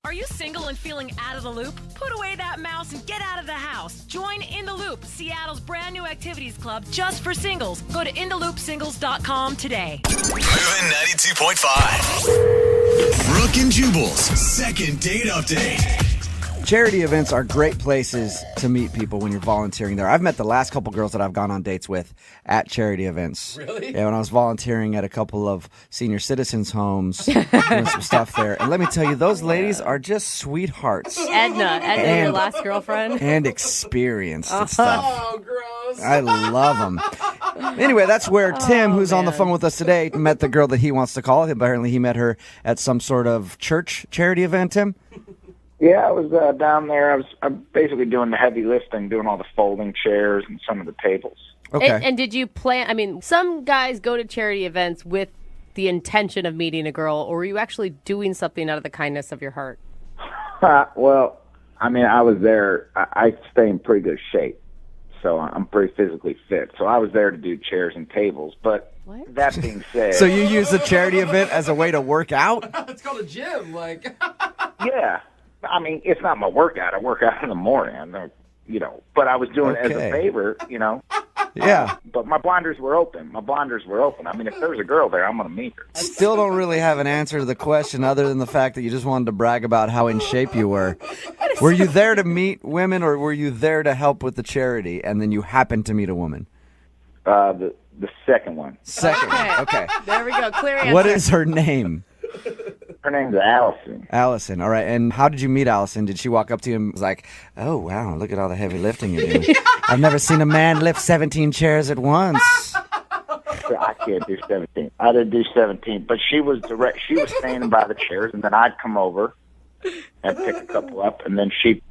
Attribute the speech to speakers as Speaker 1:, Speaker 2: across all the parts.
Speaker 1: Are you single and feeling out of the loop? Put away that mouse and get out of the house. Join In the Loop, Seattle's brand new activities club just for singles. Go to intheloopsingles.com today.
Speaker 2: Moving 92.5. Brooke and Jubal's second date update.
Speaker 3: Charity events are great places to meet people when you're volunteering there. I've met the last couple girls that I've gone on dates with at charity events.
Speaker 4: Really?
Speaker 3: Yeah, when I was volunteering at a couple of senior citizens' homes, doing some stuff there. And let me tell you, those ladies are just sweethearts.
Speaker 5: Edna, your last girlfriend.
Speaker 3: And experienced and stuff.
Speaker 4: Oh, gross.
Speaker 3: I love them. Anyway, that's where Tim, who's on the phone with us today, met the girl that he wants to call. Apparently he met her at some sort of church charity event, Tim?
Speaker 6: Yeah, I was down there. I'm basically doing the heavy lifting, doing all the folding chairs and some of the tables.
Speaker 3: Okay.
Speaker 5: And did you plan? I mean, some guys go to charity events with the intention of meeting a girl, or were you actually doing something out of the kindness of your heart?
Speaker 6: Well, I mean, I was there. I stay in pretty good shape, so I'm pretty physically fit. So I was there to do chairs and tables. But that being said...
Speaker 3: So you use the charity event as a way to work out?
Speaker 4: It's called a gym, like...
Speaker 6: Yeah. I mean, it's not my workout. I work out in the morning, but I was doing it as a favor,
Speaker 3: Yeah.
Speaker 6: But my blinders were open. I mean, if there's a girl there, I'm going to meet her.
Speaker 3: Still don't really have an answer to the question other than the fact that you just wanted to brag about how in shape you were. Were you there to meet women, or were you there to help with the charity, and then you happened to meet a woman?
Speaker 6: The second one.
Speaker 3: Second one. Okay.
Speaker 5: There we go. Clear answer.
Speaker 3: What is her name?
Speaker 6: Her name's Allison.
Speaker 3: Allison. All right. And how did you meet Allison? Did she walk up to you and was like, "Oh, wow, look at all the heavy lifting you're doing. I've never seen a man lift 17 chairs at once."
Speaker 6: I can't do 17. I didn't do 17, but she was direct. She was standing by the chairs, and then I'd come over and pick a couple up, and then she'd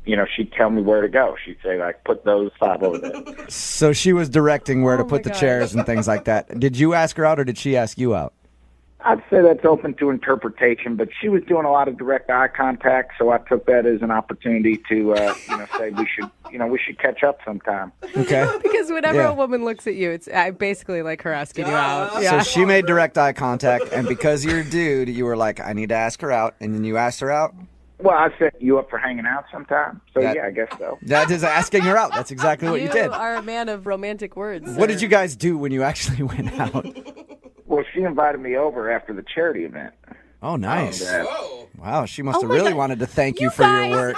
Speaker 6: tell me where to go. She'd say, like, put those 5 over there.
Speaker 3: So she was directing where to put the chairs and things like that. Did you ask her out, or did she ask you out?
Speaker 6: I'd say that's open to interpretation, but she was doing a lot of direct eye contact, so I took that as an opportunity to, say we should catch up sometime.
Speaker 3: Okay.
Speaker 5: Because whenever a woman looks at you, it's basically like her asking you out.
Speaker 3: So she made direct eye contact, and because you're a dude, you were like, "I need to ask her out," and then you asked her out?
Speaker 6: Well, I set you up for hanging out sometime, so yeah, I guess so.
Speaker 3: That is asking her out. That's exactly what you did.
Speaker 5: You are a man of romantic words.
Speaker 3: What did you guys do when you actually went out?
Speaker 6: Well, she invited me over after the charity event.
Speaker 3: Oh, nice.
Speaker 4: Whoa.
Speaker 3: Wow, she must have really wanted to thank you for your work.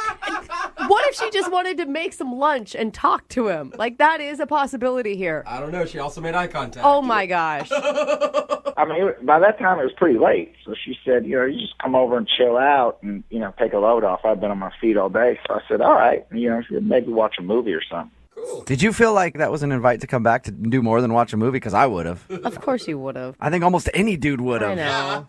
Speaker 5: What if she just wanted to make some lunch and talk to him? Like, that is a possibility here.
Speaker 4: I don't know. She also made eye contact.
Speaker 5: Oh, my gosh.
Speaker 6: I mean, by that time it was pretty late, so she said, you just come over and chill out and, take a load off. I've been on my feet all day, so I said, all right, maybe watch a movie or something.
Speaker 4: Cool.
Speaker 3: Did you feel like that was an invite to come back to do more than watch a movie? Because I would have.
Speaker 5: Of course you would have.
Speaker 3: I think almost any dude would have.
Speaker 5: I know.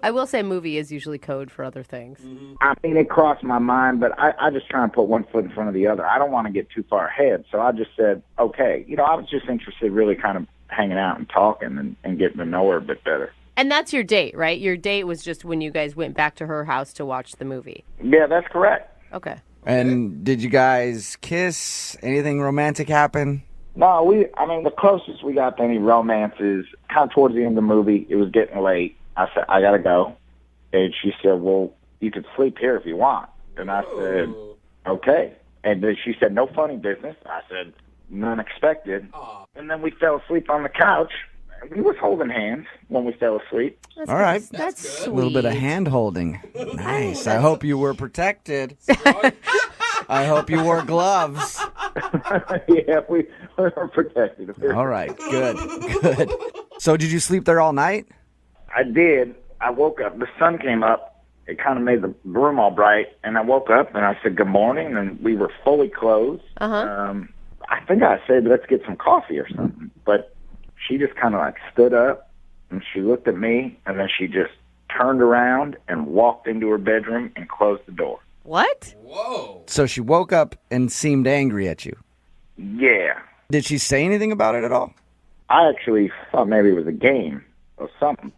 Speaker 5: I will say movie is usually code for other things.
Speaker 4: Mm-hmm.
Speaker 6: I mean, it crossed my mind, but I just try and put one foot in front of the other. I don't want to get too far ahead, so I just said, okay. I was just interested really kind of hanging out and talking and getting to know her a bit better.
Speaker 5: And that's your date, right? Your date was just when you guys went back to her house to watch the movie.
Speaker 6: Yeah, that's correct.
Speaker 5: Okay.
Speaker 3: And did you guys kiss? Anything romantic happen?
Speaker 6: No, the closest we got to any romance is kind of towards the end of the movie. It was getting late. I said, I got to go. And she said, well, you can sleep here if you want. And I said, okay. And then she said, no funny business. I said, none expected. And then we fell asleep on the couch. We was holding hands when we fell asleep.
Speaker 3: All right.
Speaker 5: That's sweet.
Speaker 3: A little bit of hand holding. Nice. I hope you were protected. I hope you wore gloves.
Speaker 6: Yeah, we were protected.
Speaker 3: All right. Good. So did you sleep there all night?
Speaker 6: I did. I woke up. The sun came up. It kind of made the room all bright. And I woke up and I said, good morning. And we were fully clothed. I think I said, let's get some coffee or something. But she just kind of stood up and she looked at me and then she just turned around and walked into her bedroom and closed the door.
Speaker 5: What?
Speaker 4: Whoa.
Speaker 3: So she woke up and seemed angry at you.
Speaker 6: Yeah.
Speaker 3: Did she say anything about it at all?
Speaker 6: I actually thought maybe it was a game or something.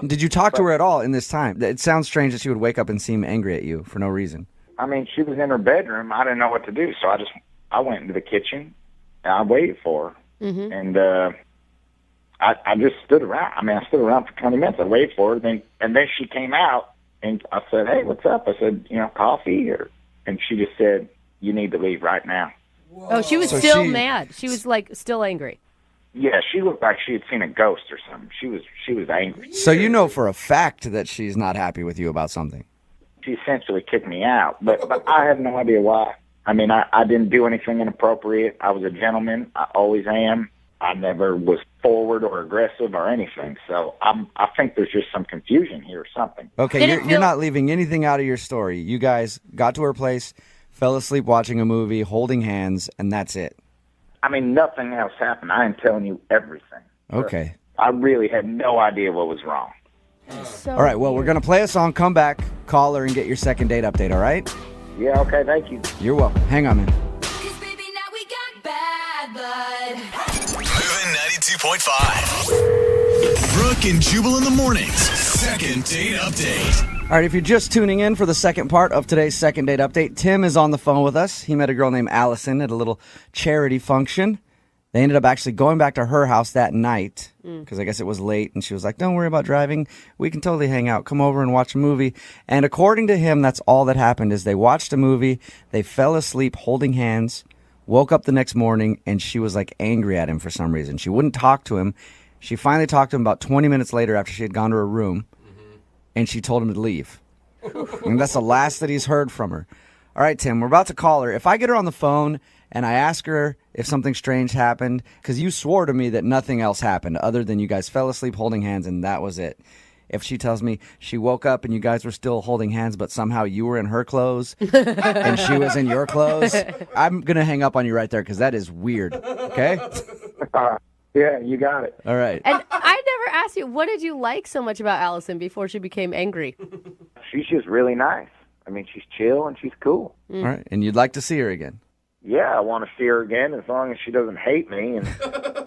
Speaker 3: Did you talk to her at all in this time? It sounds strange that she would wake up and seem angry at you for no reason.
Speaker 6: I mean, she was in her bedroom. I didn't know what to do, so I went into the kitchen and I waited for her. Mm-hmm. And I just stood around. I mean, I stood around for 20 minutes. I waited for her, and then she came out, And I said, hey, what's up? I said, coffee? And she just said, you need to leave right now.
Speaker 5: Oh, she was still mad. She was like still angry.
Speaker 6: Yeah, she looked like she had seen a ghost or something. She was angry.
Speaker 3: So you know for a fact that she's not happy with you about something.
Speaker 6: She essentially kicked me out, but I have no idea why. I mean, I didn't do anything inappropriate. I was a gentleman. I always am. I never was forward or aggressive or anything. So I think there's just some confusion here or something.
Speaker 3: Okay, you're not leaving anything out of your story. You guys got to her place, fell asleep watching a movie, holding hands, and that's it.
Speaker 6: I mean, nothing else happened. I am telling you everything.
Speaker 3: Okay.
Speaker 6: I really had no idea what was wrong.
Speaker 5: So
Speaker 3: all right, well, we're going to play a song, come back, call her, and get your second date update, all right?
Speaker 6: Yeah, okay, thank you.
Speaker 3: You're welcome. Hang on, man.
Speaker 7: Baby, now we got bad blood.
Speaker 2: Moving 92.5. Brooke and Jubal in the mornings. Second date update.
Speaker 3: All right, if you're just tuning in for the second part of today's second date update, Tim is on the phone with us. He met a girl named Allison at a little charity function. They ended up actually going back to her house that night because I guess it was late, and she was like, don't worry about driving. We can totally hang out. Come over and watch a movie. And according to him, that's all that happened is they watched a movie, they fell asleep holding hands, woke up the next morning, and she was like angry at him for some reason. She wouldn't talk to him. She finally talked to him about 20 minutes later after she had gone to her room, and she told him to leave. And that's the last that he's heard from her. All right, Tim, we're about to call her. If I get her on the phone and I ask her if something strange happened, because you swore to me that nothing else happened other than you guys fell asleep holding hands and that was it. If she tells me she woke up and you guys were still holding hands, but somehow you were in her clothes and she was in your clothes, I'm going to hang up on you right there because that is weird. Okay?
Speaker 6: Yeah, you got it.
Speaker 3: All right.
Speaker 5: And I never asked you, what did you like so much about Allison before she became angry?
Speaker 6: She's just really nice. I mean, she's chill and she's cool.
Speaker 3: All right. And you'd like to see her again?
Speaker 6: Yeah, I want to see her again as long as she doesn't hate me,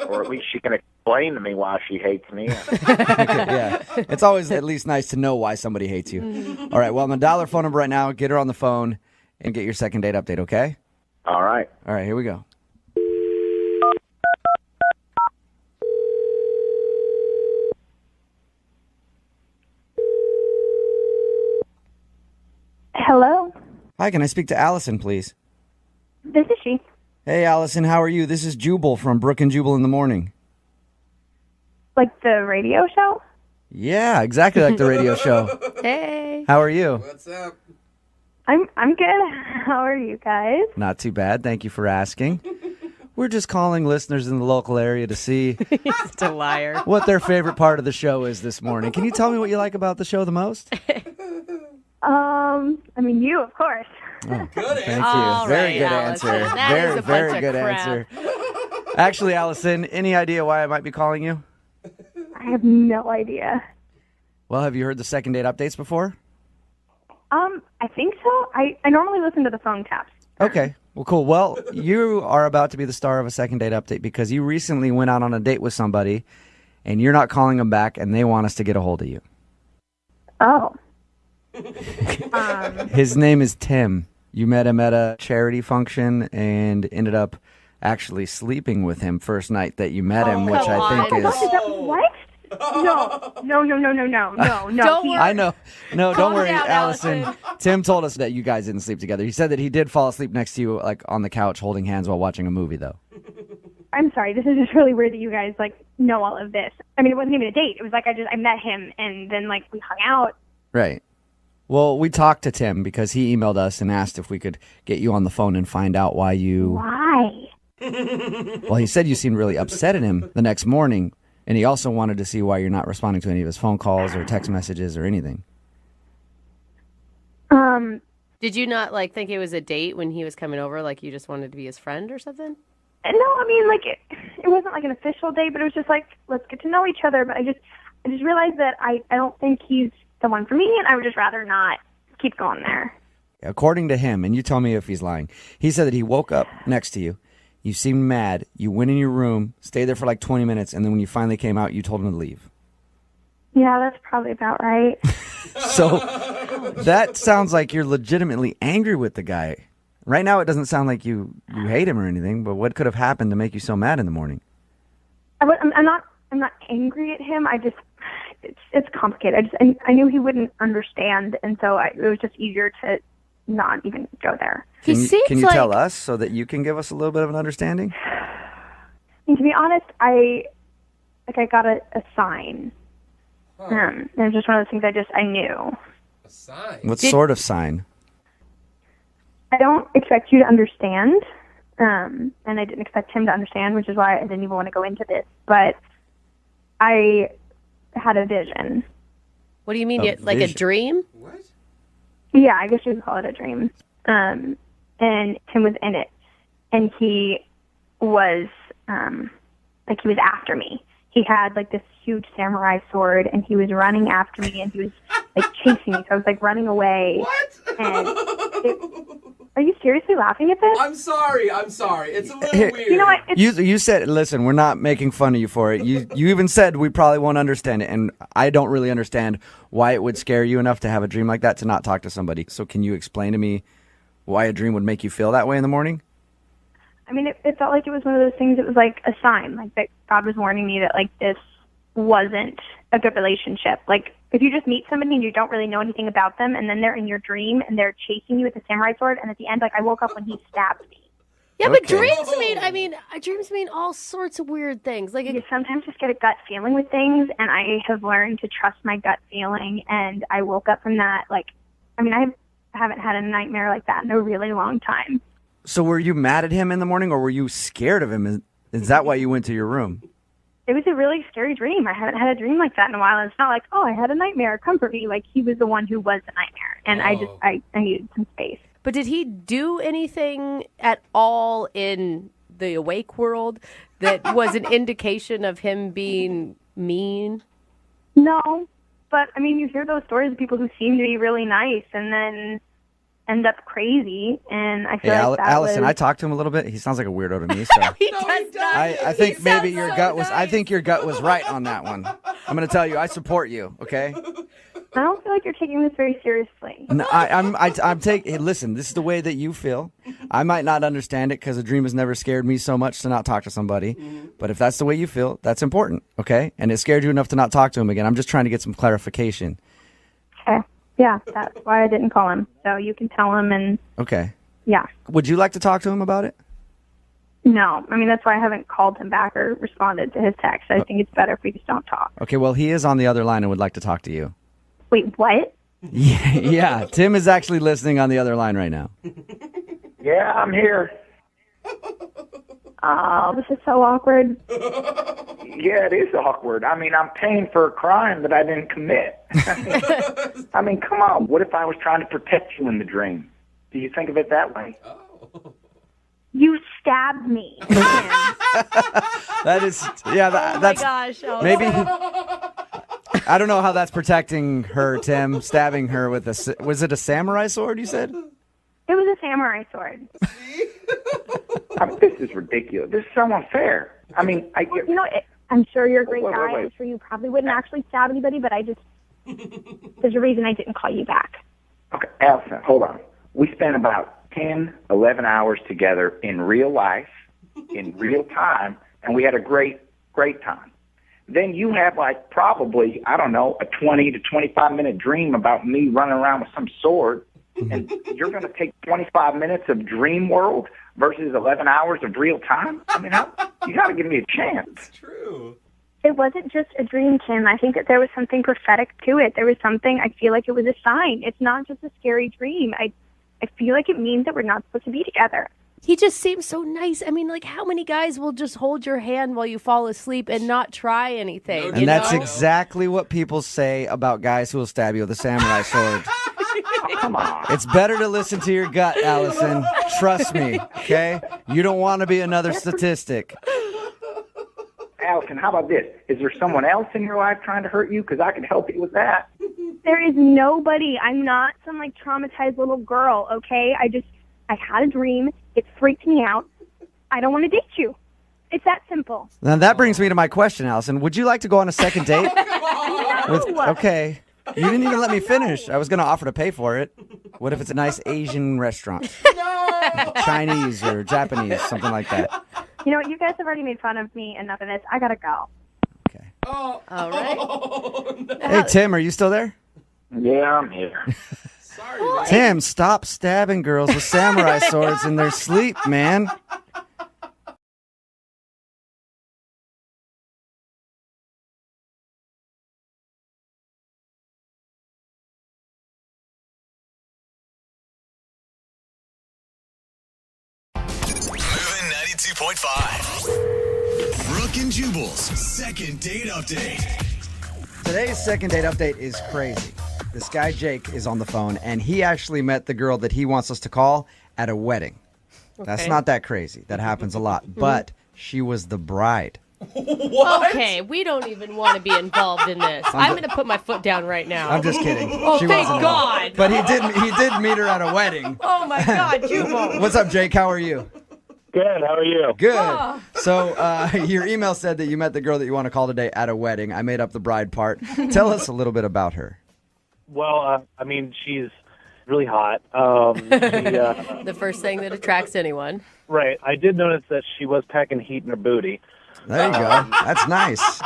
Speaker 6: or at least she can explain to me why she hates me.
Speaker 3: Yeah. It's always at least nice to know why somebody hates you. All right. Well, I'm going to dial her phone number right now, get her on the phone, and get your second date update, okay?
Speaker 6: All right.
Speaker 3: All right. Here we go.
Speaker 8: Hello,
Speaker 3: Hi, can I speak to Allison, please?
Speaker 8: this is she.
Speaker 3: Hey, Allison, how are you? This is Jubal from Brooke and Jubal in the morning.
Speaker 8: Like the radio show?
Speaker 3: Yeah, exactly like the radio show.
Speaker 5: Hey.
Speaker 3: How are you?
Speaker 4: What's up?
Speaker 8: I'm good. How are you guys?
Speaker 3: Not too bad. Thank you for asking. We're just calling listeners in the local area to see
Speaker 5: Just a liar.
Speaker 3: what their favorite part of the show is this morning. Can you tell me what you like about the show the most?
Speaker 8: I mean, you, of course.
Speaker 3: Oh,
Speaker 4: Good
Speaker 3: thank
Speaker 4: answer.
Speaker 3: you.
Speaker 5: All
Speaker 3: Very
Speaker 5: right,
Speaker 3: good
Speaker 5: Allison.
Speaker 3: answer.
Speaker 5: That
Speaker 3: Very,
Speaker 5: is a
Speaker 3: very
Speaker 5: bunch of
Speaker 3: good
Speaker 5: crap.
Speaker 3: answer. Actually, Allison, any idea why I might be calling you?
Speaker 8: I have no idea.
Speaker 3: Well, have you heard the second date updates before?
Speaker 8: I think so. I normally listen to the phone taps.
Speaker 3: Okay. Well, cool. Well, you are about to be the star of a second date update because you recently went out on a date with somebody and you're not calling them back and they want us to get a hold of you.
Speaker 8: Oh.
Speaker 3: His name is Tim. You met him at a charity function and ended up actually sleeping with him first night that you met him, which I think is...
Speaker 8: What? No. No.
Speaker 5: Don't worry.
Speaker 3: I know. No, don't
Speaker 5: Calm
Speaker 3: worry,
Speaker 5: down,
Speaker 3: Allison.
Speaker 5: Allison.
Speaker 3: Tim told us that you guys didn't sleep together. He said that he did fall asleep next to you, like on the couch, holding hands while watching a movie, though.
Speaker 8: I'm sorry. This is just really weird that you guys, know all of this. I mean, it wasn't even a date. It was like I met him, and then, we hung out.
Speaker 3: Right. Well, we talked to Tim because he emailed us and asked if we could get you on the phone and find out why you...
Speaker 8: Why?
Speaker 3: Well, he said you seemed really upset at him the next morning, and he also wanted to see why you're not responding to any of his phone calls or text messages or anything.
Speaker 5: Did you not think it was a date when he was coming over? Like you just wanted to be his friend or something?
Speaker 8: No, I mean, it wasn't an official date, but it was just let's get to know each other. But I just realized that I don't think he's the one for me, and I would just rather not keep going there.
Speaker 3: According to him, and you tell me if he's lying, he said that he woke up next to you, you seemed mad, you went in your room, stayed there for 20 minutes, and then when you finally came out, you told him to leave.
Speaker 8: Yeah, that's probably about right.
Speaker 3: So that sounds like you're legitimately angry with the guy. Right now, it doesn't sound like you hate him or anything, but what could have happened to make you so mad in the morning?
Speaker 8: I'm not angry at him. it's complicated. I knew he wouldn't understand, and so it was just easier to not even go there.
Speaker 5: He seems
Speaker 3: Can you
Speaker 5: like...
Speaker 3: tell us so that you can give us a little bit of an understanding?
Speaker 8: And to be honest, I got a sign. It was just one of those things I knew.
Speaker 4: A sign.
Speaker 3: What sort of sign?
Speaker 8: I don't expect you to understand, and I didn't expect him to understand, which is why I didn't even want to go into this. But I had a vision.
Speaker 5: What do you mean? Like a
Speaker 3: vision.
Speaker 5: dream?
Speaker 4: What?
Speaker 8: Yeah, I guess you could call it a dream. And Tim was in it, and he was he was after me. He had like this huge samurai sword, and he was running after me, and he was like chasing me. So I was like running away.
Speaker 4: What?
Speaker 8: And are you seriously laughing at this?
Speaker 4: I'm sorry. It's a little weird.
Speaker 8: You know what?
Speaker 3: You said, listen, we're not making fun of you for it. You even said we probably won't understand it, and I don't really understand why it would scare you enough to have a dream like that to not talk to somebody. So can you explain to me why a dream would make you feel that way in the morning?
Speaker 8: I mean, it felt like it was one of those things. It was like a sign, like that God was warning me that like this wasn't a good relationship. Like if you just meet somebody and you don't really know anything about them, and then they're in your dream and they're chasing you with a samurai sword, and at the end, like I woke up when he stabbed me.
Speaker 5: Yeah, but
Speaker 3: Okay.
Speaker 5: dreams mean all sorts of weird things. Like
Speaker 8: You sometimes just get a gut feeling with things, and I have learned to trust my gut feeling. And I woke up from that. Like, I mean, I haven't had a nightmare like that in a really long time.
Speaker 3: So were you mad at him in the morning, or were you scared of him? Is that why you went to your room?
Speaker 8: It was a really scary dream. I haven't had a dream like that in a while. And it's not like, oh, I had a nightmare, comfort me. Like he was the one who was the nightmare, and I needed some space.
Speaker 5: But did he do anything at all in the awake world that was an indication of him being mean?
Speaker 8: No, but I mean, you hear those stories of people who seem to be really nice and then end up crazy, and I feel like that
Speaker 3: Allison,
Speaker 8: was...
Speaker 3: I talked to him a little bit. He sounds like a weirdo to me. So
Speaker 5: He does not.
Speaker 3: I think
Speaker 5: He
Speaker 3: maybe
Speaker 5: sounds
Speaker 3: your
Speaker 5: so
Speaker 3: gut was.
Speaker 5: nice.
Speaker 3: I think your gut was right on that one. I'm going to tell you, I support you. Okay.
Speaker 8: I don't feel like you're taking this very seriously.
Speaker 3: No, I'm taking. Hey, listen, this is the way that you feel. I might not understand it because a dream has never scared me so much to not talk to somebody. But if that's the way you feel, that's important. Okay. And it scared you enough to not talk to him again. I'm just trying to get some clarification.
Speaker 8: Okay. Yeah, that's why I didn't call him. So you can tell him, and
Speaker 3: Okay.
Speaker 8: yeah.
Speaker 3: Would you like to talk to him about it?
Speaker 8: No, I mean, that's why I haven't called him back or responded to his text. I think it's better if we just don't talk.
Speaker 3: Okay. Well, he is on the other line and would like to talk to you.
Speaker 8: Wait, what?
Speaker 3: Yeah. Tim is actually listening on the other line right now.
Speaker 6: Yeah, I'm here.
Speaker 8: Oh, this is so awkward.
Speaker 6: Yeah, it is awkward. I mean, I'm paying for a crime that I didn't commit. I mean, come on. What if I was trying to protect you in the dream? Do you think of it that way?
Speaker 8: You stabbed me.
Speaker 3: That is, yeah.
Speaker 5: Oh my
Speaker 3: That's
Speaker 5: gosh. Oh.
Speaker 3: maybe. I don't know how that's protecting her, Tim. Stabbing her with was it a samurai sword? You said.
Speaker 8: It was a samurai sword.
Speaker 6: I mean, this is ridiculous. This is so unfair. I mean,
Speaker 8: You know, I'm sure you're a great
Speaker 6: Wait,
Speaker 8: guy.
Speaker 6: wait.
Speaker 8: I'm sure you probably wouldn't actually stab anybody, but there's a reason I didn't call you back.
Speaker 6: Okay, Allison, hold on. We spent about 10, 11 hours together in real life, in real time, and we had a great time. Then you have like probably, I don't know, a 20 to 25-minute dream about me running around with some sword, and you're going to take 25 minutes of dream world versus 11 hours of real time? I mean, you got to give me a chance.
Speaker 4: It's true.
Speaker 8: It wasn't just a dream, Tim. I think that there was something prophetic to it. There was something, I feel like it was a sign. It's not just a scary dream. I feel like it means that we're not supposed to be together.
Speaker 5: He just seems so nice. I mean, like, how many guys will just hold your hand while you fall asleep and not try anything?
Speaker 4: No,
Speaker 3: And that's
Speaker 5: know?
Speaker 3: exactly what people say about guys who will stab you with a samurai sword.
Speaker 6: Come on.
Speaker 3: It's better to listen to your gut, Allison. Trust me, okay? You don't want to be another statistic.
Speaker 6: Allison, how about this? Is there someone else in your life trying to hurt you? Because I can help you with that.
Speaker 8: There is nobody. I'm not some like traumatized little girl, okay? I had a dream. It freaked me out. I don't want to date you. It's that simple.
Speaker 3: Now that brings me to my question, Allison. Would you like to go on a second date? Okay. You didn't even let me finish. I was going to offer to pay for it. What if it's a nice Asian restaurant? Chinese or Japanese, something like that.
Speaker 8: You know what? You guys have already made fun of me enough of this. I gotta go.
Speaker 3: Okay.
Speaker 4: Oh.
Speaker 5: All right.
Speaker 4: Oh, no.
Speaker 3: Hey, Tim, are you still there?
Speaker 6: Yeah, I'm here.
Speaker 4: Sorry, man.
Speaker 3: Tim, stop stabbing girls with samurai swords in their sleep, man.
Speaker 2: Moving 92.5. Brooke and Jubal's second date update.
Speaker 3: Today's second date update is crazy. This guy, Jake, is on the phone, and he actually met the girl that he wants us to call at a wedding. That's
Speaker 5: Okay.
Speaker 3: not that crazy. That happens a lot. But she was the bride.
Speaker 4: What?
Speaker 5: Okay, we don't even want to be involved in this. I'm going to put my foot down right now.
Speaker 3: I'm just kidding.
Speaker 5: Oh,
Speaker 3: She
Speaker 5: thank
Speaker 3: wasn't
Speaker 5: God.
Speaker 3: involved. But he did meet her at a wedding.
Speaker 5: Oh, my God, Jubal.
Speaker 3: What's up, Jake? How are you?
Speaker 6: Good. How are you?
Speaker 3: Good.
Speaker 5: Oh.
Speaker 3: So your email said that you met the girl that you want to call today at a wedding. I made up the bride part. Tell us a little bit about her.
Speaker 9: Well, I mean, she's really hot.
Speaker 5: The first thing that attracts anyone.
Speaker 9: Right. I did notice that she was packing heat in her booty.
Speaker 3: There you go. That's nice.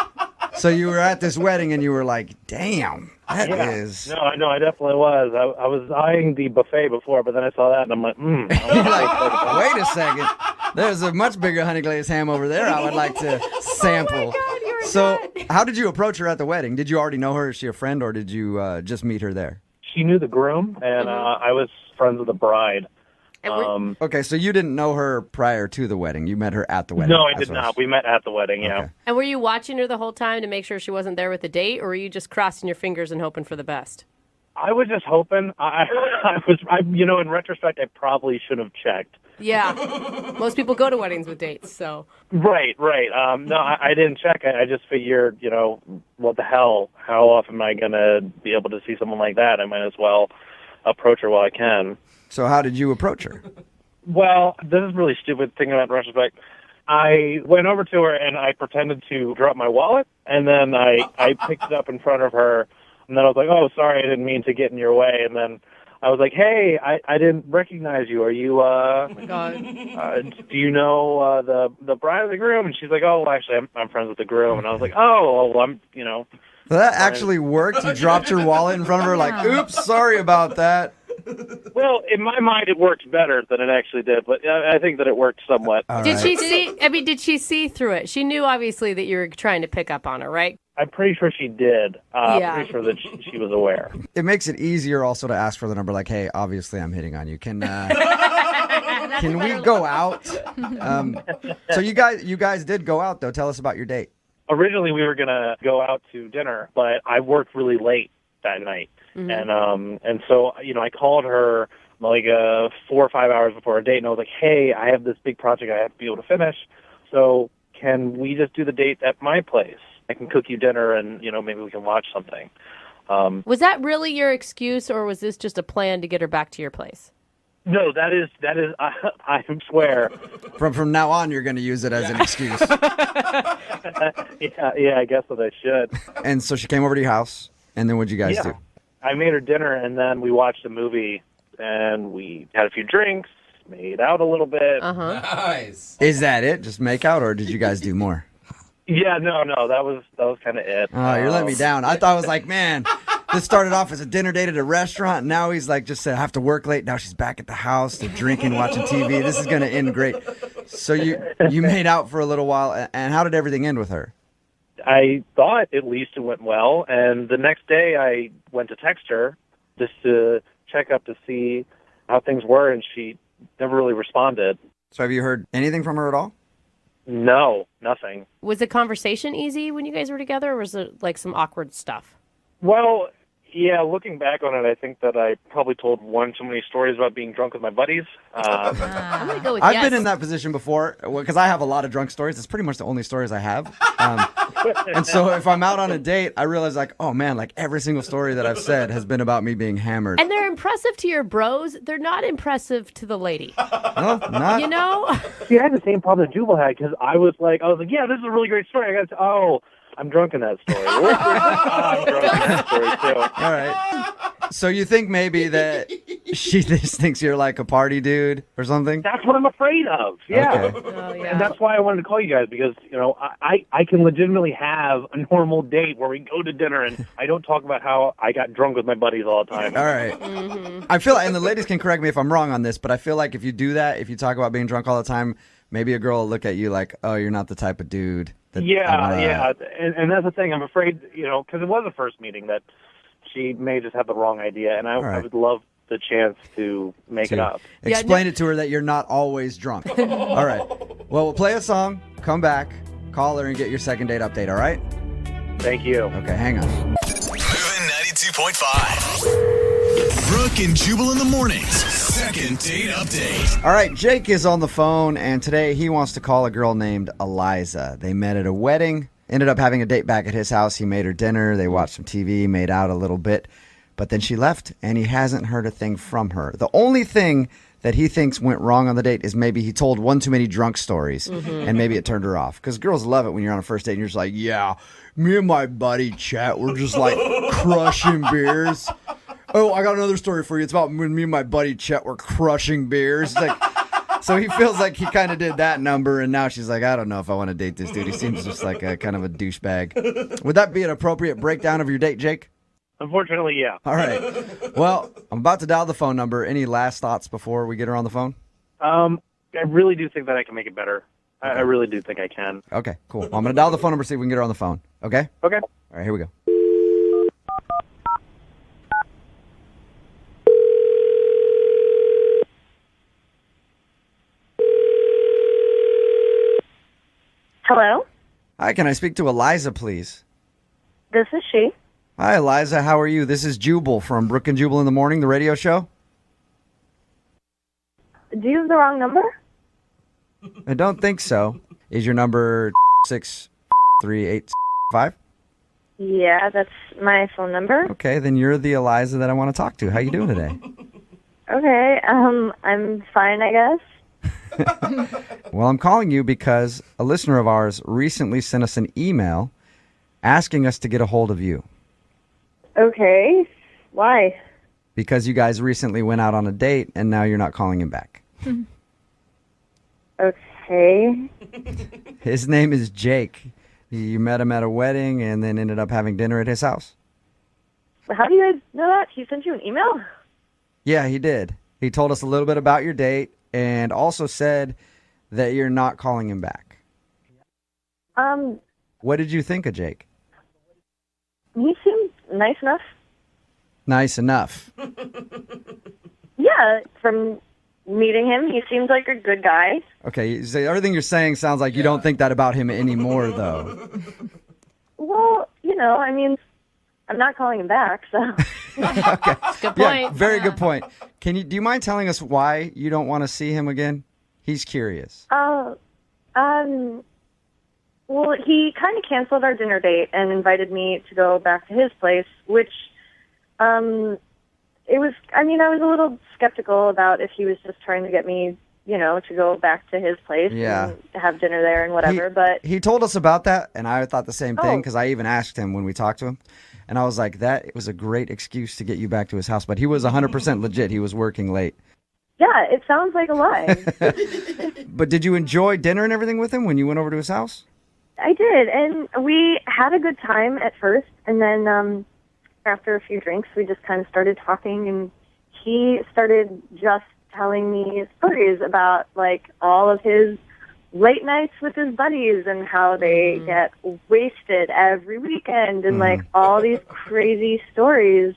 Speaker 3: So you were at this wedding and you were like, damn, that is.
Speaker 9: No, I know. I definitely was. I was eyeing the buffet before, but then I saw that and I'm like,
Speaker 3: You're like, wait a second. There's a much bigger honey glazed ham over there I would like to sample. So how did you approach her at the wedding? Did you already know her? Is she a friend or did you just meet her there?
Speaker 9: She knew the groom, and I was friends with the bride.
Speaker 5: And
Speaker 3: Okay, so you didn't know her prior to the wedding. You met her at the wedding.
Speaker 9: No, I
Speaker 3: That's
Speaker 9: did
Speaker 3: what
Speaker 9: not. We met at the wedding, yeah.
Speaker 3: Okay.
Speaker 5: And were you watching her the whole time to make sure she wasn't there with the date, or were you just crossing your fingers and hoping for the best?
Speaker 9: I was just hoping. In retrospect, I probably should have checked.
Speaker 5: Yeah. Most people go to weddings with dates, so.
Speaker 9: Right. No, I didn't check. I just figured, what the hell? How often am I going to be able to see someone like that? I might as well approach her while I can.
Speaker 3: So how did you approach her?
Speaker 9: Well, this is really stupid thinking about it in retrospect. I went over to her and I pretended to drop my wallet, and then I picked it up in front of her, and then I was like, oh, sorry, I didn't mean to get in your way. And then I was like, hey, I didn't recognize you. Are you,
Speaker 5: Oh, my God.
Speaker 9: do you know the bride of the groom? And she's like, oh, well, actually, I'm friends with the groom. And I was like, oh, well, I'm.
Speaker 3: So that actually worked? You dropped your wallet in front of her like, oops, sorry about that.
Speaker 9: Well, in my mind, it worked better than it actually did, but I think that it worked somewhat.
Speaker 3: All
Speaker 5: Did
Speaker 3: right.
Speaker 5: she see? I mean, did she see through it? She knew obviously that you were trying to pick up on her, right?
Speaker 9: I'm pretty sure she did.
Speaker 5: Yeah.
Speaker 9: Pretty sure that she was aware.
Speaker 3: It makes it easier also to ask for the number like, hey, obviously I'm hitting on you. Can we go out? So you guys did go out, though. Tell us about your date.
Speaker 9: Originally, we were going to go out to dinner, but I worked really late that night. And so, I called her like 4 or 5 hours before our date, and I was like, hey, I have this big project I have to be able to finish, so can we just do the date at my place? I can cook you dinner, and, maybe we can watch something.
Speaker 5: Was that really your excuse, or was this just a plan to get her back to your place?
Speaker 9: No, that is. I swear.
Speaker 3: From now on, you're going to use it as an excuse.
Speaker 9: Yeah, I guess that I should.
Speaker 3: And so she came over to your house, and then what'd you guys do?
Speaker 9: I made her dinner, and then we watched a movie, and we had a few drinks, made out a little bit.
Speaker 4: Nice.
Speaker 3: Is that it? Just make out, or did you guys do more?
Speaker 9: Yeah, no, that was kind of it.
Speaker 3: Oh, you're letting me down. I thought I was like, man, this started off as a dinner date at a restaurant. And now he's like, just said, I have to work late. Now she's back at the house. They're drinking, watching TV. This is going to end great. So you made out for a little while. And how did everything end with her?
Speaker 9: I thought at least it went well. And the next day I went to text her just to check up to see how things were. And she never really responded.
Speaker 3: So have you heard anything from her at all?
Speaker 9: No, nothing.
Speaker 5: Was the conversation easy when you guys were together, or was it like some awkward stuff?
Speaker 9: Well, yeah, looking back on it, I think that I probably told one too many stories about being drunk with my buddies.
Speaker 5: I'm going to go with
Speaker 3: I've
Speaker 5: yes.
Speaker 3: been in that position before because I have a lot of drunk stories. It's pretty much the only stories I have. And so if I'm out on a date, I realize like, oh man, like every single story that I've said has been about me being hammered.
Speaker 5: And they're impressive to your bros. They're not impressive to the lady.
Speaker 3: No, not.
Speaker 5: You know?
Speaker 9: See, I had the same problem that Jubal had because I was like, yeah, this is a really great story. I got to, I'm drunk in that story. I'm drunk in that story too.
Speaker 3: All right. So you think maybe that she just thinks you're like a party dude or something?
Speaker 9: That's what I'm afraid of. Yeah.
Speaker 3: Okay.
Speaker 5: Oh, yeah.
Speaker 9: And that's why I wanted to call you guys because, I can legitimately have a normal date where we go to dinner and I don't talk about how I got drunk with my buddies all the time.
Speaker 3: All right. I feel like, and the ladies can correct me if I'm wrong on this, but I feel like if you do that, if you talk about being drunk all the time, maybe a girl will look at you like, oh, you're not the type of dude.
Speaker 9: Yeah. And that's the thing. I'm afraid, because it was a first meeting that she may just have the wrong idea. And I would love the chance to make it up.
Speaker 3: Explain it to her that you're not always drunk. All right. Well, we'll play a song, come back, call her, and get your second date update, all right?
Speaker 9: Thank you.
Speaker 3: Okay, hang on.
Speaker 2: Moving 92.5. Brooke and Jubal in the mornings. Second date update.
Speaker 3: All right, Jake is on the phone, and today he wants to call a girl named Eliza. They met at a wedding, ended up having a date back at his house. He made her dinner. They watched some TV, made out a little bit. But then she left, and he hasn't heard a thing from her. The only thing that he thinks went wrong on the date is maybe he told one too many drunk stories, and maybe it turned her off. Because girls love it when you're on a first date, and you're just like, yeah, me and my buddy Chet, we're just like crushing beers. Oh, I got another story for you. It's about when me and my buddy Chet were crushing beers. It's like, so he feels like he kind of did that number, and now she's like, I don't know if I want to date this dude. He seems just like a kind of a douchebag. Would that be an appropriate breakdown of your date, Jake?
Speaker 9: Unfortunately, yeah.
Speaker 3: All right. Well, I'm about to dial the phone number. Any last thoughts before we get her on the phone?
Speaker 9: I really do think that I can make it better. I really do think I can.
Speaker 3: Okay, cool. Well, I'm going to dial the phone number, see if we can get her on the phone. Okay?
Speaker 9: Okay.
Speaker 3: All right, here we go.
Speaker 8: Hello,
Speaker 3: Hi, can I speak to Eliza, please?
Speaker 8: this is she.
Speaker 3: Hi, Eliza. How are you? This is Jubal from Brooke and Jubal in the Morning, the radio show.
Speaker 8: Do you have the wrong number?
Speaker 3: I don't think so. Is your number 63855?
Speaker 8: Yeah, that's my phone number.
Speaker 3: Okay, then you're the Eliza that I want to talk to. How you doing today?
Speaker 8: Okay, I'm fine, I guess.
Speaker 3: Well, I'm calling you because a listener of ours recently sent us an email asking us to get a hold of you.
Speaker 8: Okay, why?
Speaker 3: Because you guys recently went out on a date and now you're not calling him back.
Speaker 8: Okay.
Speaker 3: His name is Jake. You met him at a wedding and then ended up having dinner at his house.
Speaker 8: How do you guys know that? He sent you an email?
Speaker 3: Yeah, he did. He told us a little bit about your date and also said that you're not calling him back. What did you think of Jake?
Speaker 8: He seemed nice enough.
Speaker 3: Nice enough.
Speaker 8: Yeah, from meeting him, he seems like a good guy.
Speaker 3: Okay, so everything you're saying sounds like you don't think that about him anymore, though.
Speaker 8: Well, I mean, I'm not calling him back, so.
Speaker 3: Okay.
Speaker 5: Good point.
Speaker 3: Yeah, very good point. Do you mind telling us why you don't want to see him again? He's curious.
Speaker 8: Well, he kind of canceled our dinner date and invited me to go back to his place, which, I was a little skeptical about if he was just trying to get me, to go back to his place and have dinner there and whatever, but.
Speaker 3: He told us about that, and I thought the same thing,
Speaker 8: Oh.
Speaker 3: because I even asked him when we talked to him, and I was like, that was a great excuse to get you back to his house, but he was 100% legit. He was working late.
Speaker 8: Yeah, it sounds like a lie.
Speaker 3: But did you enjoy dinner and everything with him when you went over to his house?
Speaker 8: I did, and we had a good time at first, and then after a few drinks, we just kind of started talking, and he started just telling me stories about, like, all of his late nights with his buddies and how they get wasted every weekend and, like, all these crazy stories.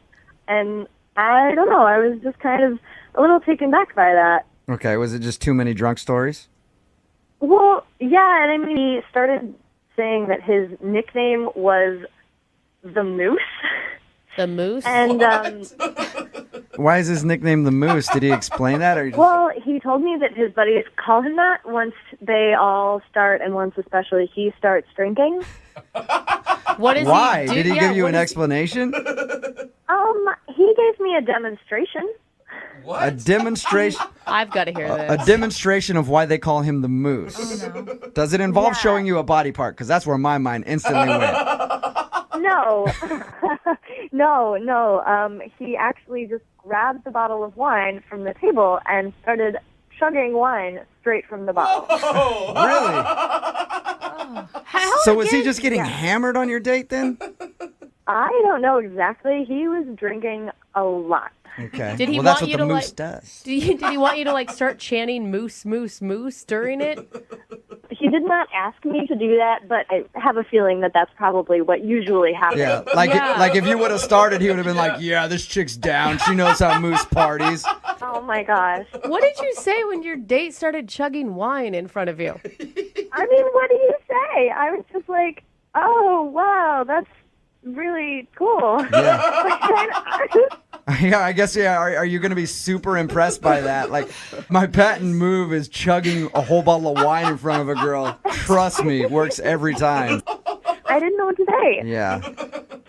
Speaker 8: And I don't know, I was just kind of a little taken back by that.
Speaker 3: Okay, was it just too many drunk stories?
Speaker 8: Well, yeah, and I mean, he started saying that his nickname was the Moose.
Speaker 5: The Moose?
Speaker 8: And,
Speaker 3: Why is his nickname the Moose? Did he explain that? Or you just...
Speaker 8: well, he told me that his buddies call him that once they all start, and once especially he starts drinking.
Speaker 5: What does
Speaker 3: Why?
Speaker 5: he do?
Speaker 3: Did he
Speaker 5: Yeah,
Speaker 3: give you
Speaker 5: what
Speaker 3: an
Speaker 5: is-
Speaker 3: explanation?
Speaker 8: He gave me a demonstration.
Speaker 4: What?
Speaker 3: A demonstration.
Speaker 5: I've got to hear
Speaker 3: A
Speaker 5: this.
Speaker 3: demonstration of why they call him the Moose. Does it involve
Speaker 8: Yeah.
Speaker 3: showing you a body part? Because that's where my mind instantly went.
Speaker 8: No, No. no. He actually just grabbed the bottle of wine from the table and started chugging wine straight from the bottle.
Speaker 3: Really? So was he just getting hammered on your date then?
Speaker 8: I don't know exactly. He was drinking a lot.
Speaker 3: Okay.
Speaker 5: Did he
Speaker 3: well, that's
Speaker 5: want
Speaker 3: what
Speaker 5: you
Speaker 3: the
Speaker 5: to
Speaker 3: moose
Speaker 5: like?
Speaker 3: does.
Speaker 5: Did he want you to like start chanting moose, moose, moose during it?
Speaker 8: He did not ask me to do that, but I have a feeling that that's probably what usually happens.
Speaker 3: Yeah, like if you would have started, he would have been like, "Yeah, this chick's down. She knows how moose parties."
Speaker 8: Oh my gosh.
Speaker 5: What did you say when your date started chugging wine in front of you?
Speaker 8: I mean, what do you say? I was just like, oh, wow, that's really cool.
Speaker 3: Yeah. Yeah, I guess, yeah. Are you going to be super impressed by that? Like, my patent move is chugging a whole bottle of wine in front of a girl. Trust me, works every time.
Speaker 8: I didn't know what to say.
Speaker 3: Yeah.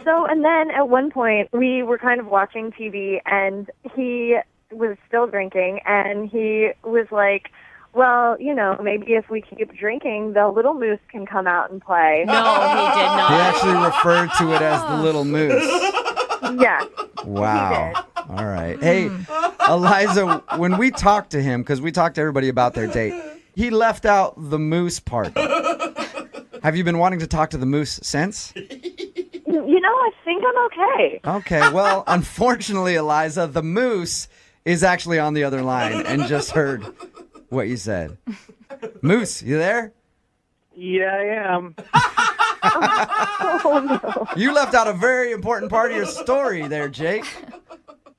Speaker 8: So, and then at one point, we were kind of watching TV, and he was still drinking, and he was like, well, you know, maybe if we keep drinking, the little moose can come out and play.
Speaker 5: No, he did not.
Speaker 3: He actually referred to it as the little moose.
Speaker 8: Yeah.
Speaker 3: Wow. All right. Hey, Eliza, when we talked to him, because we talked to everybody about their date, he left out the moose part. Have you been wanting to talk to the moose since?
Speaker 8: You know, I think I'm okay.
Speaker 3: Okay. Well, unfortunately, Eliza, the moose is actually on the other line and just heard what you said. Moose, you there?
Speaker 9: Yeah, I am.
Speaker 8: Oh, no.
Speaker 3: You left out a very important part of your story there, Jake.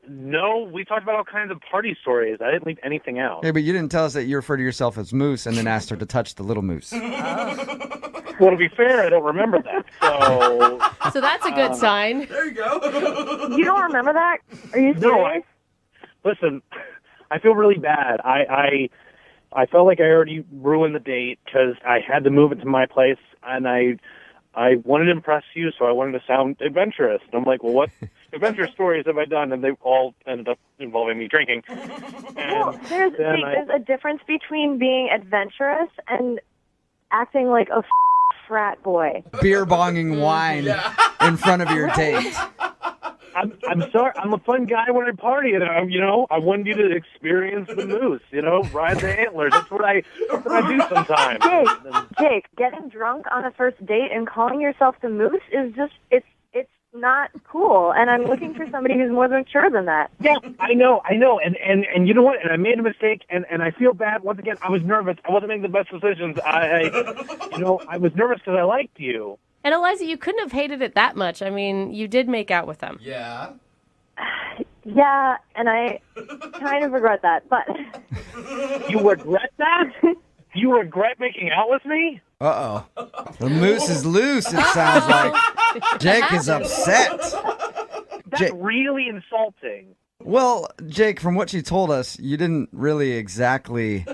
Speaker 9: No, we talked about all kinds of party stories. I didn't leave anything out.
Speaker 3: Yeah, but you didn't tell us that you refer to yourself as Moose and then asked her to touch the little moose.
Speaker 9: Well, to be fair, I don't remember that.
Speaker 5: So that's a good sign.
Speaker 4: There you go.
Speaker 8: You don't remember that? Are you serious?
Speaker 9: Listen, I feel really bad. I felt like I already ruined the date because I had to move it to my place, and I wanted to impress you, so I wanted to sound adventurous. And I'm like, well, what adventure stories have I done? And they all ended up involving me drinking.
Speaker 8: Well, there's a difference between being adventurous and acting like a frat boy.
Speaker 3: Beer bonging wine in front of your date.
Speaker 9: I'm sorry. I'm a fun guy when I party, and I wanted you to experience the moose. Ride the antlers. That's what I do sometimes.
Speaker 8: Jake, getting drunk on a first date and calling yourself the moose is just it's not cool. And I'm looking for somebody who's more mature than that.
Speaker 9: Yeah, I know. And you know what? And I made a mistake, and I feel bad. Once again, I was nervous. I wasn't making the best decisions. I was nervous because I liked you.
Speaker 5: And Eliza, you couldn't have hated it that much. I mean, you did make out with him.
Speaker 4: Yeah.
Speaker 8: Yeah, and I kind of regret that, but...
Speaker 9: You regret that? You regret making out with me?
Speaker 3: Uh-oh. The moose is loose, it sounds like. Jake is upset.
Speaker 9: That's really insulting.
Speaker 3: Well, Jake, from what you told us, you didn't really exactly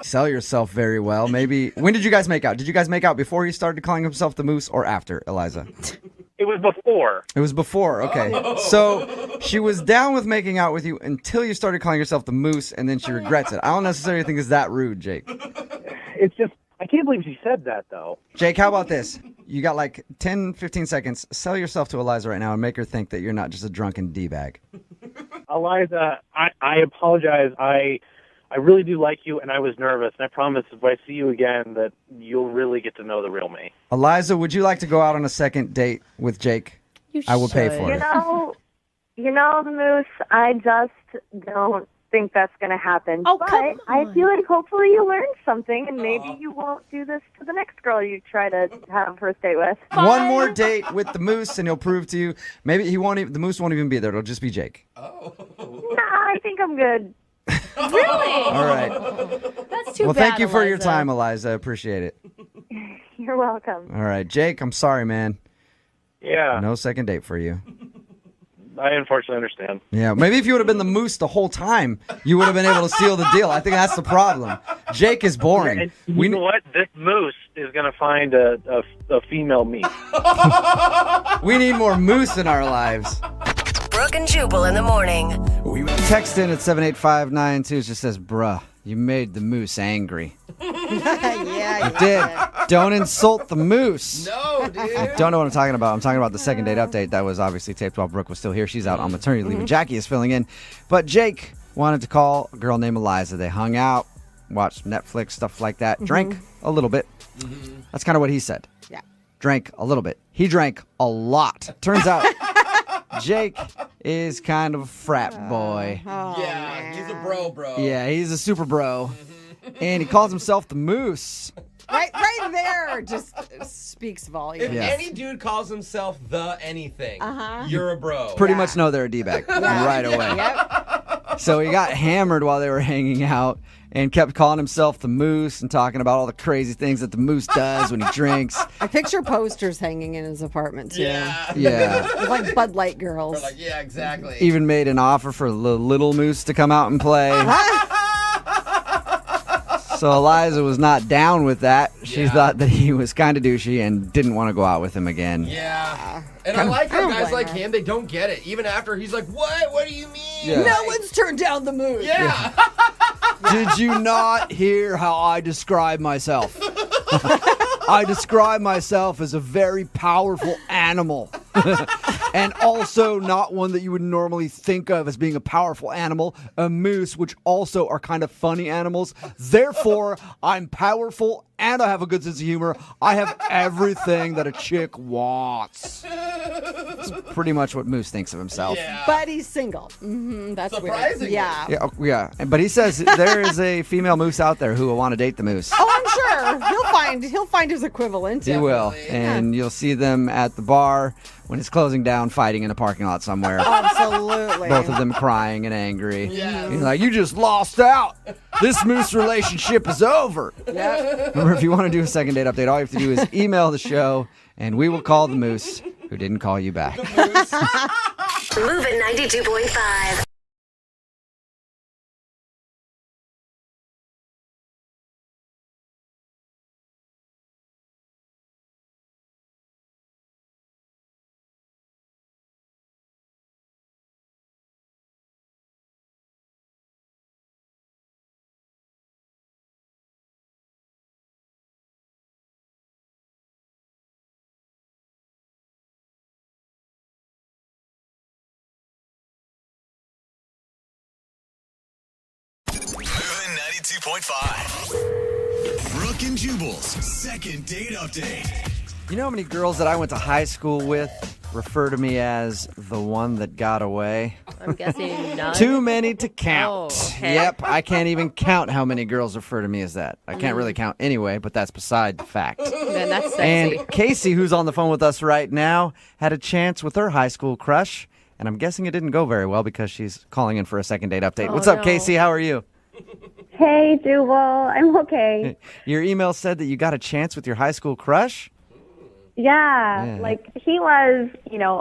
Speaker 3: sell yourself very well. Maybe. When did you guys make out? Did you guys make out before he started calling himself the moose or after, Eliza?
Speaker 9: It was before.
Speaker 3: It was before, okay. Oh. So she was down with making out with you until you started calling yourself the moose, and then she regrets it. I don't necessarily think it's that rude, Jake.
Speaker 9: It's just, I can't believe she said that, though.
Speaker 3: Jake, how about this? You got like 10, 15 seconds. Sell yourself to Eliza right now and make her think that you're not just a drunken D-bag.
Speaker 9: Eliza, I apologize. I really do like you, and I was nervous. And I promise if I see you again that you'll really get to know the real me.
Speaker 3: Eliza, would you like to go out on a second date with Jake? I will pay for it.
Speaker 8: You know, the moose, I just don't think that's going to happen.
Speaker 5: Oh,
Speaker 8: but
Speaker 5: come on.
Speaker 8: I feel like hopefully you learned something, and maybe you won't do this to the next girl you try to have a first date with.
Speaker 3: One more date with the moose, and he'll prove to you. Maybe the moose won't even be there. It'll just be Jake.
Speaker 8: Oh. Nah, I think I'm good.
Speaker 5: Really?
Speaker 3: All right.
Speaker 5: That's too bad,
Speaker 3: Well, thank you for your
Speaker 5: Eliza.
Speaker 3: time, Eliza. I appreciate it.
Speaker 8: You're welcome.
Speaker 3: All right, Jake, I'm sorry, man.
Speaker 9: Yeah.
Speaker 3: No second date for you.
Speaker 9: I unfortunately understand.
Speaker 3: Yeah, maybe if you would have been the moose the whole time, you would have been able to seal the deal. I think that's the problem. Jake is boring.
Speaker 9: And you know what? This moose is going to find a female me.
Speaker 3: We need more moose in our lives.
Speaker 10: Brooke and Jubal in the morning.
Speaker 3: Text in at 78592 just says, bruh, you made the moose angry.
Speaker 11: Yeah,
Speaker 3: You did. Don't insult the moose.
Speaker 4: No, dude.
Speaker 3: I don't know what I'm talking about. I'm talking about the second date update that was obviously taped while Brooke was still here. She's out on maternity leave, and Jackie is filling in. But Jake wanted to call a girl named Eliza. They hung out, watched Netflix, stuff like that, drank a little bit. That's kind of what he said.
Speaker 11: Yeah.
Speaker 3: Drank a little bit. He drank a lot. Turns out Jake is kind of a frat boy.
Speaker 4: Yeah, he's a bro.
Speaker 3: Yeah, he's a super bro. And he calls himself the Moose.
Speaker 11: Right there just speaks volumes.
Speaker 4: If any dude calls himself the anything, you're a bro.
Speaker 3: Pretty much know they're a D-bag right away.
Speaker 11: Yep.
Speaker 3: So he got hammered while they were hanging out and kept calling himself the Moose and talking about all the crazy things that the Moose does when he drinks.
Speaker 11: I picture posters hanging in his apartment, too.
Speaker 3: Yeah.
Speaker 11: With like Bud Light girls.
Speaker 4: We're like, yeah, exactly.
Speaker 3: Even made an offer for the little Moose to come out and play. So Eliza was not down with that. She thought that he was kind of douchey and didn't want to go out with him again.
Speaker 4: Yeah. And I like how guys like him, they don't get it. Even after he's like, what? What do you mean?
Speaker 3: Yeah.
Speaker 11: No one's turned down the Moose.
Speaker 4: Yeah.
Speaker 3: Did you not hear how I describe myself? I describe myself as a very powerful animal. And also not one that you would normally think of as being a powerful animal, a moose, which also are kind of funny animals. Therefore, I'm powerful and I have a good sense of humor. I have everything that a chick wants. That's pretty much what Moose thinks of himself.
Speaker 4: Yeah.
Speaker 11: But he's single. That's
Speaker 4: Surprisingly.
Speaker 11: weird. Yeah.
Speaker 3: Yeah. But he says there is a female moose out there who will want to date the moose.
Speaker 11: Oh, I'm sure. He'll find his equivalent.
Speaker 3: He will. And you'll see them at the bar when it's closing down, fighting in a parking lot somewhere.
Speaker 11: Absolutely.
Speaker 3: Both of them crying and angry.
Speaker 4: Yes.
Speaker 3: He's like, you just lost out. This moose relationship is over.
Speaker 11: Yep.
Speaker 3: Remember, if you want to do a second date update, all you have to do is email the show, and we will call the moose who didn't call you back.
Speaker 10: Moving 92.5.
Speaker 2: Moving 92.5. Brooke and Jubal's second date update.
Speaker 3: You know how many girls that I went to high school with refer to me as the one that got away?
Speaker 5: I'm guessing none.
Speaker 3: Too many to count.
Speaker 5: Oh, okay.
Speaker 3: Yep, I can't even count how many girls refer to me as that. I can't really count anyway, but that's beside the fact.
Speaker 5: Man, that's sexy.
Speaker 3: And Casey, who's on the phone with us right now, had a chance with her high school crush, and I'm guessing it didn't go very well because she's calling in for a second date update.
Speaker 5: Oh,
Speaker 3: What's up,
Speaker 5: no.
Speaker 3: Casey? How are you?
Speaker 8: Hey, Jubal. I'm okay.
Speaker 3: Your email said that you got a chance with your high school crush?
Speaker 8: Yeah,
Speaker 3: Yeah.
Speaker 8: like he was,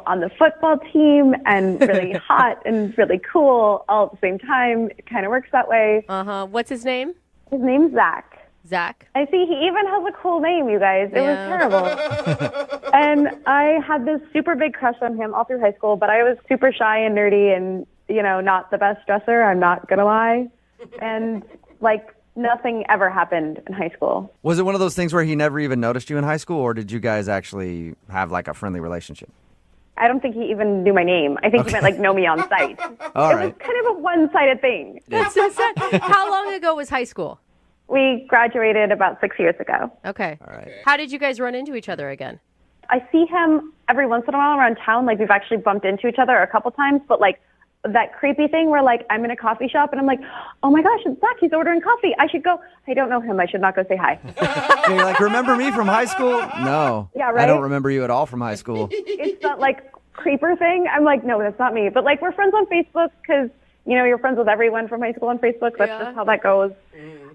Speaker 8: on the football team and really hot and really cool all at the same time. It kind of works that way.
Speaker 5: What's his name?
Speaker 8: His name's Zach.
Speaker 5: Zach.
Speaker 8: I see he even has a cool name, you guys. It was
Speaker 5: Yeah.
Speaker 8: terrible. And I had this super big crush on him all through high school, but I was super shy and nerdy and, not the best dresser. I'm not going to lie. And, nothing ever happened in high school.
Speaker 3: Was it one of those things where he never even noticed you in high school, or did you guys actually have a friendly relationship?
Speaker 8: I don't think he even knew my name. I think he meant, know me on sight.
Speaker 3: All
Speaker 8: It
Speaker 3: right.
Speaker 8: was kind of a one-sided thing.
Speaker 5: That's so sad. How long ago was high school?
Speaker 8: We graduated about 6 years ago.
Speaker 5: Okay.
Speaker 3: All right.
Speaker 5: How did you guys run into each other again?
Speaker 8: I see him every once in a while around town. We've actually bumped into each other a couple times, but that creepy thing where I'm in a coffee shop and I'm like, oh my gosh, it's Zach. He's ordering coffee. I should go. I don't know him. I should not go say hi.
Speaker 3: And you're like, remember me from high school? No.
Speaker 8: Yeah, right?
Speaker 3: I don't remember you at all from high school.
Speaker 8: It's that creeper thing. I'm like, no, that's not me. But we're friends on Facebook because, you're friends with everyone from high school on Facebook. That's just how that goes.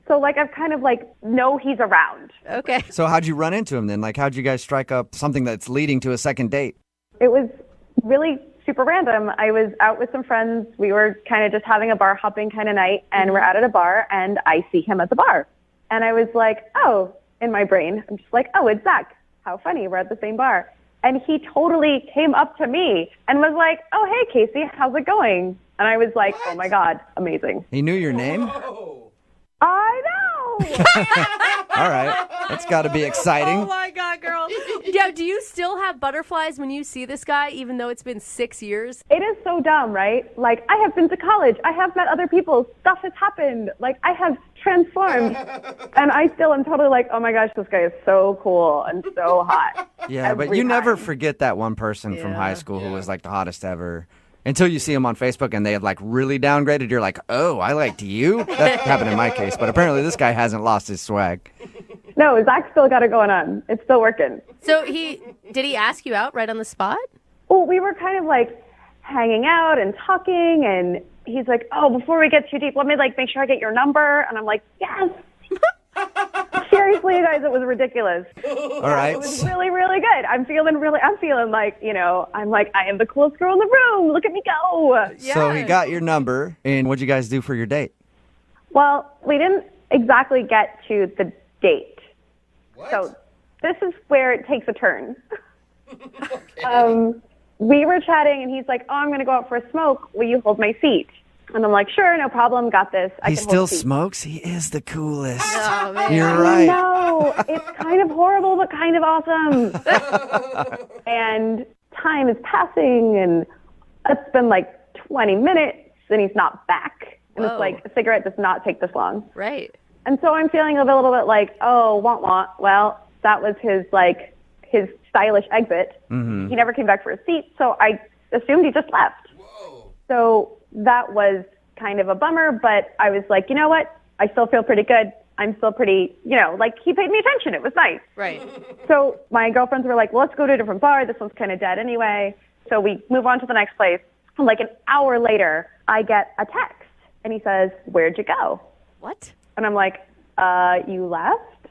Speaker 8: So I've kind of know he's around.
Speaker 5: Okay.
Speaker 3: So how'd you run into him then? How'd you guys strike up something that's leading to a second date?
Speaker 8: It was really super random. I was out with some friends. We were kind of just having a bar hopping kind of night, and we're out at a bar, and I see him at the bar. And I was like, oh, in my brain, I'm just like, oh, it's Zach. How funny. We're at the same bar. And he totally came up to me and was like, oh, hey, Casey, how's it going? And I was like, oh, my God, amazing.
Speaker 3: He knew your name?
Speaker 8: I know.
Speaker 3: All right. That's got to be exciting.
Speaker 5: Oh my God, girl. Yeah, do you still have butterflies when you see this guy, even though it's been 6 years?
Speaker 12: It is so dumb, right? Like, I have been to college. I have met other people. Stuff has happened. Like, I have transformed. And I still am totally like, oh my gosh, this guy is so cool and so hot.
Speaker 3: Yeah, but you never forget that one person from high school who was like the hottest ever. Until you see him on Facebook and they had like really downgraded, you're like, oh, I liked you? That happened in my case, but apparently this guy hasn't lost his swag.
Speaker 12: No, Zach's still got it going on. It's still working.
Speaker 5: So did he ask you out right on the spot?
Speaker 12: Well, we were kind of like hanging out and talking, and he's like, oh, before we get too deep, let me like make sure I get your number. And I'm like, yes. Seriously, you guys, it was ridiculous.
Speaker 3: All right.
Speaker 12: It was really, really good. I'm feeling like, I'm like, I am the coolest girl in the room. Look at me go.
Speaker 3: So he got your number, and what'd you guys do for your date?
Speaker 12: Well, we didn't exactly get to the date. What? So this is where it takes a turn. We were chatting, and he's like, oh, I'm going to go out for a smoke. Will you hold my seat? And I'm like, sure, no problem, got this.
Speaker 3: He still smokes? He is the coolest.
Speaker 5: Oh, man.
Speaker 3: You're right.
Speaker 12: No, it's kind of horrible, but kind of awesome. And time is passing, and it's been like 20 minutes, and he's not back. And it's like, a cigarette does not take this long.
Speaker 5: Right.
Speaker 12: And so I'm feeling a little bit like, oh, want. Well, that was his stylish exit.
Speaker 3: Mm-hmm.
Speaker 12: He never came back for a seat, so I assumed he just left.
Speaker 4: Whoa.
Speaker 12: So that was kind of a bummer, but I was like, you know what? I still feel pretty good. I'm still pretty, like he paid me attention. It was nice.
Speaker 5: Right.
Speaker 12: So my girlfriends were like, well, let's go to a different bar. This one's kind of dead anyway. So we move on to the next place. And like an hour later, I get a text, and he says, where'd you go?
Speaker 5: What?
Speaker 12: And I'm like, you left?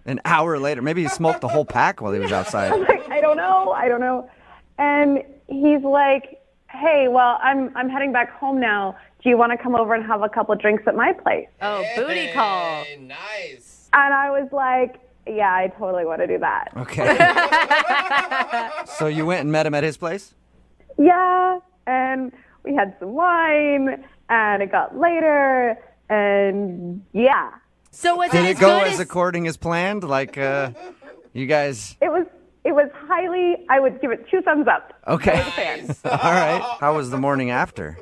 Speaker 3: An hour later. Maybe he smoked the whole pack while he was outside.
Speaker 12: I'm like, I don't know. And he's like, hey, well, I'm heading back home now. Do you want to come over and have a couple of drinks at my place?
Speaker 5: Oh, booty call.
Speaker 4: Nice.
Speaker 12: And I was like, yeah, I totally want to do that.
Speaker 3: Okay. So you went and met him at his place?
Speaker 12: Yeah, and we had some wine, and it got later, and yeah.
Speaker 5: So was
Speaker 3: Did
Speaker 5: it
Speaker 3: it go as according as planned? Like, you guys...
Speaker 12: It was highly, I would give it 2 thumbs up.
Speaker 3: Okay.
Speaker 12: I was a fan.
Speaker 3: All right. How was the morning after?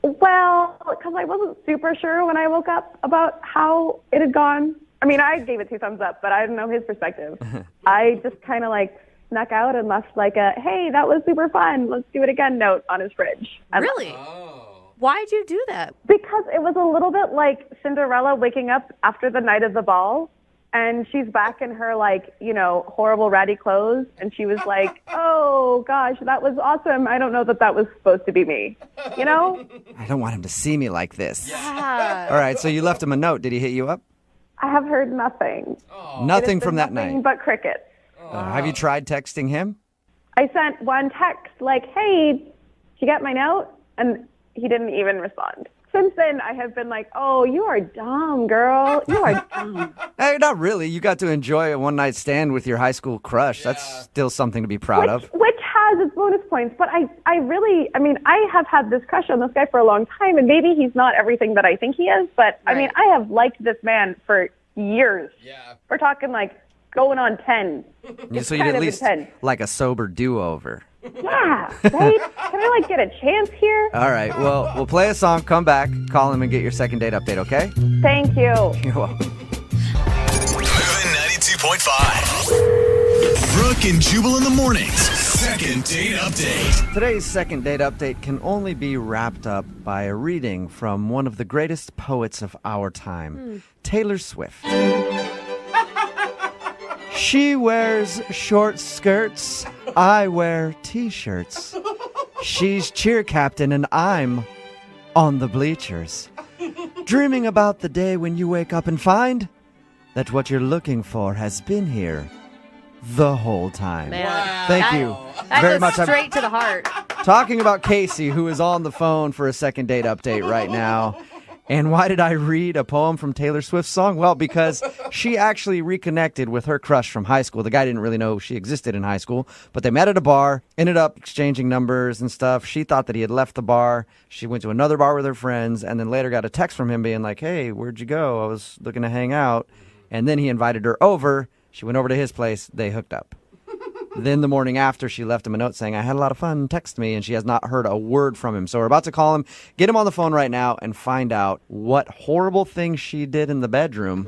Speaker 12: Well, because I wasn't super sure when I woke up about how it had gone. I mean, I gave it 2 thumbs up, but I didn't know his perspective. I just kind of like snuck out and left like a, hey, that was super fun. Let's do it again note on his fridge.
Speaker 5: Really? Why'd you do that?
Speaker 12: Because it was a little bit like Cinderella waking up after the night of the ball. And she's back in her, like, horrible ratty clothes. And she was like, oh, gosh, that was awesome. I don't know that was supposed to be me.
Speaker 3: I don't want him to see me like this.
Speaker 5: Yeah.
Speaker 3: All right, so you left him a note. Did he hit you up?
Speaker 12: I have heard nothing.
Speaker 3: Nothing from that
Speaker 12: nothing
Speaker 3: night?
Speaker 12: but crickets.
Speaker 3: Have you tried texting him?
Speaker 12: I sent one text like, hey, did you get my note? And he didn't even respond. Since then, I have been like, oh, you are dumb, girl. You are dumb.
Speaker 3: Hey, not really. You got to enjoy a one-night stand with your high school crush. Yeah. That's still something to be proud of.
Speaker 12: Which has its bonus points. But I have had this crush on this guy for a long time, and maybe he's not everything that I think he is. But, right. I mean, I have liked this man for years. Yeah. We're talking, like, going on 10.
Speaker 3: So you'd at least like a sober do-over.
Speaker 12: Yeah, right? Can I, get a chance here?
Speaker 3: All right, well, we'll play a song, come back, call him, and get your second date update, okay?
Speaker 12: Thank you.
Speaker 3: You're welcome.
Speaker 2: Moving 92.5. Brooke and Jubal in the mornings. Second date update.
Speaker 3: Today's second date update can only be wrapped up by a reading from one of the greatest poets of our time, Taylor Swift. She wears short skirts, I wear t-shirts. She's cheer captain and I'm on the bleachers. Dreaming about the day when you wake up and find that what you're looking for has been here the whole time.
Speaker 5: Man, wow.
Speaker 3: Thank you very much.
Speaker 5: Straight to the heart.
Speaker 3: Talking about Casey, who is on the phone for a second date update right now. And why did I read a poem from Taylor Swift's song? Well, because she actually reconnected with her crush from high school. The guy didn't really know she existed in high school, but they met at a bar, ended up exchanging numbers and stuff. She thought that he had left the bar. She went to another bar with her friends, and then later got a text from him being like, hey, where'd you go? I was looking to hang out. And then he invited her over. She went over to his place. They hooked up. Then the morning after, she left him a note saying, I had a lot of fun, text me, and she has not heard a word from him. So we're about to call him, get him on the phone right now, and find out what horrible thing she did in the bedroom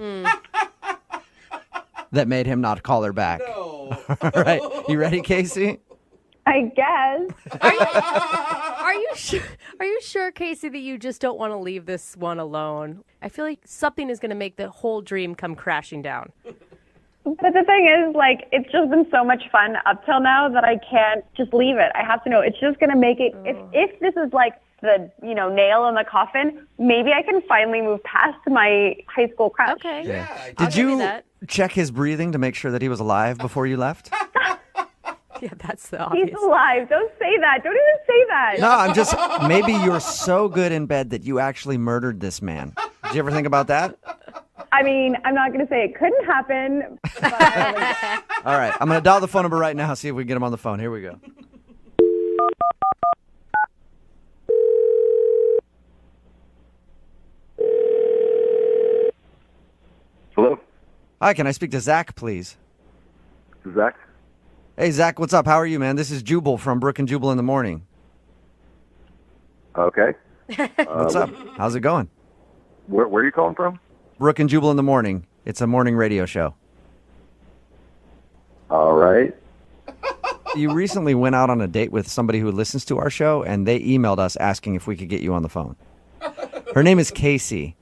Speaker 3: that made him not call her back. No. All right. You ready, Casey?
Speaker 12: I guess.
Speaker 5: Are you sure, Casey, that you just don't want to leave this one alone? I feel like something is going to make the whole dream come crashing down.
Speaker 12: But the thing is, like, it's just been so much fun up till now that I can't just leave it. I have to know it's just going to make it. If this is like the, nail in the coffin, maybe I can finally move past my high school crush.
Speaker 5: Okay.
Speaker 3: Yeah. Did you check his breathing to make sure that he was alive before you left?
Speaker 5: Yeah, that's the obvious.
Speaker 12: He's alive. Don't say that. Don't even say that.
Speaker 3: No, I'm just, maybe you're so good in bed that you actually murdered this man. Did you ever think about that?
Speaker 12: I mean, I'm not going to say it couldn't happen. But
Speaker 3: All right, I'm going to dial the phone number right now, see if we can get him on the phone. Here we go.
Speaker 13: Hello?
Speaker 3: Hi, can I speak to Zach, please?
Speaker 13: This is Zach?
Speaker 3: Hey, Zach, what's up? How are you, man? This is Jubal from Brooke and Jubal in the Morning.
Speaker 13: Okay.
Speaker 3: What's up? How's it going?
Speaker 13: Where are you calling from?
Speaker 3: Brooke and Jubal in the Morning. It's a morning radio show.
Speaker 13: All right.
Speaker 3: You recently went out on a date with somebody who listens to our show, and they emailed us asking if we could get you on the phone. Her name is Casey.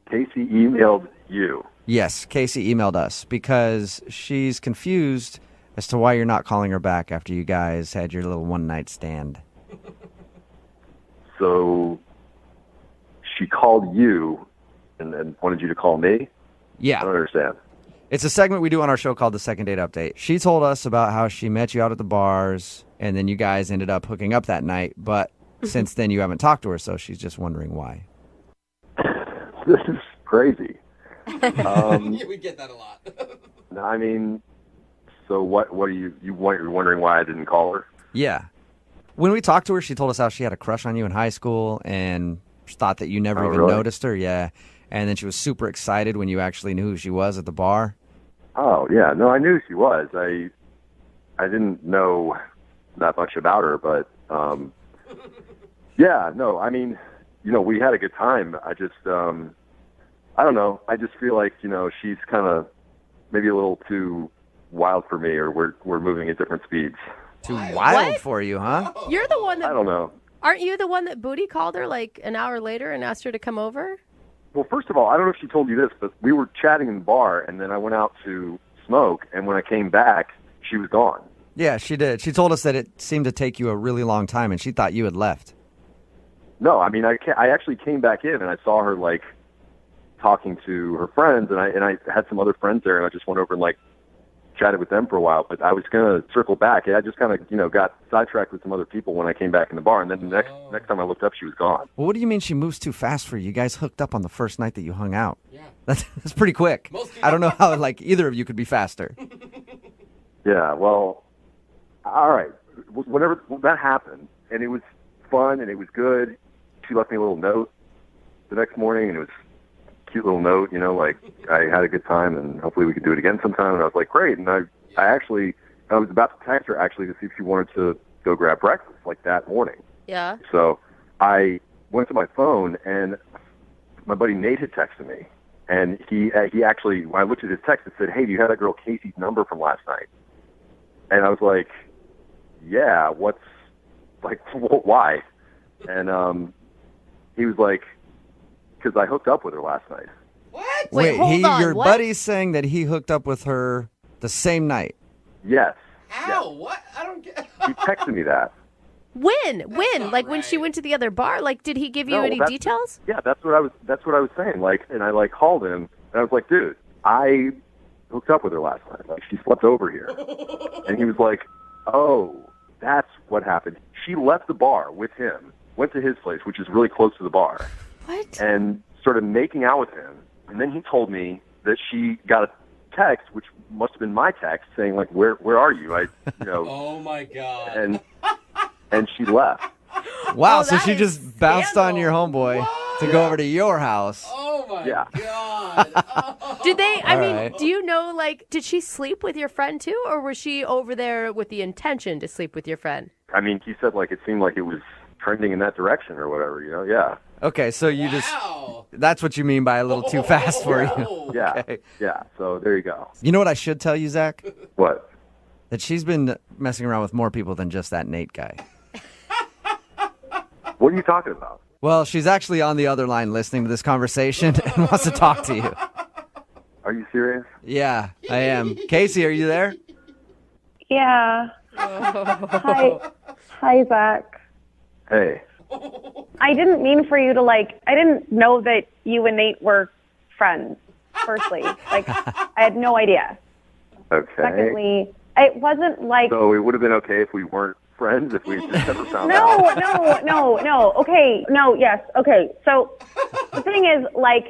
Speaker 13: Casey emailed you.
Speaker 3: Yes, Casey emailed us because she's confused as to why you're not calling her back after you guys had your little one-night stand.
Speaker 13: So she called you and wanted you to call me?
Speaker 3: Yeah.
Speaker 13: I don't understand.
Speaker 3: It's a segment we do on our show called The Second Date Update. She told us about how she met you out at the bars, and then you guys ended up hooking up that night, but since then you haven't talked to her, so she's just wondering why.
Speaker 13: This is crazy.
Speaker 4: We get that a lot.
Speaker 13: I mean, so what are you're wondering why I didn't call her?
Speaker 3: Yeah. When we talked to her, she told us how she had a crush on you in high school and thought that you never even
Speaker 13: really?
Speaker 3: noticed her. Yeah. And then she was super excited when you actually knew who she was at the bar.
Speaker 13: Oh, yeah. No, I knew who she was. I didn't know that much about her, but yeah, no, I mean, we had a good time. I just, I don't know. I just feel like, she's kind of maybe a little too wild for me, or we're moving at different speeds.
Speaker 3: Too wild for you, huh?
Speaker 5: You're the one that...
Speaker 13: I don't know.
Speaker 5: Aren't you the one that Booty called her like an hour later and asked her to come over?
Speaker 13: Well, first of all, I don't know if she told you this, but we were chatting in the bar, and then I went out to smoke, and when I came back, she was gone.
Speaker 3: Yeah, she did. She told us that it seemed to take you a really long time, and she thought you had left.
Speaker 13: No, I mean, I actually came back in, and I saw her, like, talking to her friends, and I had some other friends there, and I just went over and, like, chatted with them for a while, but I was going to circle back. I just kind of, got sidetracked with some other people when I came back in the bar, and then the next time I looked up, she was gone.
Speaker 3: Well, what do you mean she moves too fast for you? You guys hooked up on the first night that you hung out. Yeah. That's pretty quick. I don't know how, like, either of you could be faster.
Speaker 13: Yeah, well, all right. Whenever that happened, and it was fun, and it was good, she left me a little note the next morning, and it was cute little note, like I had a good time and hopefully we could do it again sometime. And I was like, great. And I was about to text her actually to see if she wanted to go grab breakfast like that morning.
Speaker 5: Yeah.
Speaker 13: So I went to my phone and my buddy Nate had texted me, and he actually, when I looked at his text, it said, hey, do you have that girl Casey's number from last night? And I was like, yeah, why? And he was like, because I hooked up with her last night.
Speaker 4: What?
Speaker 3: Wait,
Speaker 5: hold on,
Speaker 3: your
Speaker 5: what?
Speaker 3: buddy's saying that he hooked up with her the same night.
Speaker 13: Yes.
Speaker 4: How?
Speaker 13: Yes.
Speaker 4: What? I don't get.
Speaker 13: He texted me that.
Speaker 5: When? Like
Speaker 4: right.
Speaker 5: when she went to the other bar? Like, did he give you
Speaker 13: No,
Speaker 5: any
Speaker 13: that's-
Speaker 5: details?
Speaker 13: Yeah, that's what I was saying. Like, and I like called him, and I was like, dude, I hooked up with her last night. Like, she slept over here. And he was like, oh, that's what happened. She left the bar with him, went to his place, which is really close to the bar,
Speaker 5: What?
Speaker 13: and started making out with him. And then he told me that she got a text, which must have been my text, saying like, "Where are you?"
Speaker 4: Oh my God.
Speaker 13: And she left.
Speaker 3: Wow,
Speaker 5: Oh,
Speaker 3: so
Speaker 5: that
Speaker 3: she
Speaker 5: is
Speaker 3: just bounced on your homeboy to go over to your house.
Speaker 4: Oh my
Speaker 13: Yeah.
Speaker 4: God.
Speaker 5: Did they,
Speaker 3: All right.
Speaker 5: do you know, like, did she sleep with your friend too? Or was she over there with the intention to sleep with your friend?
Speaker 13: I mean, he said like it seemed like it was trending in that direction or whatever, Yeah.
Speaker 3: Okay, so you that's what you mean by a little too fast for you.
Speaker 13: Yeah.
Speaker 3: Okay.
Speaker 13: Yeah. So there you go.
Speaker 3: You know what I should tell you, Zach?
Speaker 13: What?
Speaker 3: That she's been messing around with more people than just that Nate guy.
Speaker 13: What are you talking about?
Speaker 3: Well, she's actually on the other line listening to this conversation and wants to talk to you.
Speaker 13: Are you serious?
Speaker 3: Yeah, I am. Casey, are you there?
Speaker 12: Yeah. Hi, Zach.
Speaker 13: Hey.
Speaker 12: I didn't mean for you to I didn't know that you and Nate were friends, firstly. I had no idea.
Speaker 13: Okay.
Speaker 12: Secondly, it wasn't like...
Speaker 13: So it would have been okay if we weren't friends, if we just never found out?
Speaker 12: No. Okay. No, yes. Okay. So the thing is, I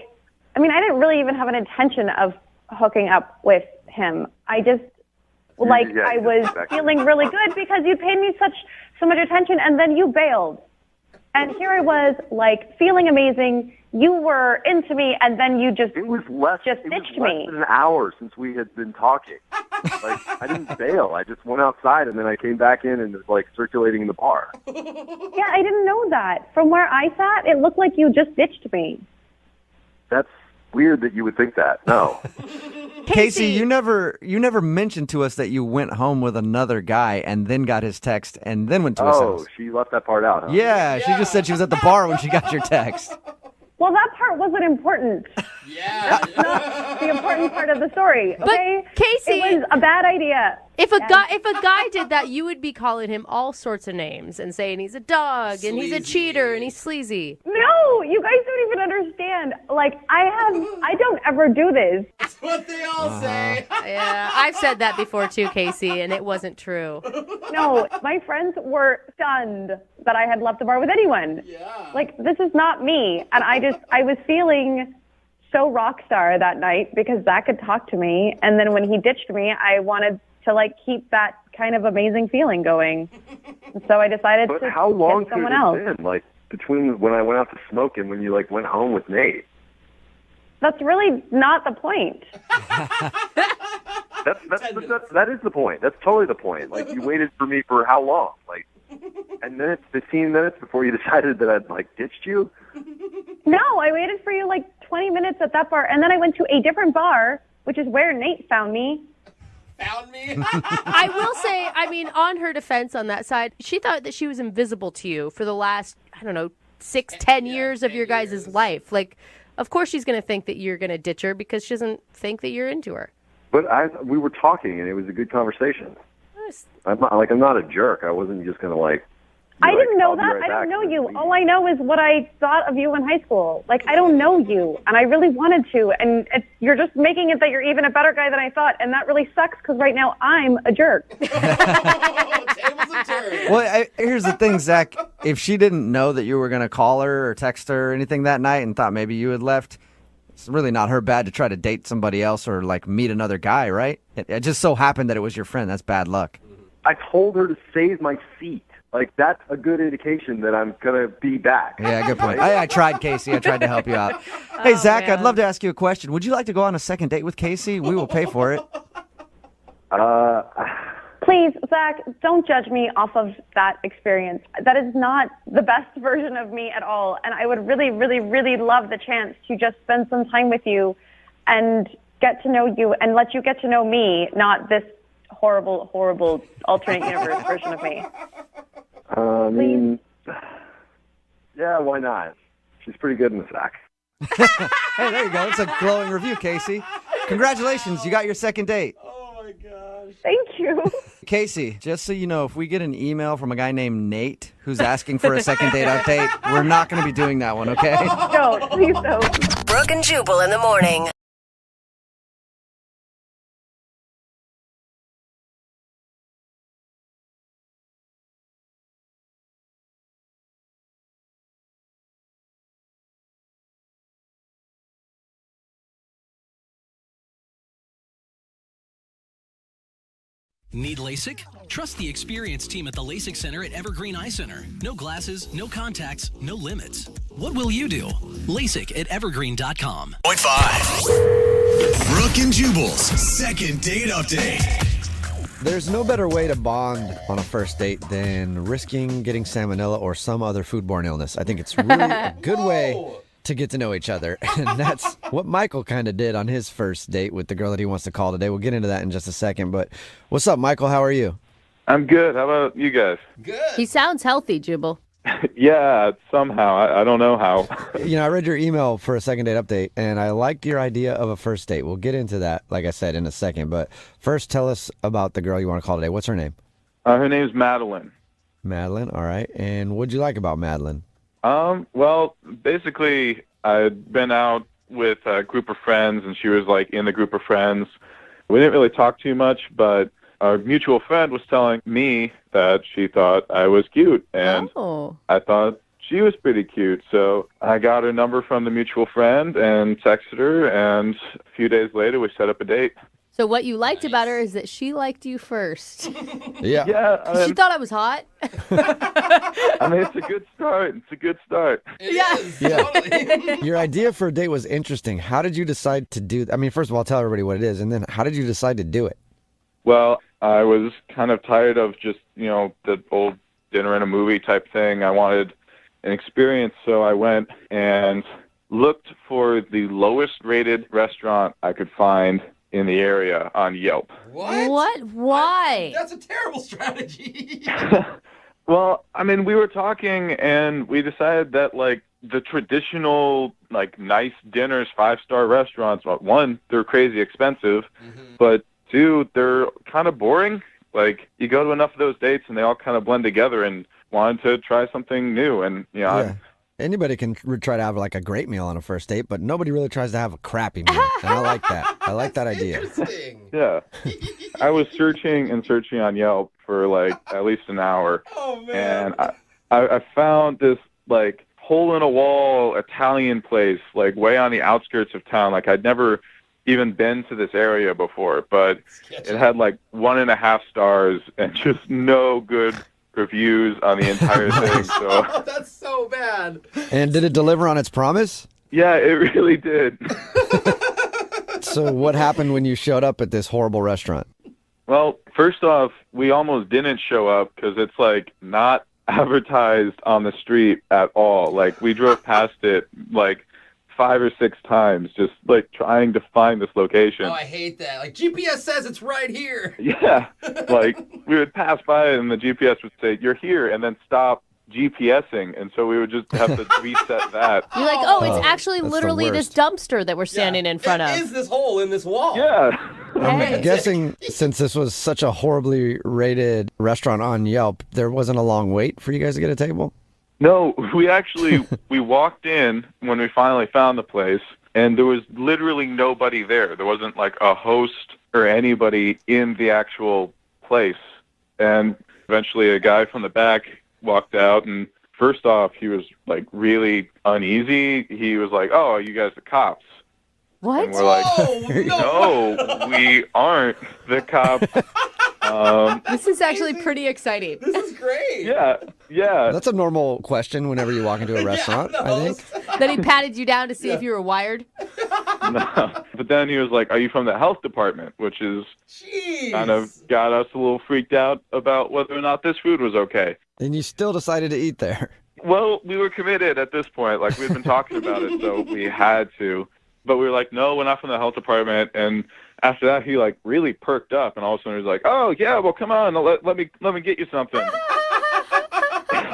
Speaker 12: didn't really even have an intention of hooking up with him. I just, I was feeling really good because you paid me so much attention, and then you bailed. And here I was, feeling amazing. You were into me, and then you just ditched me.
Speaker 13: It was less than an hour since we had been talking. I didn't bail. I just went outside, and then I came back in and was, circulating in the bar.
Speaker 12: Yeah, I didn't know that. From where I sat, it looked like you just ditched me.
Speaker 13: That's weird that you would think that. No.
Speaker 3: Casey, you never mentioned to us that you went home with another guy and then got his text and then went to his house.
Speaker 13: Oh, she left that part out, huh?
Speaker 3: Yeah, she just said she was at the bar when she got your text.
Speaker 12: Well, that part wasn't important.
Speaker 4: Yeah.
Speaker 12: That's not the important part of the story, okay?
Speaker 5: But Casey,
Speaker 12: it was a bad idea.
Speaker 5: If a guy did that, you would be calling him all sorts of names and saying he's a dog and he's a cheater and he's sleazy.
Speaker 12: No, you guys don't even understand. I don't ever do this.
Speaker 4: That's what they all say.
Speaker 5: Yeah, I've said that before too, Casey, and it wasn't true.
Speaker 12: No, my friends were stunned that I had left the bar with anyone.
Speaker 4: Yeah.
Speaker 12: This is not me. And I was feeling so rock star that night because Zach had talked to me. And then when he ditched me, I wanted to keep that kind of amazing feeling going. And so I decided
Speaker 13: But
Speaker 12: to
Speaker 13: how long
Speaker 12: get
Speaker 13: could
Speaker 12: someone
Speaker 13: it
Speaker 12: else.
Speaker 13: have been? Between when I went out to smoke and when you went home with Nate?
Speaker 12: That's really not the point.
Speaker 13: That is the point. That's totally the point. You waited for me for how long? And then it's 15 minutes before you decided that I'd ditched you?
Speaker 12: No, I waited for you 20 minutes at that bar, and then I went to a different bar, which is where Nate found me.
Speaker 4: Found me?
Speaker 5: I will say, on her defense on that side, she thought that she was invisible to you for the last, 10 years of your guys' life. Of course she's going to think that you're going to ditch her because she doesn't think that you're into her.
Speaker 13: But we were talking, and it was a good conversation. I'm not a jerk. I wasn't just going to
Speaker 12: I didn't know
Speaker 13: I'll be
Speaker 12: that.
Speaker 13: right
Speaker 12: I don't
Speaker 13: back
Speaker 12: know
Speaker 13: and
Speaker 12: you.
Speaker 13: leave.
Speaker 12: All I know is what I thought of you in high school. I don't know you, and I really wanted to. And you're just making it that you're even a better guy than I thought, and that really sucks because right now I'm a jerk.
Speaker 4: Tables have turned.
Speaker 3: Well, here's the thing, Zach. If she didn't know that you were going to call her or text her or anything that night and thought maybe you had left, it's really not her bad to try to date somebody else or meet another guy, right? It just so happened that it was your friend. That's bad luck.
Speaker 13: I told her to save my seat. That's a good indication that I'm going to be back.
Speaker 3: Yeah, good point. I tried, Casey. I tried to help you out. Hey, Zach,
Speaker 5: man.
Speaker 3: I'd love to ask you a question. Would you like to go on a second date with Casey? We will pay for it.
Speaker 12: Please, Zach, don't judge me off of that experience. That is not the best version of me at all. And I would really, really, really love the chance to just spend some time with you and get to know you and let you get to know me, not this horrible, horrible alternate universe version of me.
Speaker 13: Yeah, why not? She's pretty good in the sack.
Speaker 3: Hey, there you go. It's a glowing review, Casey. Congratulations. You got your second date.
Speaker 4: Oh, my gosh.
Speaker 12: Thank you.
Speaker 3: Casey, just so you know, if we get an email from a guy named Nate who's asking for a second date update, we're not going to be doing that one, okay?
Speaker 12: Don't. Please don't.
Speaker 10: Brooke and Jubal in the morning.
Speaker 14: Need LASIK? Trust the experienced team at the LASIK Center at Evergreen Eye Center. No glasses, no contacts, no limits. What will you do? LASIK at evergreen.com.
Speaker 2: 0.5. Brooke and Jubal's second date update.
Speaker 15: There's no better way to bond on a first date than risking getting salmonella or some other foodborne illness. I think it's really a good way to get to know each other. And that's what Michael kind of did on his first date with the girl that he wants to call today. We'll get into that in just a second. But what's up, Michael? How are you?
Speaker 16: I'm good. How about you guys?
Speaker 4: Good.
Speaker 5: He sounds healthy, Jubal.
Speaker 16: Yeah, somehow. I don't know how.
Speaker 15: I read your email for a second date update, and I like your idea of a first date. We'll get into that, like I said, in a second. But first, tell us about the girl you want to call today. What's her name?
Speaker 16: Her name's Madeline.
Speaker 15: Madeline, all right. And what'd you like about Madeline?
Speaker 16: Well, basically, I'd been out with a group of friends, and she was, like, in the group of friends. We didn't really talk too much, but our mutual friend was telling me that she thought I was cute, and I thought she was pretty cute. So I got her number from the mutual friend and texted her, and a few days later, we set up a date.
Speaker 5: So what you liked about her is that she liked you first.
Speaker 16: Yeah.
Speaker 5: She thought I was hot.
Speaker 16: I mean, it's a good start. It's a good start.
Speaker 15: Yeah. Your idea for a date was interesting. How did you decide to do that? I mean, first of all, tell everybody what it is, and then how did you decide to do it?
Speaker 16: Well, I was kind of tired of just, the old dinner and a movie type thing. I wanted an experience, so I went and looked for the lowest rated restaurant I could find in the area on Yelp.
Speaker 5: What? Why?
Speaker 4: That's a terrible strategy.
Speaker 16: Well, I mean, we were talking and we decided that, like, the traditional, like, nice dinners, 5-star restaurants, well, one, they're crazy expensive, but two, they're kind of boring. Like, you go to enough of those dates and they all kind of blend together, and wanted to try something new. And,
Speaker 15: Anybody can try to have like a great meal on a first date, but nobody really tries to have a crappy meal. And I like that. I like that idea.
Speaker 16: Yeah. I was searching and searching on Yelp for like at least an hour.
Speaker 4: Oh, man.
Speaker 16: And I found this like hole-in-a-wall Italian place like way on the outskirts of town. Like I'd never even been to this area before, but it had like 1.5 stars and just no good reviews on the entire thing. So
Speaker 4: that's so bad.
Speaker 15: And did it deliver on its promise?
Speaker 16: Yeah, it really did.
Speaker 15: So what happened when you showed up at this horrible restaurant?
Speaker 16: Well, first off, we almost didn't show up because it's like not advertised on the street at all. Like we drove past it like 5 or 6 times, just like trying to find this location.
Speaker 4: Oh, I hate that. Like GPS says it's right here.
Speaker 16: Yeah, like we would pass by it and the GPS would say, "You're here," and then stop GPSing, and so we would just have to reset that.
Speaker 5: You're like, it's actually literally this dumpster that we're standing in front of.
Speaker 4: It is this hole in this wall.
Speaker 16: Yeah.
Speaker 15: I'm guessing since this was such a horribly rated restaurant on Yelp, there wasn't a long wait for you guys to get a table?
Speaker 16: No, we walked in when we finally found the place, and there was literally nobody there. There wasn't like a host or anybody in the actual place. And eventually a guy from the back walked out, and first off, he was like really uneasy. He was like, "Oh, are you guys the cops?"
Speaker 5: What?
Speaker 16: And we're like, "No, we aren't the cops."
Speaker 5: This is actually pretty exciting.
Speaker 4: This is great.
Speaker 16: Yeah.
Speaker 15: That's a normal question whenever you walk into a restaurant, I think.
Speaker 5: Then he patted you down to see if you were wired.
Speaker 16: No. But then he was like, "Are you from the health department?" Which is kind of got us a little freaked out about whether or not this food was okay.
Speaker 15: And you still decided to eat there.
Speaker 16: Well, we were committed at this point. Like, we'd been talking about it, so we had to. But we were like, "No, we're not from the health department." And after that, he like really perked up, and all of a sudden he was like, "Oh yeah, well come on, let me get you something."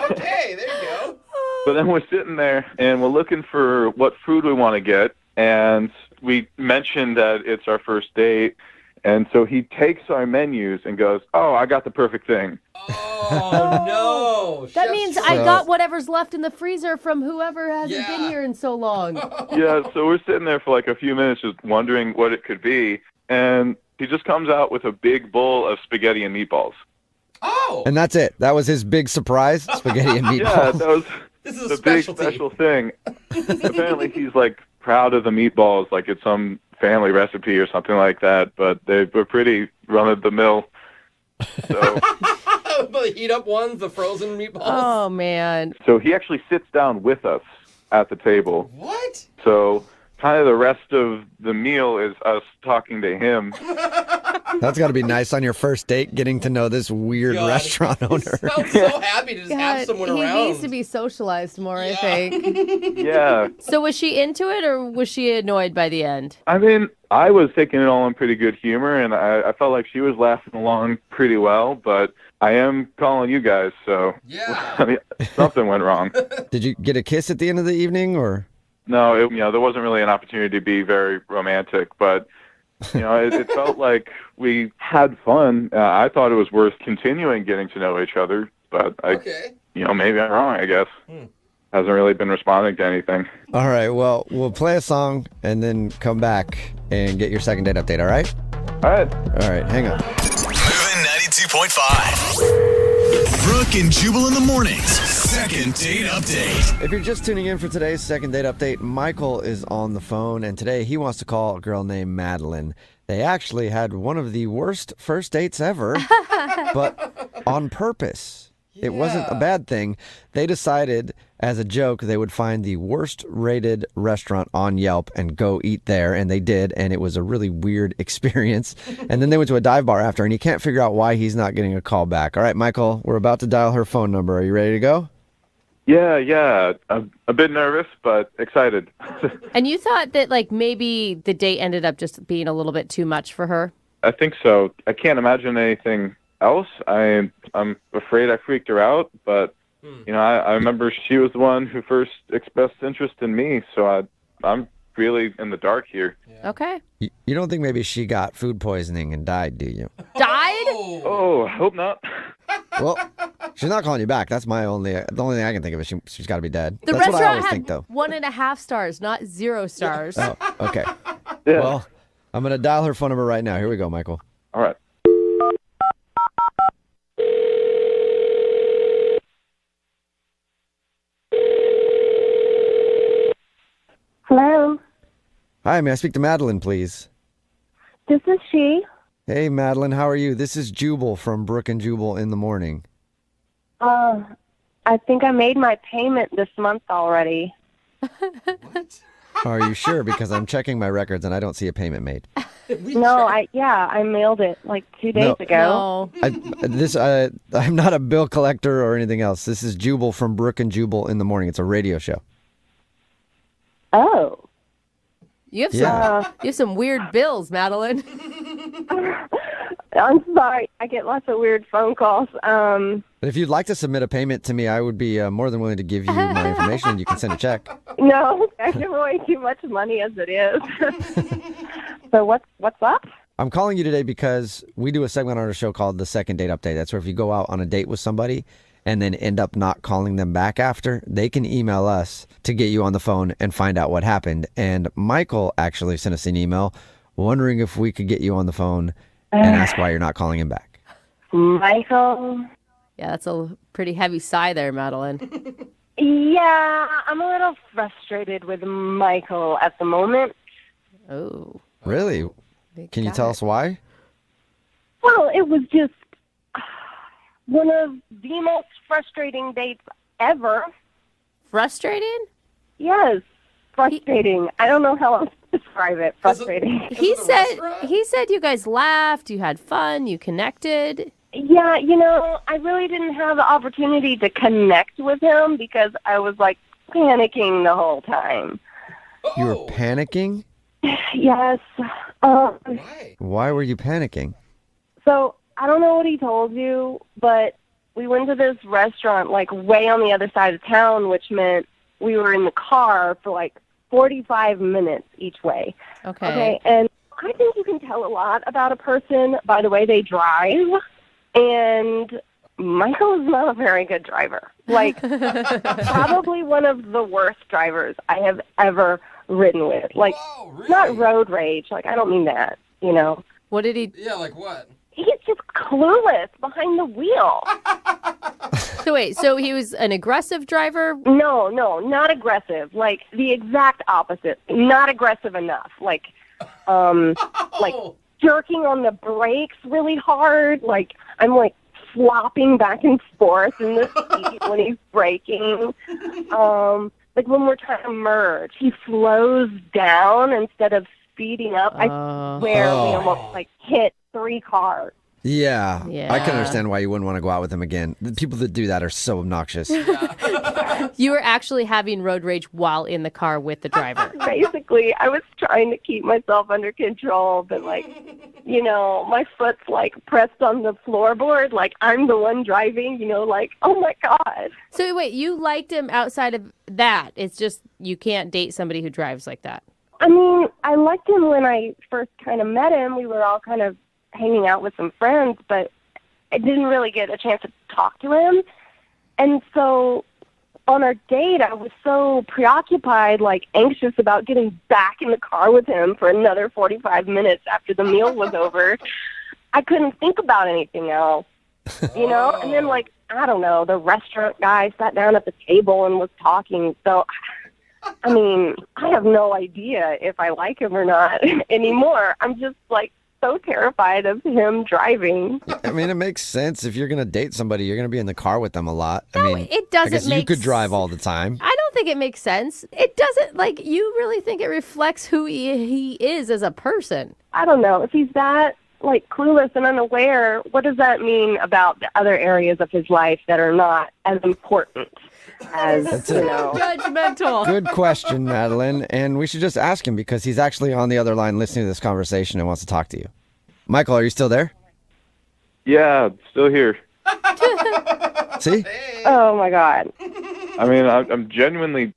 Speaker 4: Okay, there you go.
Speaker 16: But then we're sitting there and we're looking for what food we want to get, and we mentioned that it's our first date, and so he takes our menus and goes, "Oh, I got the perfect thing."
Speaker 4: Oh no!
Speaker 5: That means I got whatever's left in the freezer from whoever hasn't been here in so long.
Speaker 16: Yeah, so we're sitting there for like a few minutes just wondering what it could be, and he just comes out with a big bowl of spaghetti and meatballs.
Speaker 4: Oh!
Speaker 15: And that's it. That was his big surprise, spaghetti and meatballs.
Speaker 16: Yeah,
Speaker 4: this is
Speaker 16: the big special thing. Apparently he's like proud of the meatballs, like it's some family recipe or something like that, but they were pretty run-of-the-mill. So,
Speaker 4: The heat up ones, the frozen meatballs.
Speaker 5: Oh, man.
Speaker 16: so he actually sits down with us at the table.
Speaker 4: What?
Speaker 16: So kind of the rest of the meal is us talking to him.
Speaker 15: That's got to be nice on your first date, getting to know this weird restaurant owner.
Speaker 4: Sounds so happy to just have someone
Speaker 5: he
Speaker 4: around.
Speaker 5: needs to be socialized more, I think.
Speaker 16: Yeah.
Speaker 5: So was she into it, or was she annoyed by the end?
Speaker 16: I mean, I was taking it all in pretty good humor, and I felt like she was laughing along pretty well, but I am calling you guys, so I mean, something went wrong.
Speaker 15: Did you get a kiss at the end of the evening, or?
Speaker 16: No, there wasn't really an opportunity to be very romantic, but it felt like we had fun. I thought it was worth continuing getting to know each other, but maybe I'm wrong, I guess. Hasn't really been responding to anything.
Speaker 15: All right, well, we'll play a song and then come back and get your second date update, all right?
Speaker 16: All right.
Speaker 15: All right, hang on.
Speaker 2: Moving 92.5. Brooke and Jubal in the mornings. Second date update.
Speaker 15: If you're just tuning in for today's second date update, Michael is on the phone, and today he wants to call a girl named Madeline. They actually had one of the worst first dates ever, but on purpose. It wasn't a bad thing. They decided, as a joke, they would find the worst rated restaurant on Yelp and go eat there, and they did, and it was a really weird experience. And then they went to a dive bar after, and he can't figure out why he's not getting a call back. All right, Michael, we're about to dial her phone number. Are you ready to go?
Speaker 16: Yeah. I'm a bit nervous, but excited.
Speaker 5: And you thought that, maybe the date ended up just being a little bit too much for her?
Speaker 16: I think so. I can't imagine anything else. I'm afraid I freaked her out, but I remember she was the one who first expressed interest in me, so I'm really in the dark here.
Speaker 5: Okay.
Speaker 15: You don't think maybe she got food poisoning and died, do you?
Speaker 5: Died?
Speaker 16: Oh, I hope not.
Speaker 15: Well, she's not calling you back. That's the only thing I can think of is she's got to be dead.
Speaker 5: The
Speaker 15: That's what I
Speaker 5: restaurant
Speaker 15: always
Speaker 5: had
Speaker 15: think, though.
Speaker 5: 1.5 stars, not 0 stars.
Speaker 15: Oh, okay.
Speaker 16: Yeah.
Speaker 15: Well, I'm going to dial her phone number right now. Here we go, Michael.
Speaker 16: All right.
Speaker 12: Hello,
Speaker 15: Hi, may I speak to Madeline, please?
Speaker 12: this is she.
Speaker 15: Hey, Madeline, how are you? This is Jubal from Brooke and Jubal in the morning.
Speaker 12: I think I made my payment this month already.
Speaker 15: Are you sure? Because I'm checking my records and I don't see a payment made.
Speaker 12: No, I mailed it like 2 days ago.
Speaker 15: I'm not a bill collector or anything else. This is Jubal from Brooke and Jubal in the morning. It's a radio show.
Speaker 12: Oh.
Speaker 5: You have some weird bills, Madeline.
Speaker 12: I'm sorry. I get lots of weird phone calls.
Speaker 15: But if you'd like to submit a payment to me, I would be more than willing to give you my information and you can send a check.
Speaker 12: No, I give away too much money as it is. So what's up?
Speaker 15: I'm calling you today because we do a segment on our show called The Second Date Update. That's where if you go out on a date with somebody and then end up not calling them back after, they can email us to get you on the phone and find out what happened. And Michael actually sent us an email wondering if we could get you on the phone and ask why you're not calling him back.
Speaker 12: Michael?
Speaker 5: Yeah, that's a pretty heavy sigh there, Madeline.
Speaker 12: Yeah, I'm a little frustrated with Michael at the moment.
Speaker 5: Oh.
Speaker 15: Really? Can you tell us why?
Speaker 12: Well, it was just one of the most frustrating dates ever.
Speaker 5: Frustrating?
Speaker 12: Yes, frustrating. I don't know how else to describe it. Frustrating.
Speaker 5: He said you guys laughed, you had fun, you connected.
Speaker 12: Yeah, I really didn't have the opportunity to connect with him because I was panicking the whole time.
Speaker 15: You were panicking?
Speaker 12: Yes.
Speaker 15: Why were you panicking?
Speaker 12: So I don't know what he told you, but we went to this restaurant way on the other side of town, which meant we were in the car for 45 minutes each way.
Speaker 5: Okay.
Speaker 12: And I think you can tell a lot about a person by the way they drive. And Michael is not a very good driver. Probably one of the worst drivers I have ever ridden with.
Speaker 4: Whoa, really?
Speaker 12: Not road rage. I don't mean that,
Speaker 5: What did he...
Speaker 4: Yeah, like what?
Speaker 12: He's just clueless behind the wheel.
Speaker 5: So wait, so he was an aggressive driver?
Speaker 12: No, not aggressive. The exact opposite. Not aggressive enough.
Speaker 17: jerking on the brakes really hard. Like, I'm like flopping back and forth in the seat when he's braking. Like when we're trying to merge, he slows down instead of speeding up. I swear we almost like hit 3 cars.
Speaker 15: Yeah, I can
Speaker 5: Yeah.
Speaker 15: understand why you wouldn't want to go out with him again. The people that do that are so obnoxious.
Speaker 5: You were actually having road rage while in the car with the driver.
Speaker 17: Basically, I was trying to keep myself under control, but like, you know, my foot's like pressed on the floorboard, like I'm the one driving, you know, like, oh my God.
Speaker 5: So wait, you liked him outside of that. It's just you can't date somebody who drives like that.
Speaker 17: I mean, I liked him when I first kind of met him. We were all kind of hanging out with some friends, but I didn't really get a chance to talk to him. And so on our date, I was so preoccupied, like anxious about getting back in the car with him for another 45 minutes after the meal was over. I couldn't think about anything else, you know? And then, like, I don't know, the restaurant guy sat down at the table and was talking. So, I mean, I have no idea if I like him or not anymore. I'm just, like, so terrified of him driving.
Speaker 15: I mean, it makes sense. If you're going to date somebody, you're going to be in the car with them a lot.
Speaker 5: No,
Speaker 15: I mean,
Speaker 5: it doesn't
Speaker 15: I guess you
Speaker 5: make
Speaker 15: could drive all the time.
Speaker 5: I don't think it makes sense. It doesn't, like, you really think it reflects who he is as a person.
Speaker 17: I don't know. If he's that, like, clueless and unaware, what does that mean about the other areas of his life that are not as important as, you know?
Speaker 5: Judgmental.
Speaker 15: Good question, Madeline. And we should just ask him because he's actually on the other line listening to this conversation and wants to talk to you. Michael, are you still there?
Speaker 16: Yeah, still here.
Speaker 15: See?
Speaker 17: Oh, my God.
Speaker 16: I mean, I'm genuinely